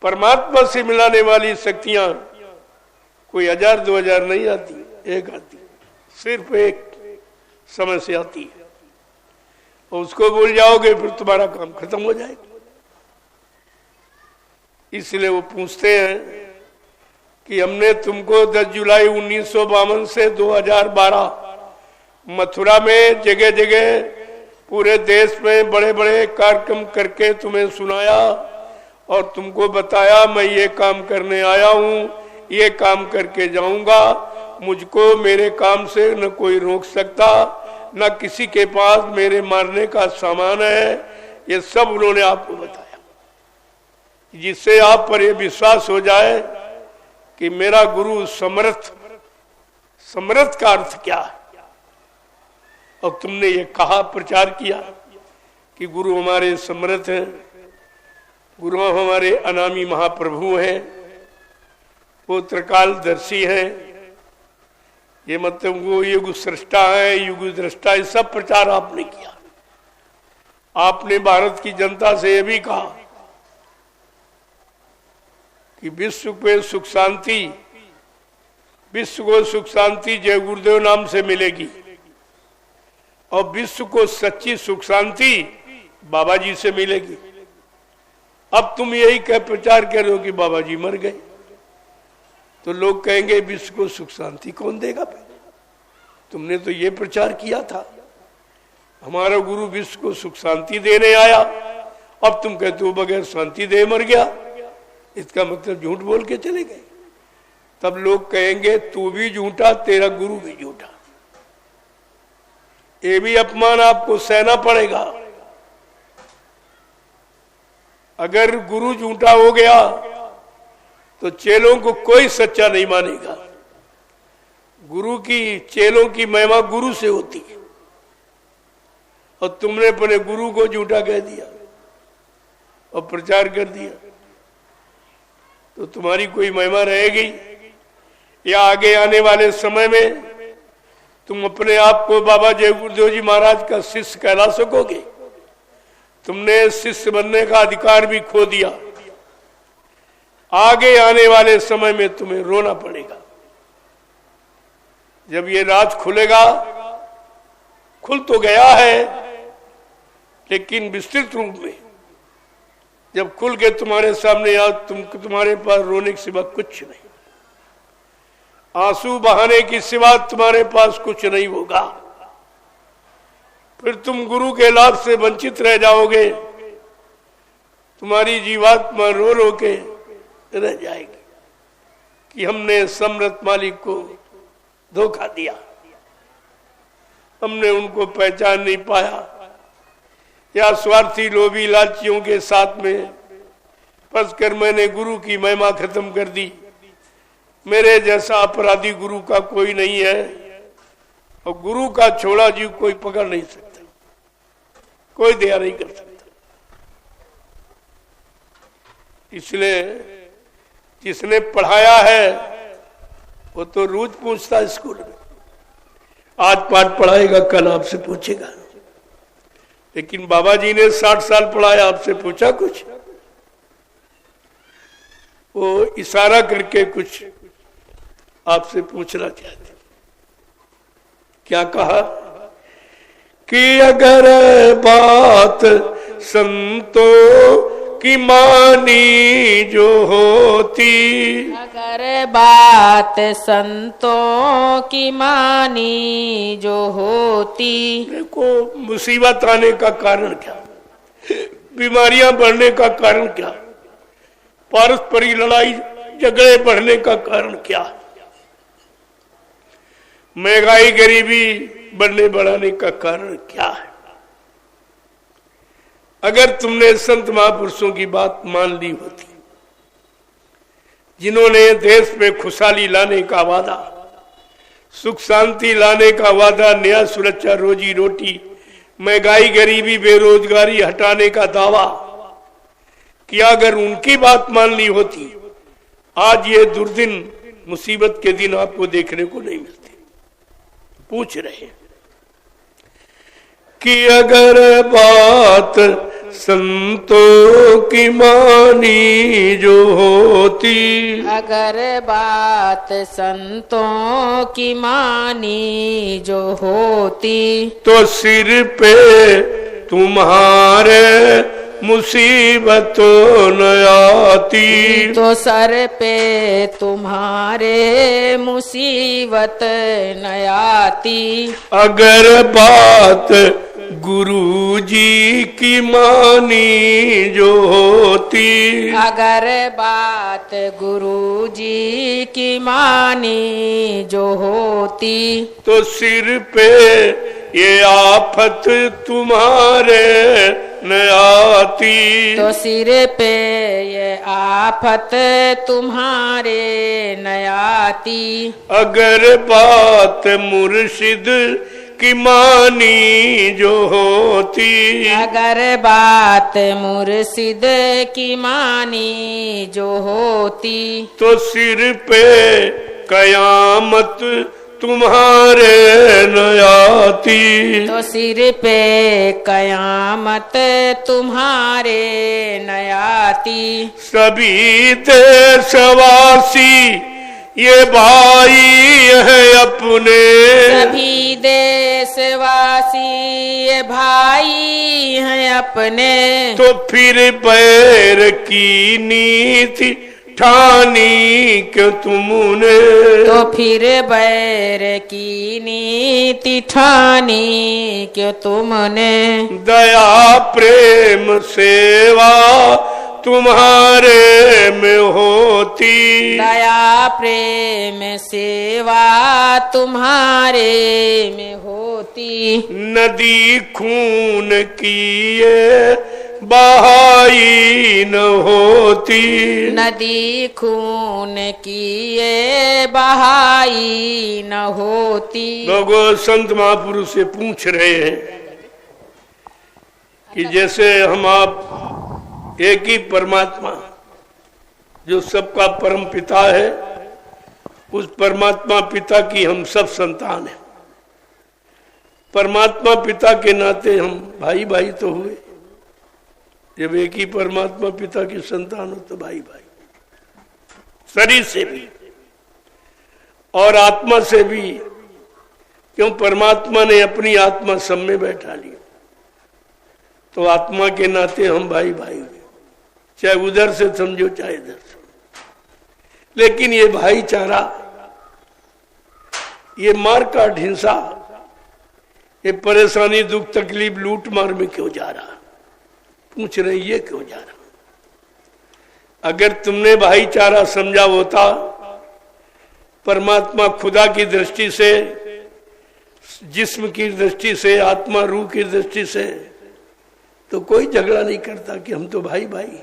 परमात्मा से मिलाने वाली शक्तियां कोई 1000-2000 नहीं आती, एक आती, सिर्फ एक समय से आती है। और उसको भूल जाओगे फिर तुम्हारा काम खत्म हो जाएगा। इसलिए वो पूछते हैं कि हमने तुमको 10 जुलाई 1952 से 2012 मथुरा में जगह जगह पूरे देश में बड़े बड़े कार्यक्रम करके तुम्हें सुनाया और तुमको बताया मैं ये काम करने आया हूँ, ये काम करके जाऊंगा, मुझको मेरे काम से न कोई रोक सकता, न किसी के पास मेरे मारने का सामान है। ये सब उन्होंने आपको बताया, जिससे आप पर यह विश्वास हो जाए कि मेरा गुरु समर्थ। समर्थ का अर्थ क्या है? और तुमने ये कहा, प्रचार किया कि गुरु हमारे समर्थ हैं, गुरु हमारे अनामी महाप्रभु हैं, वो त्रिकालदर्शी हैं, ये मतलब वो युग सृष्टा है, युग दृष्टा, ये सब प्रचार आपने किया। आपने भारत की जनता से ये भी कहा कि विश्व पे सुख शांति, विश्व को सुख शांति जय गुरुदेव नाम से मिलेगी, और विश्व को सच्ची सुख शांति बाबा जी से मिलेगी। अब तुम यही कह प्रचार कर रहे हो कि बाबा जी मर गए, तो लोग कहेंगे विश्व को सुख शांति कौन देगा? तुमने तो ये प्रचार किया था, हमारा गुरु विश्व को सुख शांति देने आया, अब तुम कहते हो बगैर शांति दे मर गया। इसका मतलब झूठ बोल के चले गए। तब लोग कहेंगे तू भी झूठा, तेरा गुरु भी झूठा। ये भी अपमान आपको सहना पड़ेगा। अगर गुरु झूठा हो गया तो चेलों को कोई सच्चा नहीं मानेगा। गुरु की, चेलों की महिमा गुरु से होती है। और तुमने अपने गुरु को झूठा कह दिया और प्रचार कर दिया, तो तुम्हारी कोई महिमा रहेगी? या आगे आने वाले समय में तुम अपने आप को बाबा जय गुरुदेव जी महाराज का शिष्य कहला सकोगे? तुमने शिष्य बनने का अधिकार भी खो दिया। आगे आने वाले समय में तुम्हें रोना पड़ेगा। जब ये राज खुलेगा, खुल तो गया है लेकिन विस्तृत रूप में, जब खुल के तुम्हारे सामने आ, तुम्हारे पास रोने के सिवा कुछ नहीं, आंसू बहाने की सिवा तुम्हारे पास कुछ नहीं होगा। फिर तुम गुरु के लाभ से वंचित रह जाओगे। तुम्हारी जीवात्मा रो रो के रह जाएगी कि हमने सम्राट मालिक को धोखा दिया, हमने उनको पहचान नहीं पाया, या स्वार्थी लोभी लालचियों के साथ में फंस कर मैंने गुरु की महिमा खत्म कर दी। मेरे जैसा अपराधी गुरु का कोई नहीं है, और गुरु का छोड़ा जीव कोई पकड़ नहीं सकता, कोई दया नहीं कर सकता। इसलिए जिसने पढ़ाया है वो तो रोज पूछता है स्कूल में, आज पाठ पढ़ाएगा कल आपसे पूछेगा। लेकिन बाबा जी ने 60 साल पढ़ाया, आपसे पूछा कुछ? वो इशारा करके कुछ आपसे पूछना चाहते। क्या कहा कि अगर बात संतों की मानी जो होती, अगर बात संतों की मानी जो होती, देखो मुसीबत आने का कारण क्या, बीमारियां बढ़ने का कारण क्या, पारस्परिक लड़ाई झगड़े बढ़ने का कारण क्या, महंगाई गरीबी बढ़ने बढ़ाने का कारण क्या है? अगर तुमने संत महापुरुषों की बात मान ली होती, जिन्होंने देश में खुशहाली लाने का वादा, सुख शांति लाने का वादा, न्याय सुरक्षा रोजी रोटी, महंगाई गरीबी बेरोजगारी हटाने का दावा किया, अगर उनकी बात मान ली होती, आज ये दुर्दिन मुसीबत के दिन आपको देखने को नहीं मिलते। पूछ रहे कि अगर बात संतों की मानी जो होती, अगर बात संतों की मानी जो होती, तो सिर पे तुम्हारे मुसीबत न आती, तो सर पे तुम्हारे मुसीबत न आती। अगर बात गुरु जी की मानी जो होती, अगर बात गुरु जी की मानी जो होती, तो सिर पे ये आफत तुम्हारे न आती, तो सिर पे ये आफत तुम्हारे न आती। अगर बात मुर्शिद की मानी जो होती, अगर बात मुर्शिद की मानी जो होती, तो सिर पे कयामत तुम्हारे न आती, तो सिर पे कयामत तुम्हारे न आती। सभी देशवासी ये भाई है अपने, सभी देशवासी ये भाई हैं अपने, तो फिर बैर की नीति ठानी क्यों तुमने, तो फिर बैर की नीति ठानी क्यों तुमने। दया प्रेम सेवा तुम्हारे में होती, दया प्रेम सेवा तुम्हारे में होती। नदी खून की ये बहाई न होती, नदी खून की ये बहाई न होती। लोगों संत महापुरुष से पूछ रहे हैं कि जैसे हम आप एक ही परमात्मा जो सबका परम पिता है, उस परमात्मा पिता की हम सब संतान हैं। परमात्मा पिता के नाते हम भाई भाई तो हुए। जब एक ही परमात्मा पिता की संतान हो तो भाई भाई, शरीर से भी और आत्मा से भी। क्यों? परमात्मा ने अपनी आत्मा सब में बैठा ली, तो आत्मा के नाते हम भाई भाई हुए, चाहे उधर से समझो चाहे इधर से। लेकिन ये भाईचारा, ये मार काट हिंसा, ये परेशानी दुख तकलीफ लूट मार में क्यों जा रहा? पूछ रहे ये क्यों जा रहा? अगर तुमने भाईचारा समझा होता, परमात्मा खुदा की दृष्टि से, जिस्म की दृष्टि से, आत्मा रूह की दृष्टि से, तो कोई झगड़ा नहीं करता कि हम तो भाई भाई,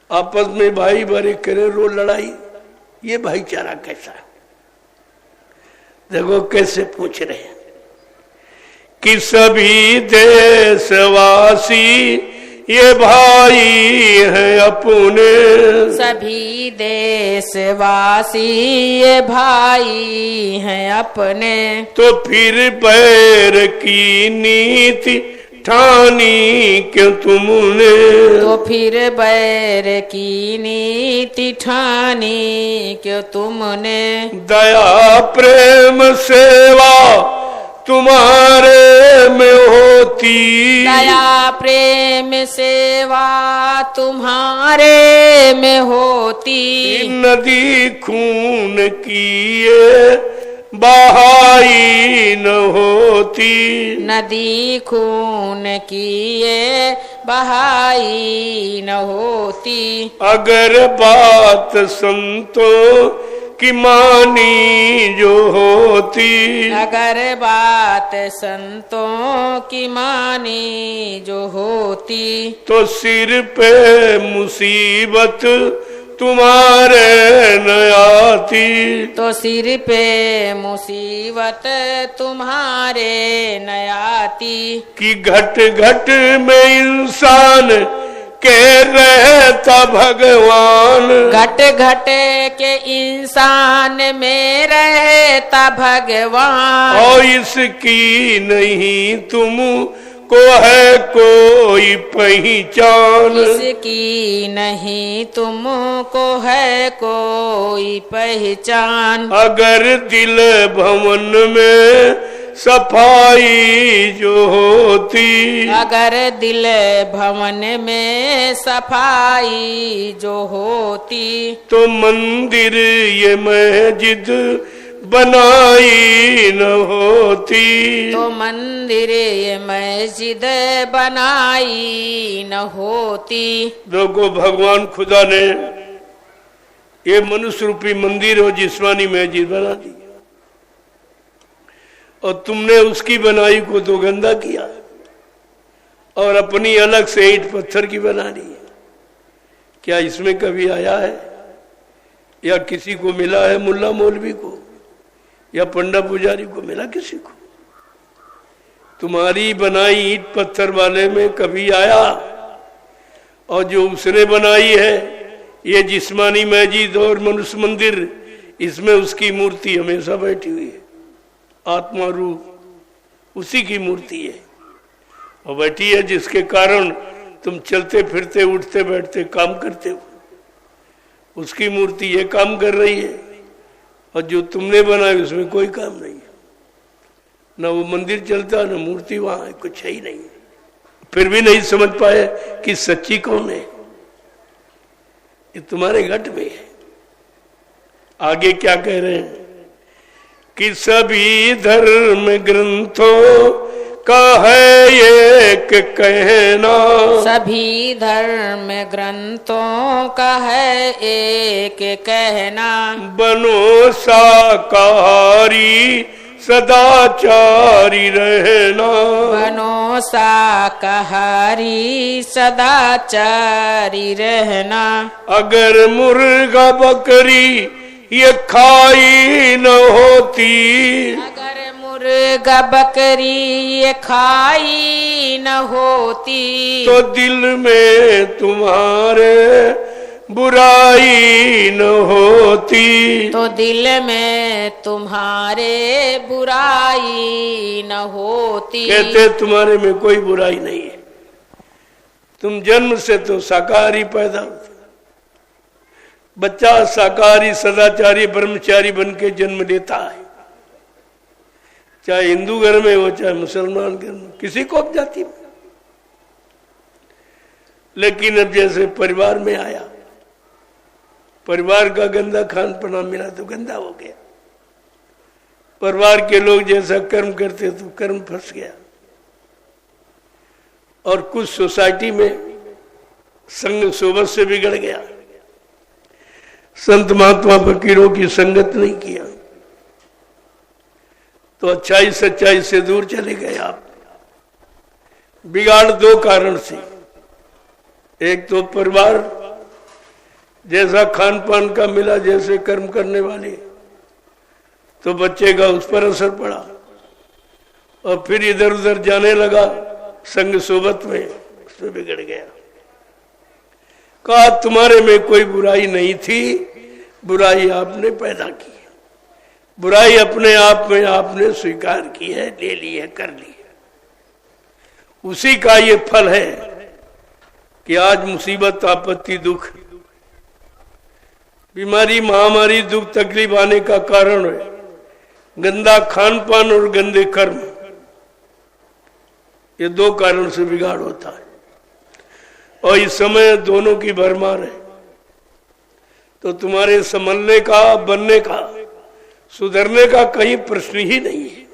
आपस में भाई भरे करे रो लड़ाई। ये भाईचारा कैसा है? देखो कैसे पूछ रहे हैं कि सभी देशवासी ये भाई हैं अपने, सभी देशवासी ये भाई हैं अपने। तो फिर बैर की नीति ठानी क्यों तुमने, तो फिर बैर की नीति ठानी क्यों तुमने। दया प्रेम सेवा तुम्हारे में होती, दया प्रेम सेवा तुम्हारे में होती। नदी खून की ये बहाई न होती, नदी खून की ये बहाई न होती। अगर बात संतों की मानी जो होती, अगर बात संतों की मानी जो होती। तो सिर पे मुसीबत तुम्हारे न आती, तो सिर पे मुसीबत तुम्हारे न आती। कि घट घट में इंसान के रहता भगवान, घट घट के इंसान में रहता भगवान। और इसकी नहीं तुम को है कोई पहचान, इसकी नहीं तुमको है कोई पहचान। अगर दिल भवन में सफाई जो होती, अगर दिल भवन में सफाई जो होती। तो मंदिर ये मस्जिद बनाई न होती, तो मंदिर ये मस्जिद बनाई न होती। देखो भगवान खुदा ने ये मनुष्य रूपी मंदिर और जिस्मानी मस्जिद बना दी, और तुमने उसकी बनाई को तो गंदा किया और अपनी अलग से ईंट पत्थर की बना दी। क्या इसमें कभी आया है या किसी को मिला है? मुल्ला मौलवी को या पंडा पुजारी को मिला किसी को? तुम्हारी बनाई ईंट पत्थर वाले में कभी आया? और जो उसने बनाई है ये जिस्मानी मस्जिद और मनुष्य मंदिर, इसमें उसकी मूर्ति हमेशा बैठी हुई है। आत्मा रूह उसी की मूर्ति है और बैठी है, जिसके कारण तुम चलते फिरते उठते बैठते काम करते हो। उसकी मूर्ति ये काम कर रही है, और जो तुमने बनाई उसमें कोई काम नहीं है। न वो मंदिर चलता, न मूर्ति वहां है, कुछ है ही नहीं। फिर भी नहीं समझ पाए कि सच्ची कौन है। ये तुम्हारे घट में है। आगे क्या कह रहे हैं कि सभी धर्म ग्रंथों का है एक कहना, सभी धर्म ग्रंथों का है एक कहना। बनो शाकाहारी सदाचारी रहना, बनो शाकाहारी सदाचारी रहना। अगर मुर्गा बकरी ये खाई न होती। अगर मुर्गा बकरी ये खाई न होती तो दिल में तुम्हारे बुराई न होती। तो दिल में तुम्हारे बुराई न होती। कहते तुम्हारे में कोई बुराई नहीं है, तुम जन्म से तो शाकाहारी पैदा होते। बच्चा शाकाहारी सदाचारी ब्रह्मचारी बन के जन्म लेता है, चाहे हिंदू घर में हो चाहे मुसलमान घर में, किसी को अब जाति में। लेकिन अब जैसे परिवार में आया, परिवार का गंदा खान पना मिला तो गंदा हो गया। परिवार के लोग जैसा कर्म करते तो कर्म फंस गया। और कुछ सोसाइटी में संग सोबत से बिगड़ गया। संत महात्मा फकीरों की संगत नहीं किया तो अच्छाई सच्चाई से दूर चले गए आप। बिगाड़ दो कारण से, एक तो परिवार जैसा खान पान का मिला, जैसे कर्म करने वाले, तो बच्चे का उस पर असर पड़ा और फिर इधर उधर जाने लगा संग सोबत में, उसमें बिगड़ गया। कहा तुम्हारे में कोई बुराई नहीं थी, बुराई आपने पैदा की है। बुराई अपने आप में आपने स्वीकार की है, ले ली है, कर ली है। उसी का ये फल है कि आज मुसीबत आपत्ति दुख बीमारी महामारी दुख तकलीफ आने का कारण है गंदा खान पान और गंदे कर्म। ये दो कारण से बिगाड़ होता है और इस समय दोनों की भरमार है। तो तुम्हारे संभलने का, बनने का, सुधरने का कहीं प्रश्न ही नहीं है।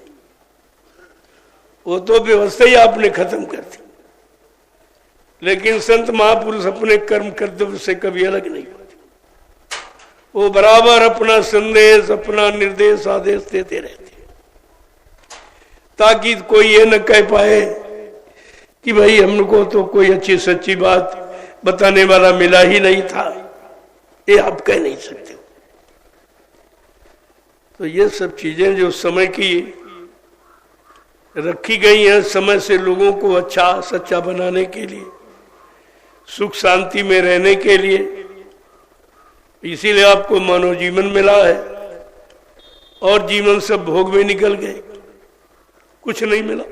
वो तो व्यवस्था ही आपने खत्म कर दी। लेकिन संत महापुरुष अपने कर्म कर्तव्य से कभी अलग नहीं होते। वो बराबर अपना संदेश, अपना निर्देश, आदेश देते रहते हैं ताकि कोई ये न कह पाए कि भाई हमको तो कोई अच्छी सच्ची बात बताने वाला मिला ही नहीं था। ये आप कह नहीं सकते। तो ये सब चीजें जो समय की रखी गई हैं, समय से लोगों को अच्छा सच्चा बनाने के लिए, सुख शांति में रहने के लिए, इसीलिए आपको मानव जीवन मिला है। और जीवन सब भोग में निकल गए, कुछ नहीं मिला,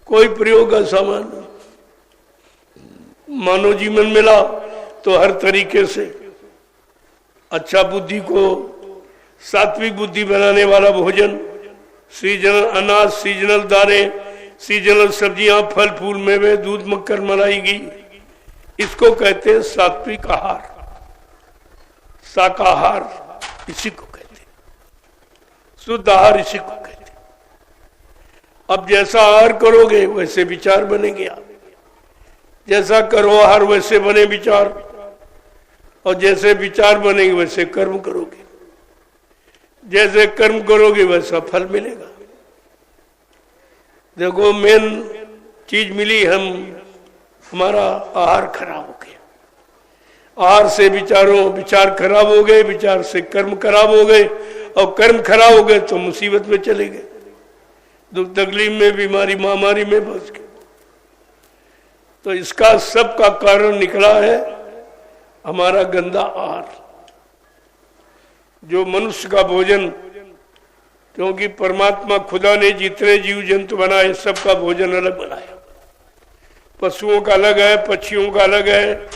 कोई प्रयोग का सामान नहीं। मानव जीवन मिला तो हर तरीके से अच्छा बुद्धि को सात्विक बुद्धि बनाने वाला भोजन, सीजनल अनाज, सीजनल दाने, सीजनल सब्जियां, फल फूल मेवे, दूध मक्खन मलाई घी, इसको कहते हैं सात्विक आहार, शाकाहार इसी को कहते हैं, शुद्ध आहार इसी को कहते हैं। अब जैसा आहार करोगे वैसे विचार बनेंगे आप, जैसा करो आहार वैसे बने विचार, और जैसे विचार बनेंगे वैसे कर्म करोगे, जैसे कर्म करोगे वैसा फल मिलेगा। देखो मेन चीज मिली, हमारा आहार खराब हो गया, आहार से विचार खराब हो गए, विचार से कर्म खराब हो गए, और कर्म खराब हो गए तो मुसीबत में चले गए, दुख तकलीफ में, बीमारी महामारी में फंस गए। तो इसका सब का कारण निकला है हमारा गंदा आहार, जो मनुष्य का भोजन, क्योंकि परमात्मा खुदा ने जितने जीव जंतु बनाए सबका भोजन अलग बनाया। पशुओं का अलग है, पक्षियों का अलग है,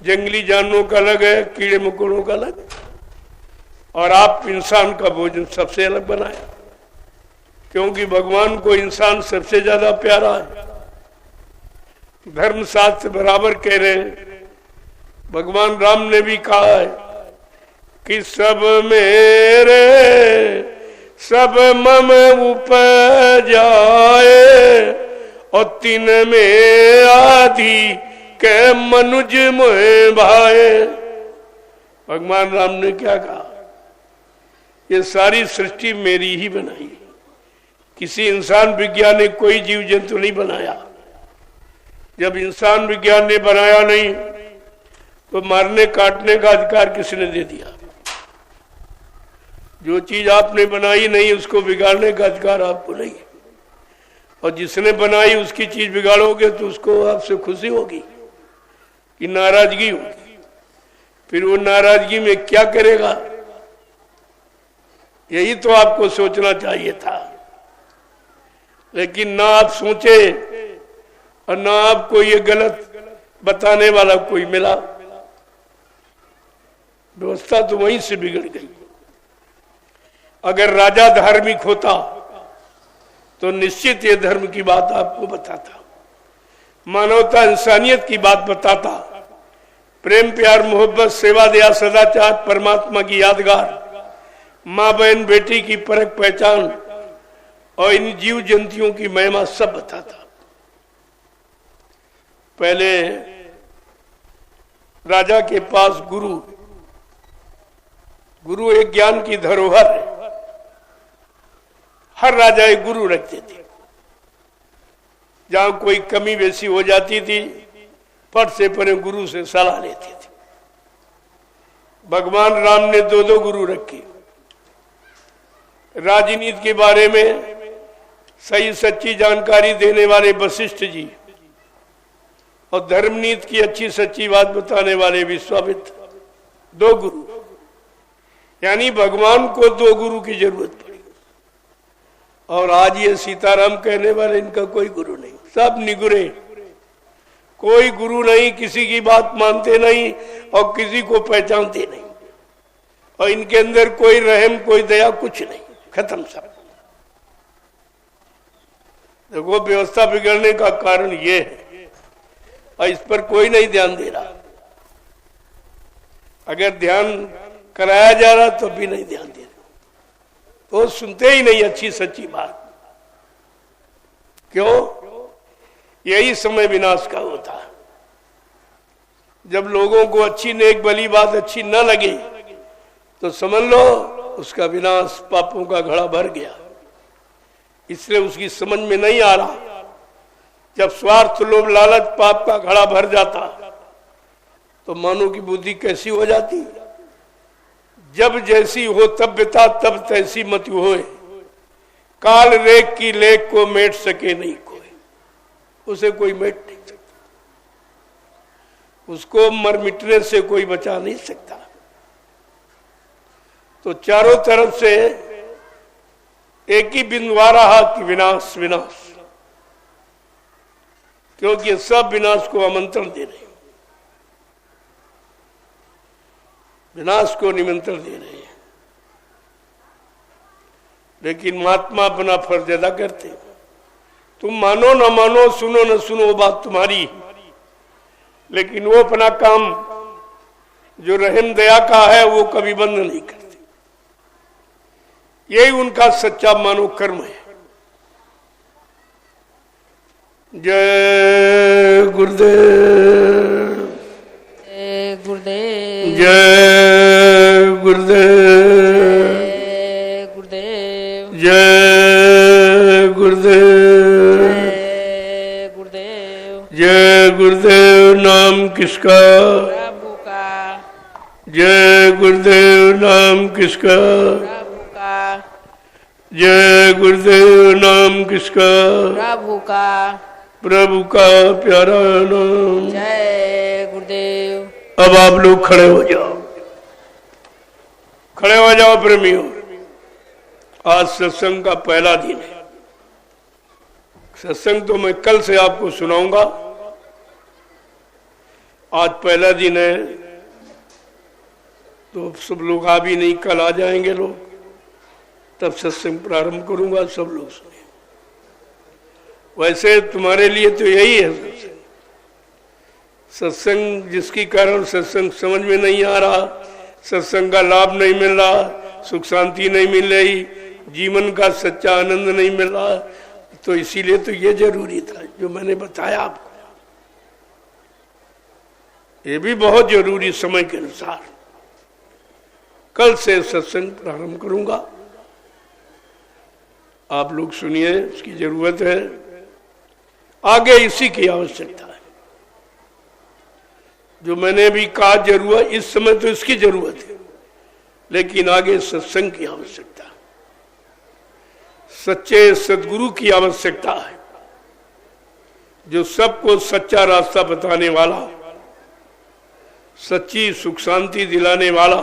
जंगली जानवरों का अलग है, कीड़े मकोड़ों का अलग है, और आप इंसान का भोजन सबसे अलग बनाया, क्योंकि भगवान को इंसान सबसे ज्यादा प्यारा है। धर्मशास्त्र बराबर कह रहे हैं, भगवान राम ने भी कहा है कि सब मेरे सब मम उपजाए, और तीन में आधी के मनुज मोह भाए। भगवान राम ने क्या कहा, ये सारी सृष्टि मेरी ही बनाई, किसी इंसान विज्ञान ने कोई जीव जंतु नहीं बनाया। जब इंसान विज्ञान ने बनाया नहीं तो मारने काटने का अधिकार किसने दे दिया? जो चीज आपने बनाई नहीं उसको बिगाड़ने का अधिकार आपको नहीं है, और जिसने बनाई उसकी चीज बिगाड़ोगे तो उसको आपसे खुशी होगी कि नाराजगी होगी। फिर वो नाराजगी में क्या करेगा, यही तो आपको सोचना चाहिए था। लेकिन ना आप सोचे और ना आपको ये गलत बताने वाला कोई मिला, व्यवस्था तो वहीं से बिगड़ गई। अगर राजा धार्मिक होता तो निश्चित ये धर्म की बात आपको बताता, मानवता इंसानियत की बात बताता, प्रेम प्यार मोहब्बत सेवा दया सदाचार परमात्मा की यादगार, माँ बहन बेटी की परख पहचान और इन जीव जंतुओं की महिमा सब बताता। पहले राजा के पास गुरु एक ज्ञान की धरोहर है। हर राजा एक गुरु रखते थे। जहां कोई कमी बेसी हो जाती थी फट से परे गुरु से सलाह लेते थे। भगवान राम ने दो गुरु रखे। राजनीति के बारे में सही सच्ची जानकारी देने वाले वशिष्ठ जी और धर्मनीति की अच्छी सच्ची बात बताने वाले विश्वामित्र, दो गुरु। यानी भगवान को दो गुरु की जरूरत पड़ी। और आज ये सीताराम कहने वाले, इनका कोई गुरु नहीं, सब निगुरे, कोई गुरु नहीं, किसी की बात मानते नहीं और किसी को पहचानते नहीं, और इनके अंदर कोई रहम कोई दया कुछ नहीं, खत्म सब। देखो व्यवस्था बिगड़ने का कारण ये है और इस पर कोई नहीं ध्यान दे रहा। अगर ध्यान कराया जा रहा तो भी नहीं ध्यान दे रहा, तो सुनते ही नहीं अच्छी सच्ची बात। क्यों? यही समय विनाश का होता है। जब लोगों को अच्छी नेक भली बात अच्छी न लगे तो समझ लो उसका विनाश, पापों का घड़ा भर गया। इसलिए उसकी समझ में नहीं आ रहा। जब स्वार्थ लोभ लालच पाप का घड़ा भर जाता तो मानव की बुद्धि कैसी हो जाती। जब जैसी हो तब बिता तब तैसी मत होए, काल रेख की लेख को मेट सके नहीं कोई। उसे कोई मेट नहीं सकता, उसको मर मिटने से कोई बचा नहीं सकता। तो चारों तरफ से एक ही बिंदु आ रहा कि विनाश विनाश, क्योंकि सब विनाश को आमंत्रण दे रहे हैं, विनाश को निमंत्रण दे रहे हैं। लेकिन महात्मा अपना फर्ज अदा करते। तुम मानो न मानो, सुनो न सुनो, वो बात तुम्हारी, लेकिन वो अपना काम जो रहम दया का है वो कभी बंद नहीं करते। यही उनका सच्चा मानो कर्म है। जय गुरुदेव, जय गुरुदेव, जय गुरुदेव, जय गुरुदेव, जय गुरुदेव, जय गुरुदेव। जय गुरुदेव नाम किसका, प्रभु का। जय गुरुदेव नाम किसका, प्रभु का। जय गुरुदेव नाम किसका, प्रभु का। प्रभु का प्यारा नाम। जय गुरुदेव। अब आप लोग खड़े हो जाओ, खड़े हो जाओ प्रेमियों। आज सत्संग का पहला दिन है। सत्संग तो मैं कल से आपको सुनाऊंगा, आज पहला दिन है तो सब लोग आ भी नहीं, कल आ जाएंगे लोग, तब सत्संग प्रारंभ करूंगा, सब लोग सुने। वैसे तुम्हारे लिए तो यही है सत्संग। सत्संग जिसकी कारण सत्संग समझ में नहीं आ रहा, सत्संग का लाभ नहीं मिल रहा, सुख शांति नहीं मिल रही, जीवन का सच्चा आनंद नहीं मिल रहा, तो इसीलिए तो ये जरूरी था जो मैंने बताया आपको। ये भी बहुत जरूरी समय के अनुसार। कल से सत्संग प्रारंभ करूंगा, आप लोग सुनिए, इसकी जरूरत है, आगे इसी की आवश्यकता है। जो मैंने भी कहा जरूरत, इस समय तो इसकी जरूरत है, लेकिन आगे सत्संग की आवश्यकता, सच्चे सदगुरु की आवश्यकता है, जो सबको सच्चा रास्ता बताने वाला, सच्ची सुख शांति दिलाने वाला,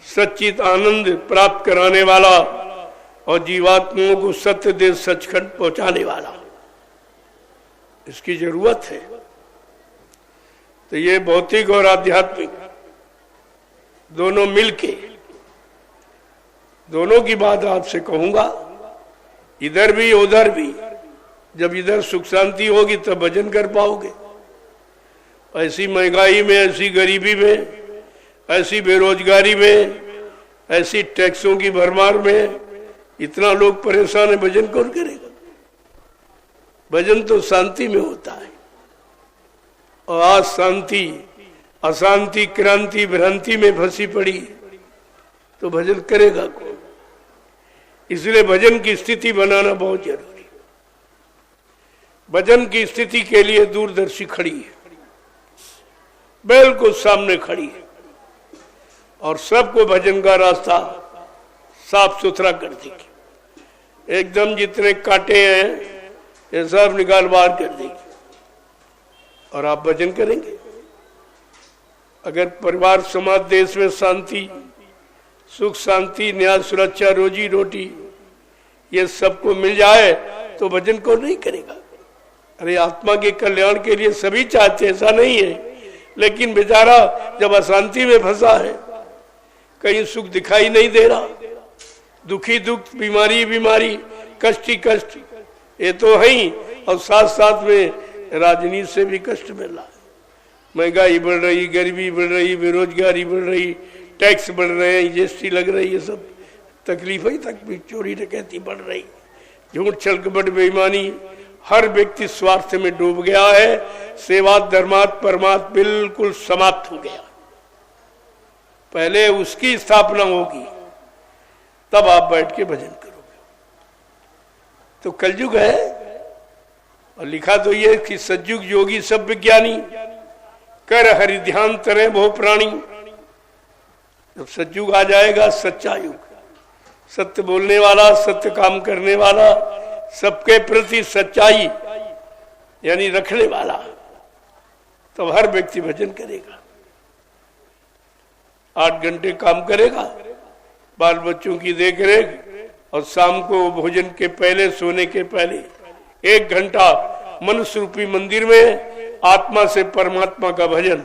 सच्चित आनंद प्राप्त कराने वाला और जीवात्माओं को सत्य दे सचखंड पहुंचाने वाला, इसकी जरूरत है। तो ये भौतिक और आध्यात्मिक दोनों मिलके, दोनों की बात आपसे कहूंगा, इधर भी उधर भी। जब इधर सुख शांति होगी तब भजन कर पाओगे। ऐसी महंगाई में, ऐसी गरीबी में, ऐसी बेरोजगारी में, ऐसी टैक्सों की भरमार में इतना लोग परेशान है, भजन कौन करेगा? भजन तो शांति में होता है। और आज शांति अशांति क्रांति भ्रांति में फंसी पड़ी, तो भजन करेगा कौन? इसलिए भजन की स्थिति बनाना बहुत जरूरी। भजन की स्थिति के लिए दूरदर्शी खड़ी है, बिल्कुल सामने खड़ी है और सबको भजन का रास्ता साफ सुथरा कर देगी। एकदम जितने कांटे हैं ये सब निकाल बाहर कर देगी और आप भजन करेंगे। अगर परिवार समाज देश में शांति सुख शांति न्याय सुरक्षा रोजी रोटी ये सबको मिल जाए तो भजन को नहीं करेगा। अरे आत्मा के कल्याण के लिए सभी चाहते, ऐसा नहीं है, लेकिन बेचारा जब अशांति में फंसा है, कहीं सुख दिखाई नहीं दे रहा, दुखी दुख, बीमारी बीमारी, कष्ट ही कष्ट, ये तो है ही, और साथ साथ में राजनीति से भी कष्ट मिल रहा है। महंगाई बढ़ रही, गरीबी बढ़ रही, बेरोजगारी बढ़ रही, टैक्स बढ़ रहे हैं, जीएसटी लग रही, ये सब तकलीफें तक भी, चोरी डकैती बढ़ रही, झूठ छल कपट बेईमानी, हर व्यक्ति स्वार्थ में डूब गया है। सेवा धर्मात परमात्मा बिल्कुल समाप्त हो गया। पहले उसकी स्थापना होगी तब आप बैठ के भजन करोगे। तो कलयुग है और लिखा तो ये कि सतयुग योगी सब विज्ञानी कर हरि ध्यान तरे बहु प्राणी। जब सतयुग आ जाएगा, सच्चा युग, सत्य बोलने वाला, सत्य काम करने वाला, सबके प्रति सच्चाई यानी रखने वाला, तो हर व्यक्ति भजन करेगा। 8 घंटे काम करेगा, बाल बच्चों की देखरेख, और शाम को भोजन के पहले, सोने के पहले 1 घंटा मनुष्य रूपी मंदिर में आत्मा से परमात्मा का भजन।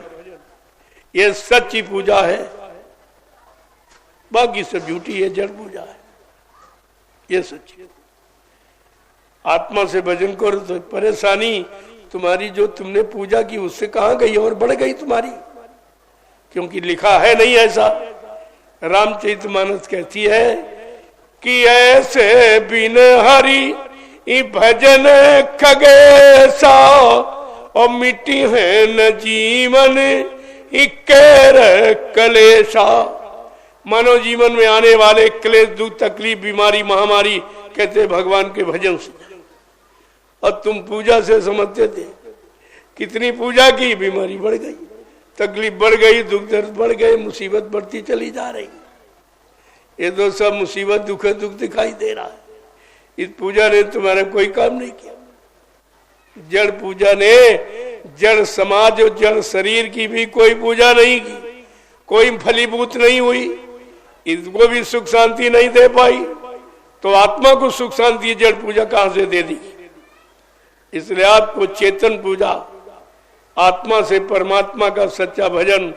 ये सच्ची पूजा है, बाकी सब झूठी है, जड़ पूजा है। ये सच्ची है। आत्मा से भजन करो तो परेशानी तुम्हारी जो तुमने पूजा की उससे कहां गई और बढ़ गई तुम्हारी, क्योंकि लिखा है नहीं ऐसा। रामचरितमानस कहती है कि ऐसे बिन हरि भजन खगेसा और मिट्टी है न जीवन इक्कर कलेशा। मानव जीवन में आने वाले क्लेश दुख तकलीफ बीमारी महामारी कहते भगवान के भजन से, और तुम पूजा से समझते थे। कितनी पूजा की, बीमारी बढ़ गई, तकलीफ बढ़ गई, दुख दर्द बढ़ गए, मुसीबत बढ़ती चली जा रही। ये तो सब मुसीबत दुख दुख दिखाई दे रहा है। इस पूजा ने तुम्हारा कोई काम नहीं किया। जड़ पूजा ने जड़ समाज और जड़ शरीर की भी कोई पूजा नहीं की, कोई फलीभूत नहीं हुई, इसको भी सुख शांति नहीं दे पाई, तो आत्मा को सुख शांति जड़ पूजा कहां से दे दी। इसलिए आपको चेतन पूजा, आत्मा से परमात्मा का सच्चा भजन,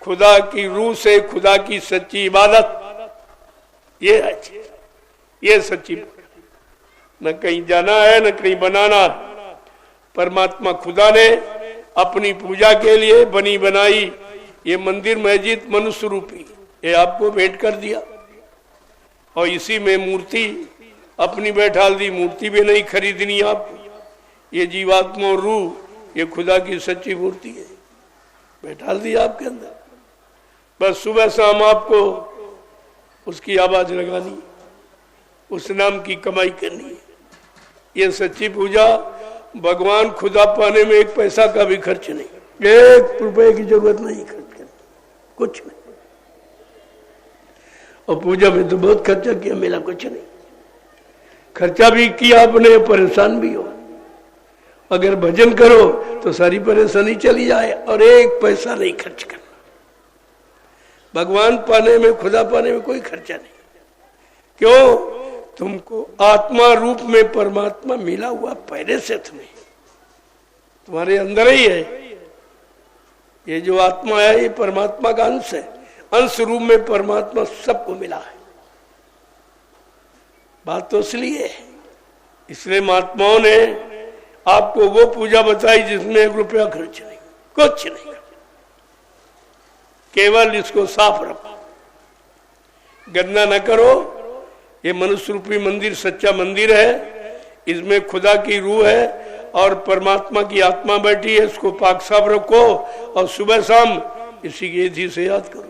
खुदा की रूह से खुदा की सच्ची इबादत, ये सच्ची, न कहीं जाना है न कहीं बनाना। परमात्मा खुदा ने अपनी पूजा के लिए बनी बनाई ये मंदिर मस्जिद मनुष्य रूपी, ये आपको भेंट कर दिया, और इसी में मूर्ति अपनी बैठाल दी। मूर्ति भी नहीं खरीदनी आपको, ये जीवात्मा रूह ये खुदा की सच्ची मूर्ति है, बैठाल दी आपके अंदर। बस सुबह शाम आपको उसकी आवाज लगानी, उस नाम की कमाई करनी है। ये सच्ची पूजा। भगवान खुदा पाने में 1 पैसा का भी खर्च नहीं, 1 रुपए की जरूरत नहीं खर्च करनी, कुछ नहीं। और पूजा में तो बहुत खर्चा किया, मेरा कुछ नहीं। खर्चा भी किया आपने, परेशान भी हो। अगर भजन करो तो सारी परेशानी चली जाए और एक पैसा नहीं खर्च करना। भगवान पाने में, खुदा पाने में कोई खर्चा नहीं। क्यों? तुमको आत्मा रूप में परमात्मा मिला हुआ पहले से, तुम्हारे अंदर ही है। ये जो आत्मा है ये परमात्मा का अंश है। अंश रूप में परमात्मा सबको मिला है। बात तो इसलिए है, इसलिए महात्माओं ने आपको वो पूजा बताई जिसमें 1 रुपया खर्च नहीं, कुछ नहीं, केवल इसको साफ रखो, गंदा न करो। ये मनुष्य रूपी मंदिर सच्चा मंदिर है, इसमें खुदा की रूह है और परमात्मा की आत्मा बैठी है। इसको पाक साफ रखो और सुबह शाम इसी की विधि से याद करो।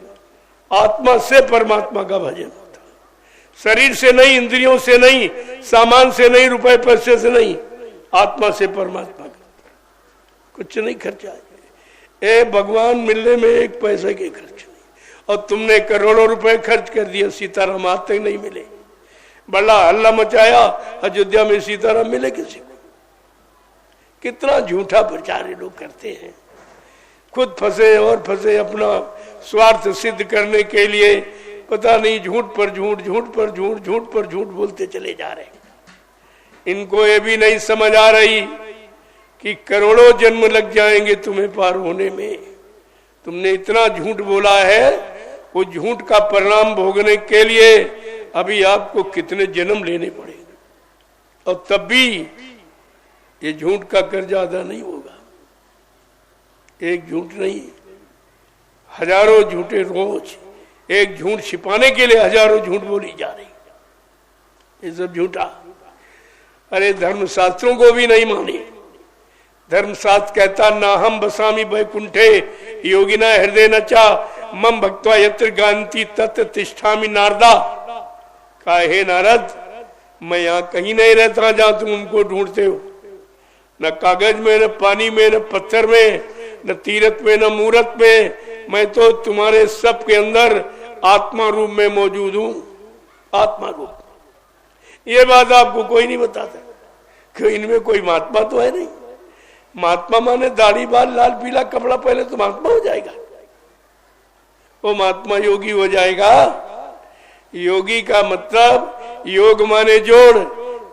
आत्मा से परमात्मा का भजन होता है, शरीर से नहीं, इंद्रियों से नहीं, सामान से नहीं, रुपए पैसे से नहीं, आत्मा से परमात्मा का। कुछ नहीं खर्चा है। भगवान मिलने में 1 पैसे के खर्च नहीं। और तुमने करोड़ों रुपए खर्च कर दिए, सीताराम आज तक नहीं मिले। बड़ा हल्ला मचाया, अयोध्या में सीताराम मिले किसी को? कितना झूठा प्रचार ये लोग करते हैं। खुद फंसे और फंसे, अपना स्वार्थ सिद्ध करने के लिए पता नहीं झूठ पर झूठ, झूठ पर झूठ, झूठ पर झूठ बोलते चले जा रहे हैं। इनको ये भी नहीं समझ आ रही कि करोड़ों जन्म लग जाएंगे तुम्हें पार होने में। तुमने इतना झूठ बोला है, वो झूठ का परिणाम भोगने के लिए अभी आपको कितने जन्म लेने पड़ेंगे, और तब भी ये झूठ का कर्जा अदा नहीं होगा। एक झूठ नहीं, हजारों झूठे रोज। एक झूठ छिपाने के लिए हजारों झूठ बोली जा रही, ये सब झूठा। अरे धर्मशास्त्रों को भी नहीं माने। धर्मशास्त्र कहता ना हम बसामी वैकुंठे योगिना हृदय नचा मम भक्त्वा यत्र गांति तत्र तिष्ठामि नारदा। काहे नारद, मैं यहाँ कहीं नहीं रहता जहां तुम उनको ढूंढते हो, न कागज में, न पानी में, न पत्थर में, न तीरथ में, न मूरत में। मैं तो तुम्हारे सब के अंदर आत्मा रूप में मौजूद हूं। आत्मा रूप, ये बात आपको कोई नहीं बताता कि इनमें कोई महात्मा तो है नहीं। महात्मा माने दाढ़ी बाल लाल पीला कपड़ा पहले तो महात्मा हो जाएगा, वो महात्मा योगी हो जाएगा। योगी का मतलब योग माने जोड़,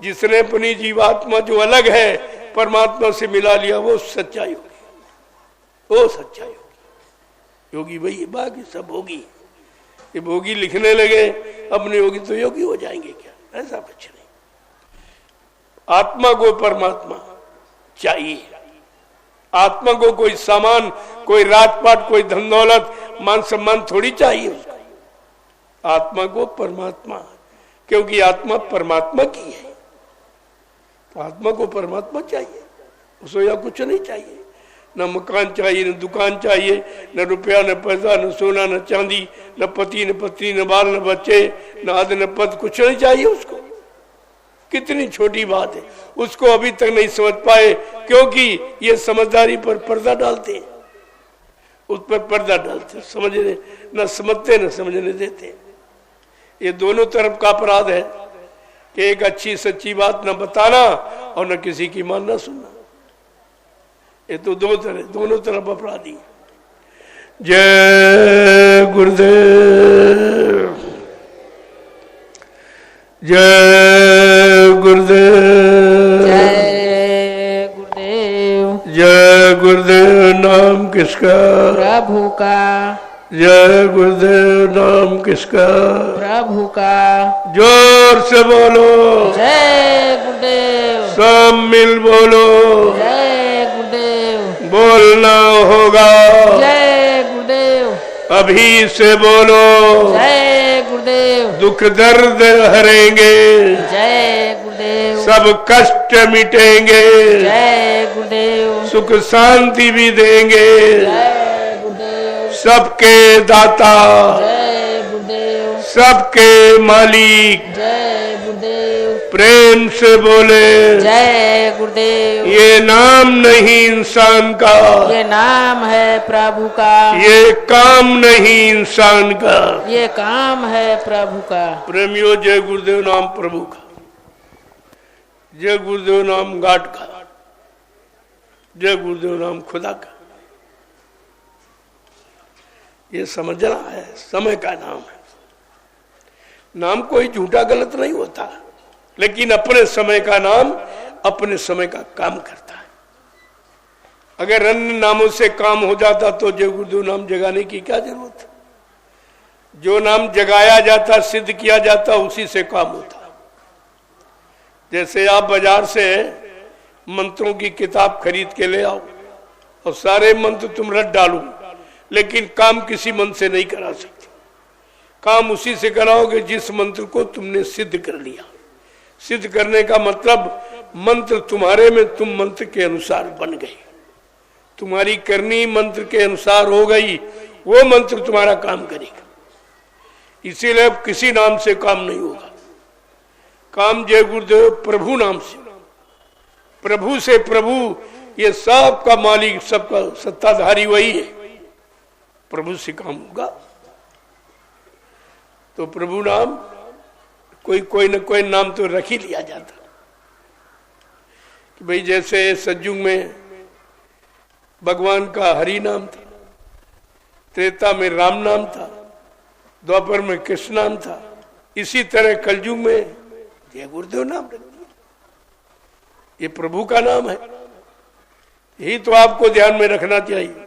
जिसने अपनी जीवात्मा जो अलग है परमात्मा से मिला लिया, वो सच्चा योगी, वो सच्चा योगी। योगी भाई, बाकी सब होगी। ये भोगी लिखने लगे अपने योगी तो योगी हो जाएंगे क्या? ऐसा कुछ नहीं। आत्मा को परमात्मा चाहिए। आत्मा को कोई सामान, कोई राजपाट, कोई धन दौलत, मान सम्मान थोड़ी चाहिए उसको। आत्मा को परमात्मा, क्योंकि आत्मा परमात्मा की है, तो आत्मा को परमात्मा चाहिए। उसको या कुछ नहीं चाहिए, न मकान चाहिए, न दुकान चाहिए, न रुपया, न पैसा, न सोना, न चांदी, न पति, न पत्नी, न बाल, न बच्चे, न आद, न पद, कुछ नहीं चाहिए उसको। कितनी छोटी बात है, उसको अभी तक नहीं समझ पाए, क्योंकि ये समझदारी पर पर्दा डालते हैं, उस पर पर्दा डालते, समझने न समझते न समझने देते। ये दोनों तरफ का अपराध है कि एक अच्छी सच्ची बात न बताना और न किसी की मान न सुनना। ये तो दोनों तरफ अपराधी। जय गुरुदेव, जय गुरुदेव, जय गुरुदेव, जय गुरुदेव। नाम किसका? प्रभु का। जय गुरुदेव। नाम किसका? प्रभु का। जोर से बोलो, जय गुरुदेव। सब मिल बोलो, जय गुरुदेव। बोलना होगा, जय गुरुदेव। अभी से बोलो, जय गुरुदेव। दुख दर्द हरेंगे, जय गुरुदेव। सब कष्ट मिटेंगे, जय गुरुदेव। सुख शांति भी देंगे, जय गुरुदेव। सबके दाता, जय गुरुदेव। सबके मालिक, जय गुरुदेव। प्रेम से बोले जय गुरुदेव। ये नाम नहीं इंसान का, ये नाम है प्रभु का। ये काम नहीं इंसान का, ये काम है प्रभु का। प्रेमियों, जय गुरुदेव नाम प्रभु का, जय गुरुदेव नाम गाट का, जय गुरुदेव नाम खुदा का। ये समझना है, समय का नाम है। नाम कोई झूठा गलत नहीं होता, लेकिन अपने समय का नाम अपने समय का काम करता है। अगर अन्य नामों से काम हो जाता तो जय गुरुदेव नाम जगाने की क्या जरूरत है। जो नाम जगाया जाता, सिद्ध किया जाता, उसी से काम होता। जैसे आप बाजार से मंत्रों की किताब खरीद के ले आओ और सारे मंत्र तुम रट डालो, लेकिन काम किसी मंत्र से नहीं करा सकते। काम उसी से कराओगे जिस मंत्र को तुमने सिद्ध कर लिया। सिद्ध करने का मतलब मंत्र तुम्हारे में, तुम मंत्र के अनुसार बन गए, तुम्हारी करनी मंत्र के अनुसार हो गई, वो मंत्र तुम्हारा काम करेगा। इसीलिए अब किसी नाम से काम नहीं होगा। काम जय गुरुदेव प्रभु नाम से, प्रभु से प्रभु, ये सबका मालिक, सबका सत्ताधारी वही है। प्रभु से काम होगा। तो प्रभु नाम कोई न कोई नाम तो रख ही लिया जाता कि भाई जैसे सतयुग में भगवान का हरि नाम था, त्रेता में राम नाम था, द्वापर में कृष्ण नाम था, इसी तरह कलयुग में जय गुरुदेव नाम रख दिया। ये प्रभु का नाम है। यही तो आपको ध्यान में रखना चाहिए।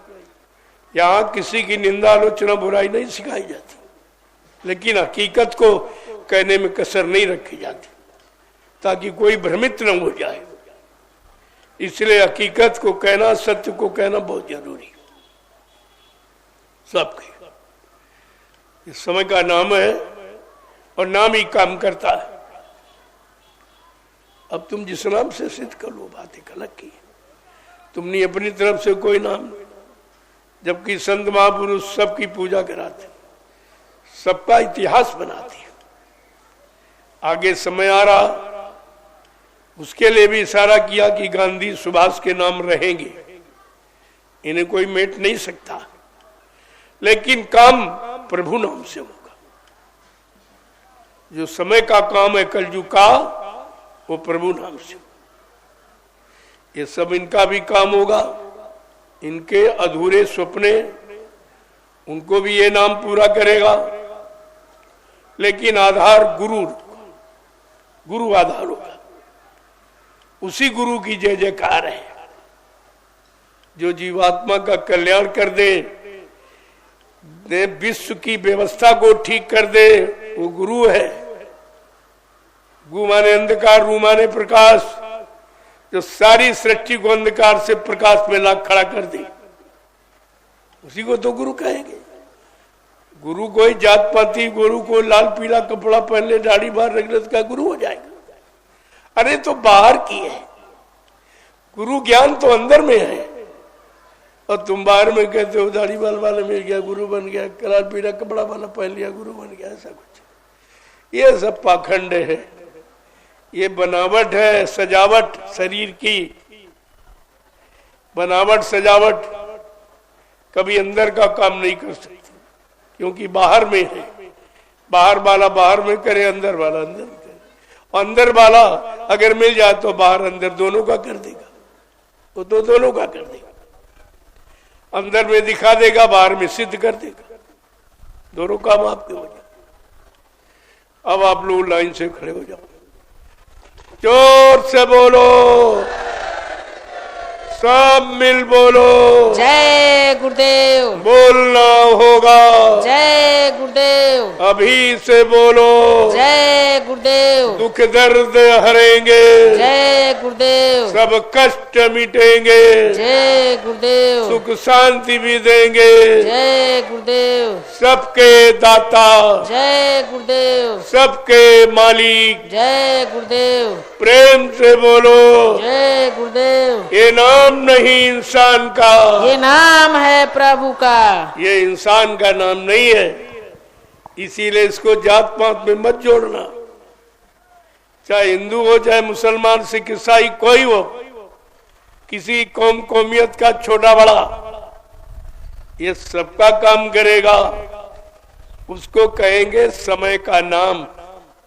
यहां किसी की निंदा, आलोचना, बुराई नहीं सिखाई जाती, लेकिन हकीकत को कहने में कसर नहीं रखी जाती, ताकि कोई भ्रमित न हो जाए। इसलिए हकीकत को कहना, सत्य को कहना बहुत जरूरी है सबके। इस समय का नाम है और नाम ही काम करता है। अब तुम जिस नाम से सिद्ध कर लो, बात एक अलग की। तुमने अपनी तरफ से कोई नाम, जबकि संत महापुरुष सबकी पूजा कराते, सबका इतिहास बनाते हैं। आगे समय आ रहा, उसके लिए भी इशारा किया कि गांधी, सुभाष के नाम रहेंगे, इन्हें कोई मेट नहीं सकता, लेकिन काम प्रभु नाम से होगा। जो समय का काम है कलयुग का, वो प्रभु नाम से। ये सब इनका भी काम होगा। इनके अधूरे सपने, उनको भी ये नाम पूरा करेगा, लेकिन आधार गुरु, गुरु आधार होगा। उसी गुरु की जय जयकार है। जो जीवात्मा का कल्याण कर दे, विश्व की व्यवस्था को ठीक कर दे, वो गुरु है। गु माने अंधकार, रू माने प्रकाश। जो सारी सृष्टि को अंधकार से प्रकाश में ला खड़ा कर दे, उसी को तो गुरु कहेंगे। गुरु कोई जात पाती, गुरु को लाल पीला कपड़ा पहन ले, दाढ़ी बाहर रख ले, का गुरु हो जाएगा। अरे तो बाहर की है, गुरु ज्ञान तो अंदर में है, और तुम बाहर में कहते हो दाढ़ी बाल वाला मिल गया गुरु बन गया, लाल पीला कपड़ा वाला पहन लिया गुरु बन गया, ऐसा कुछ। ये सब पाखंड है, ये बनावट है, सजावट शरीर की बनावट, सजावट कभी अंदर का काम नहीं कर सकती, क्योंकि बाहर में है। बाहर वाला बाहर में करे, अंदर वाला अंदर में करे। अंदर वाला अगर मिल जाए तो बाहर अंदर दोनों का कर देगा, वो तो दोनों का कर देगा। अंदर में दिखा देगा, बाहर में सिद्ध कर देगा, दोनों काम आपके हो जाए। अब आप लोग लाइन से खड़े हो जाओ, जोर से बोलो, सब मिल बोलो, जय गुरुदेव। बोलना होगा, जय गुरुदेव। अभी से बोलो, जय गुरुदेव। दुख दर्द हरेंगे, जय गुरुदेव। सब कष्ट मिटेंगे, जय गुरुदेव। सुख शांति भी देंगे, जय गुरुदेव। सबके दाता, जय गुरुदेव। सबके मालिक, जय गुरुदेव। प्रेम से बोलो, जय गुरुदेव। ये नाम नहीं इंसान का, ये नाम है प्रभु का, ये इंसान का नाम नहीं है। इसीलिए इसको जात पात में मत जोड़ना। चाहे हिंदू हो चाहे मुसलमान सिख ईसाई कोई हो, किसी कौम कौमियत का छोटा बड़ा, ये सबका काम करेगा, उसको कहेंगे समय का नाम,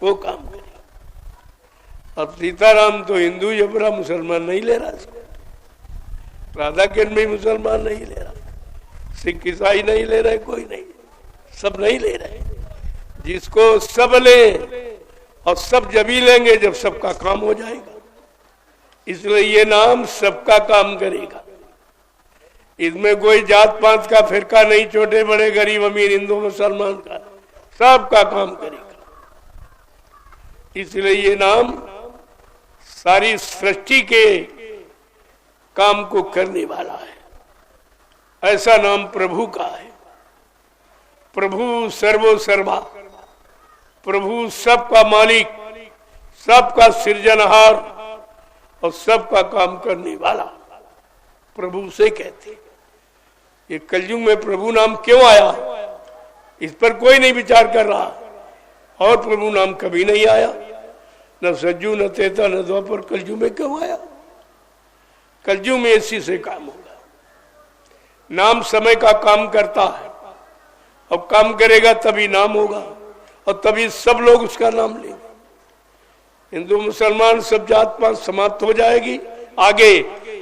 वो काम करेगा। अब सीताराम तो हिंदू ये पूरा मुसलमान नहीं ले रहा, राधा कृष्ण भी मुसलमान नहीं ले रहा, सिख ईसाई नहीं ले रहे, कोई नहीं, सब नहीं ले रहे। जिसको सब ले, और सब जब ही लेंगे जब सबका काम हो जाएगा। इसलिए ये नाम सबका काम करेगा। इसमें कोई जात पात का फिरका नहीं, छोटे बड़े गरीब अमीर हिंदू मुसलमान का, सबका काम करेगा। इसलिए ये नाम सारी सृष्टि के काम को करने वाला है। ऐसा नाम प्रभु का है। प्रभु सर्वो सर्वा, प्रभु सबका मालिक, सबका सृजनहार और सबका काम करने वाला, प्रभु से कहते हैं। ये कलयुग में प्रभु नाम क्यों आया, इस पर कोई नहीं विचार कर रहा। और प्रभु नाम कभी नहीं आया, न सज्जू न त्रेता न द्वापर, कलयुग में क्यों आया? कलयुग में इसी से काम होगा। नाम समय का काम करता है, अब काम करेगा तभी नाम होगा, और तभी सब लोग उसका नाम लेंगे। हिंदू मुसलमान सब जात पात समाप्त हो जाएगी आगे,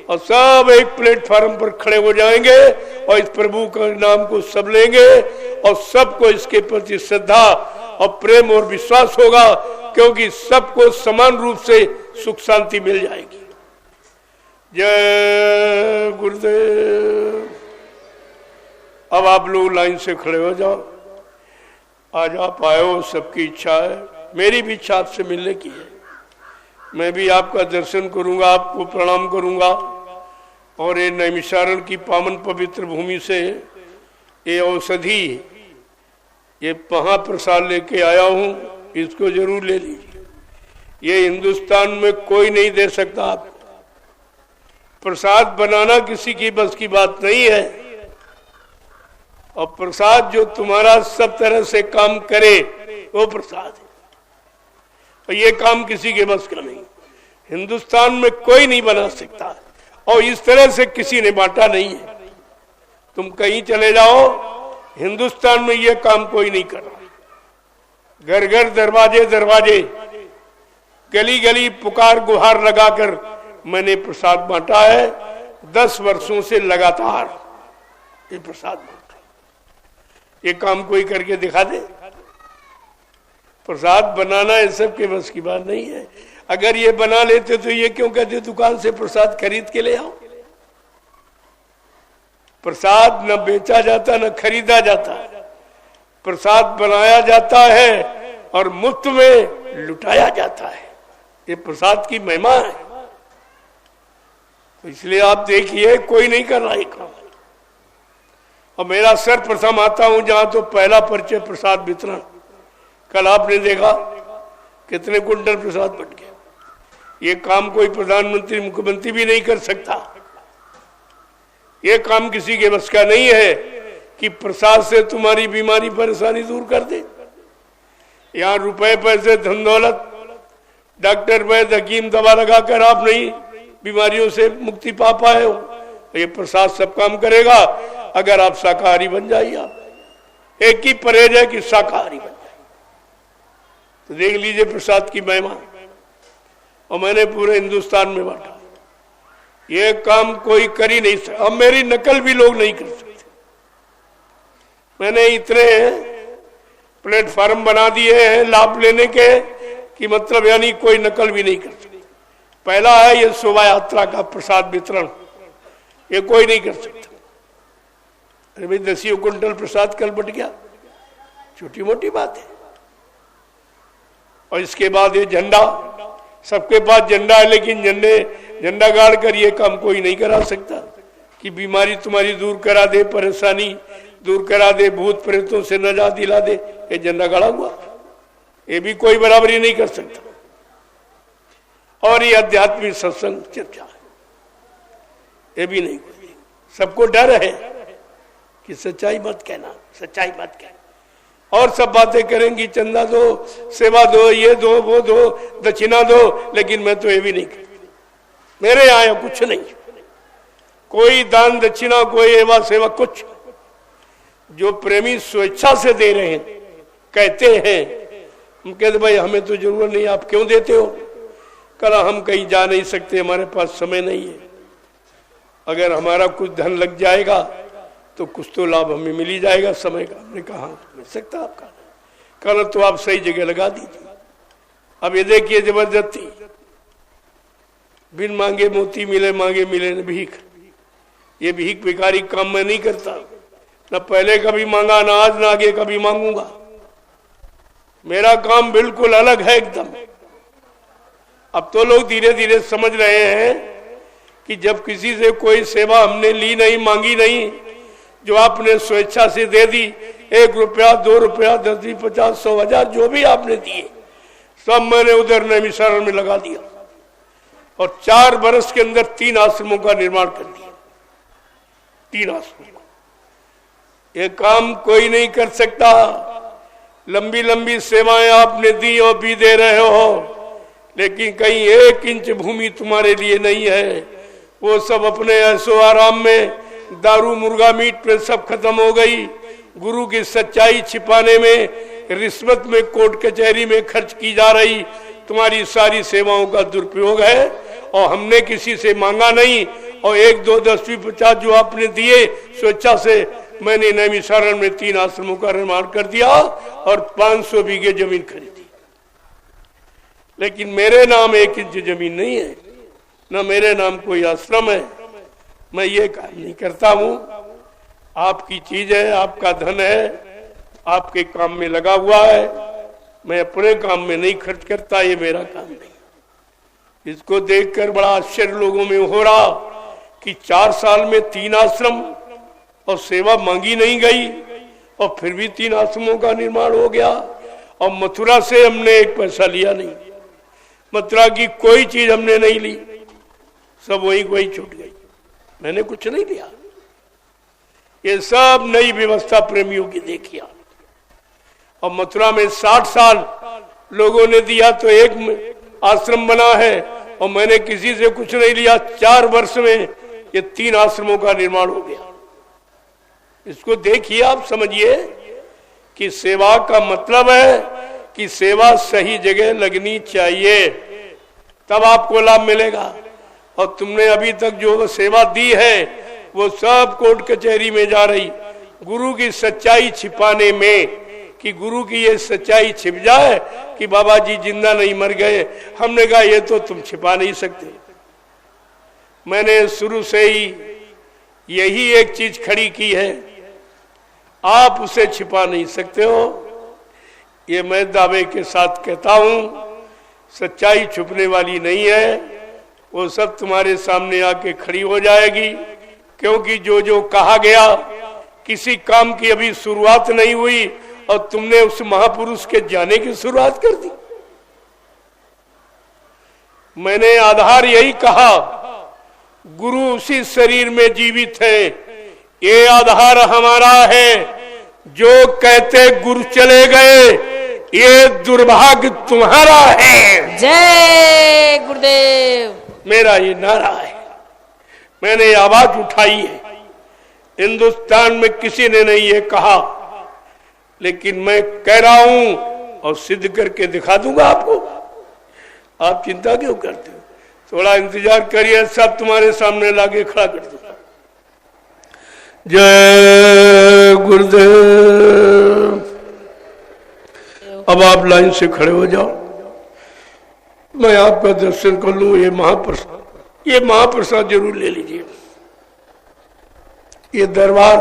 और सब एक प्लेटफार्म पर खड़े हो जाएंगे और इस प्रभु का नाम को सब लेंगे, और सबको इसके प्रति श्रद्धा और प्रेम और विश्वास होगा, क्योंकि सबको समान रूप से सुख शांति मिल जाएगी। जय गुरुदेव। अब आप लोग लाइन से खड़े हो जाओ। आज आप आए हो, सबकी इच्छा है, मेरी भी इच्छा आपसे मिलने की है। मैं भी आपका दर्शन करूंगा, आपको प्रणाम करूंगा, और ये नैमिषारण की पावन पवित्र भूमि से ये औषधि, ये महाप्रसाद लेके आया हूं, इसको जरूर ले लीजिए। ये हिंदुस्तान में कोई नहीं दे सकता आपको। प्रसाद बनाना किसी की बस की बात नहीं है, और प्रसाद जो तुम्हारा सब तरह से काम करे वो प्रसाद है, और ये काम किसी के बस का नहीं। हिंदुस्तान में कोई नहीं बना सकता, और इस तरह से किसी ने बांटा नहीं है। तुम कहीं चले जाओ, हिंदुस्तान में ये काम कोई नहीं कर रहा। घर घर दरवाजे दरवाजे गली गली पुकार गुहार लगाकर मैंने प्रसाद बांटा है। 10 वर्षों से लगातार ये प्रसाद बांटा। ये काम कोई करके दिखा दे? प्रसाद बनाना ये सब के बस की बात नहीं है। अगर ये बना लेते तो ये क्यों कहते दुकान से प्रसाद खरीद के ले आओ? प्रसाद न बेचा जाता न खरीदा जाता, प्रसाद बनाया जाता है और मुफ्त में लुटाया जाता है। ये प्रसाद की महिमा है। तो इसलिए आप देखिए, कोई नहीं कर रहा है काम। और मेरा सर्वप्रथम आता हूं जहां, तो पहला परिचय प्रसाद वितरण। कल आपने देखा कितने कुंटल प्रसाद बट गया। ये काम कोई प्रधानमंत्री मुख्यमंत्री भी नहीं कर सकता। ये काम किसी के बस का नहीं है कि प्रसाद से तुम्हारी बीमारी परेशानी दूर कर दे। यहाँ रुपए पैसे धन दौलत, डॉक्टर वैद्य हकीम दवा लगाकर आप नहीं बीमारियों से मुक्ति पा पाए हो। ये प्रसाद सब काम करेगा अगर आप शाकाहारी बन जाइए। आप एक ही परहेज है कि शाकाहारी बन जाए। तो देख लीजिए प्रसाद की महिमा। और मैंने पूरे हिंदुस्तान में बांटा। ये काम कोई कर ही नहीं सकता। अब मेरी नकल भी लोग नहीं कर सकते। मैंने इतने प्लेटफार्म बना दिए हैं लाभ लेने के कि मतलब यानी कोई नकल भी नहीं कर सकता। पहला है ये शोभा यात्रा का प्रसाद वितरण, ये कोई नहीं कर सकता। अरे भाई 10 कुंटल प्रसाद कल बट गया, छोटी मोटी बात है। और इसके बाद ये झंडा, सबके पास झंडा है, लेकिन झंडा गाड़ कर ये काम कोई नहीं करा सकता कि बीमारी तुम्हारी दूर करा दे, परेशानी दूर करा दे, भूत प्रेतों से नजात दिला दे। ये झंडा गाड़ा हुआ, ये भी कोई बराबरी नहीं कर सकता। और ये आध्यात्मिक सत्संग चर्चा है, ये भी नहीं कोई। सबको डर है कि सच्चाई मत कहना, सच्चाई मत कहना। और सब बातें करेंगी, चंदा दो, सेवा दो, ये दो, वो दो, दक्षिणा दो, लेकिन मैं तो ये भी नहीं करती। मेरे यहाँ कुछ नहीं, कोई दान दक्षिणा, कोई एवा सेवा, कुछ। जो प्रेमी स्वेच्छा से दे रहे हैं, कहते हैं, हम कहते भाई हमें तो जरूरत नहीं, आप क्यों देते हो? कल हम कहीं जा नहीं सकते, हमारे पास समय नहीं है। अगर हमारा कुछ धन लग जाएगा तो कुछ तो लाभ हमें मिल ही जाएगा समय का। हमने कहा मिल सकता आपका, कल तो आप सही जगह लगा दीजिए। अब ये देखिए जबरदस्ती, बिन मांगे मोती मिले, मांगे मिले न भीख। ये भीख भिखारी काम मैं नहीं करता, न पहले कभी मांगा, ना आज, ना आगे कभी मांगूंगा। मेरा काम बिल्कुल अलग है एकदम। अब तो लोग धीरे धीरे समझ रहे हैं कि जब किसी से कोई सेवा हमने ली नहीं, मांगी नहीं, जो आपने स्वेच्छा से दे दी, 1 रुपया, 2 रुपया, 10, 20, 50, 100, 1000 जो भी आपने दिए, सब मैंने उधर नैमिषारण्य में लगा दिया और 4 वर्ष के अंदर 3 आश्रमों का निर्माण कर दिया। 3 आश्रमों का ये काम कोई नहीं कर सकता। लंबी लंबी सेवाएं आपने दी और भी दे रहे हो, लेकिन कहीं 1 इंच भूमि तुम्हारे लिए नहीं है। वो सब अपने ऐसो आराम में, दारू मुर्गा मीट पे सब खत्म हो गई। गुरु की सच्चाई छिपाने में, रिश्वत में, कोर्ट कचहरी में खर्च की जा रही तुम्हारी सारी सेवाओं का दुरुपयोग है। और हमने किसी से मांगा नहीं, और 1, 2, 10, 20, 50 जो आपने दिए स्वेच्छा से, मैंने नैमिषारण्य में 3 आश्रमों का निर्माण कर दिया और 500 बीघे जमीन खरीदी। लेकिन मेरे नाम 1 इंच जमीन नहीं है, न मेरे नाम कोई आश्रम है। मैं ये काम नहीं करता हूं। आपकी चीज है, आपका धन है, आपके काम में लगा हुआ है। मैं अपने काम में नहीं खर्च करता, ये मेरा काम नहीं। इसको देखकर बड़ा आश्चर्य लोगों में हो रहा कि 4 साल में 3 आश्रम और सेवा मांगी नहीं गई, और फिर भी 3 आश्रमों का निर्माण हो गया। और मथुरा से हमने 1 पैसा लिया नहीं, मथुरा की कोई चीज हमने नहीं ली, सब वही छूट गई, मैंने कुछ नहीं लिया। ये सब नई व्यवस्था प्रेमियों की देखिए। और मथुरा में 60 साल लोगों ने दिया तो 1 आश्रम बना है, और मैंने किसी से कुछ नहीं लिया। 4 वर्ष में ये 3 आश्रमों का निर्माण हो गया। इसको देखिए, आप समझिए कि सेवा का मतलब है कि सेवा सही जगह लगनी चाहिए, तब आपको लाभ मिलेगा। और तुमने अभी तक जो सेवा दी है वो सब कोर्ट कचहरी में जा रही, गुरु की सच्चाई छिपाने में, कि गुरु की ये सच्चाई छिप जाए कि बाबा जी जिंदा नहीं मर गए। हमने कहा ये तो तुम छिपा नहीं सकते। मैंने शुरू से ही यही एक चीज खड़ी की है, आप उसे छिपा नहीं सकते हो। ये मैं दावे के साथ कहता हूं, सच्चाई छुपने वाली नहीं है, वो सब तुम्हारे सामने आके खड़ी हो जाएगी। क्योंकि जो जो कहा गया, किसी काम की अभी शुरुआत नहीं हुई और तुमने उस महापुरुष के जाने की शुरुआत कर दी। मैंने आधार यही कहा, गुरु उसी शरीर में जीवित है, ये आधार हमारा है। जो कहते गुरु चले गए, ये दुर्भाग्य तुम्हारा है। जय गुरुदेव। मेरा ये नारा है, मैंने आवाज उठाई है। हिंदुस्तान में किसी ने नहीं ये कहा, लेकिन मैं कह रहा हूं और सिद्ध करके दिखा दूंगा आपको। आप चिंता क्यों करते हो? थोड़ा इंतजार करिए, सब तुम्हारे सामने लाके खड़ा कर दूंगा। जय गुरुदेव। अब आप लाइन से खड़े हो जाओ, मैं आपका दर्शन कर लूं। ये महाप्रसाद जरूर ले लीजिए। ये दरबार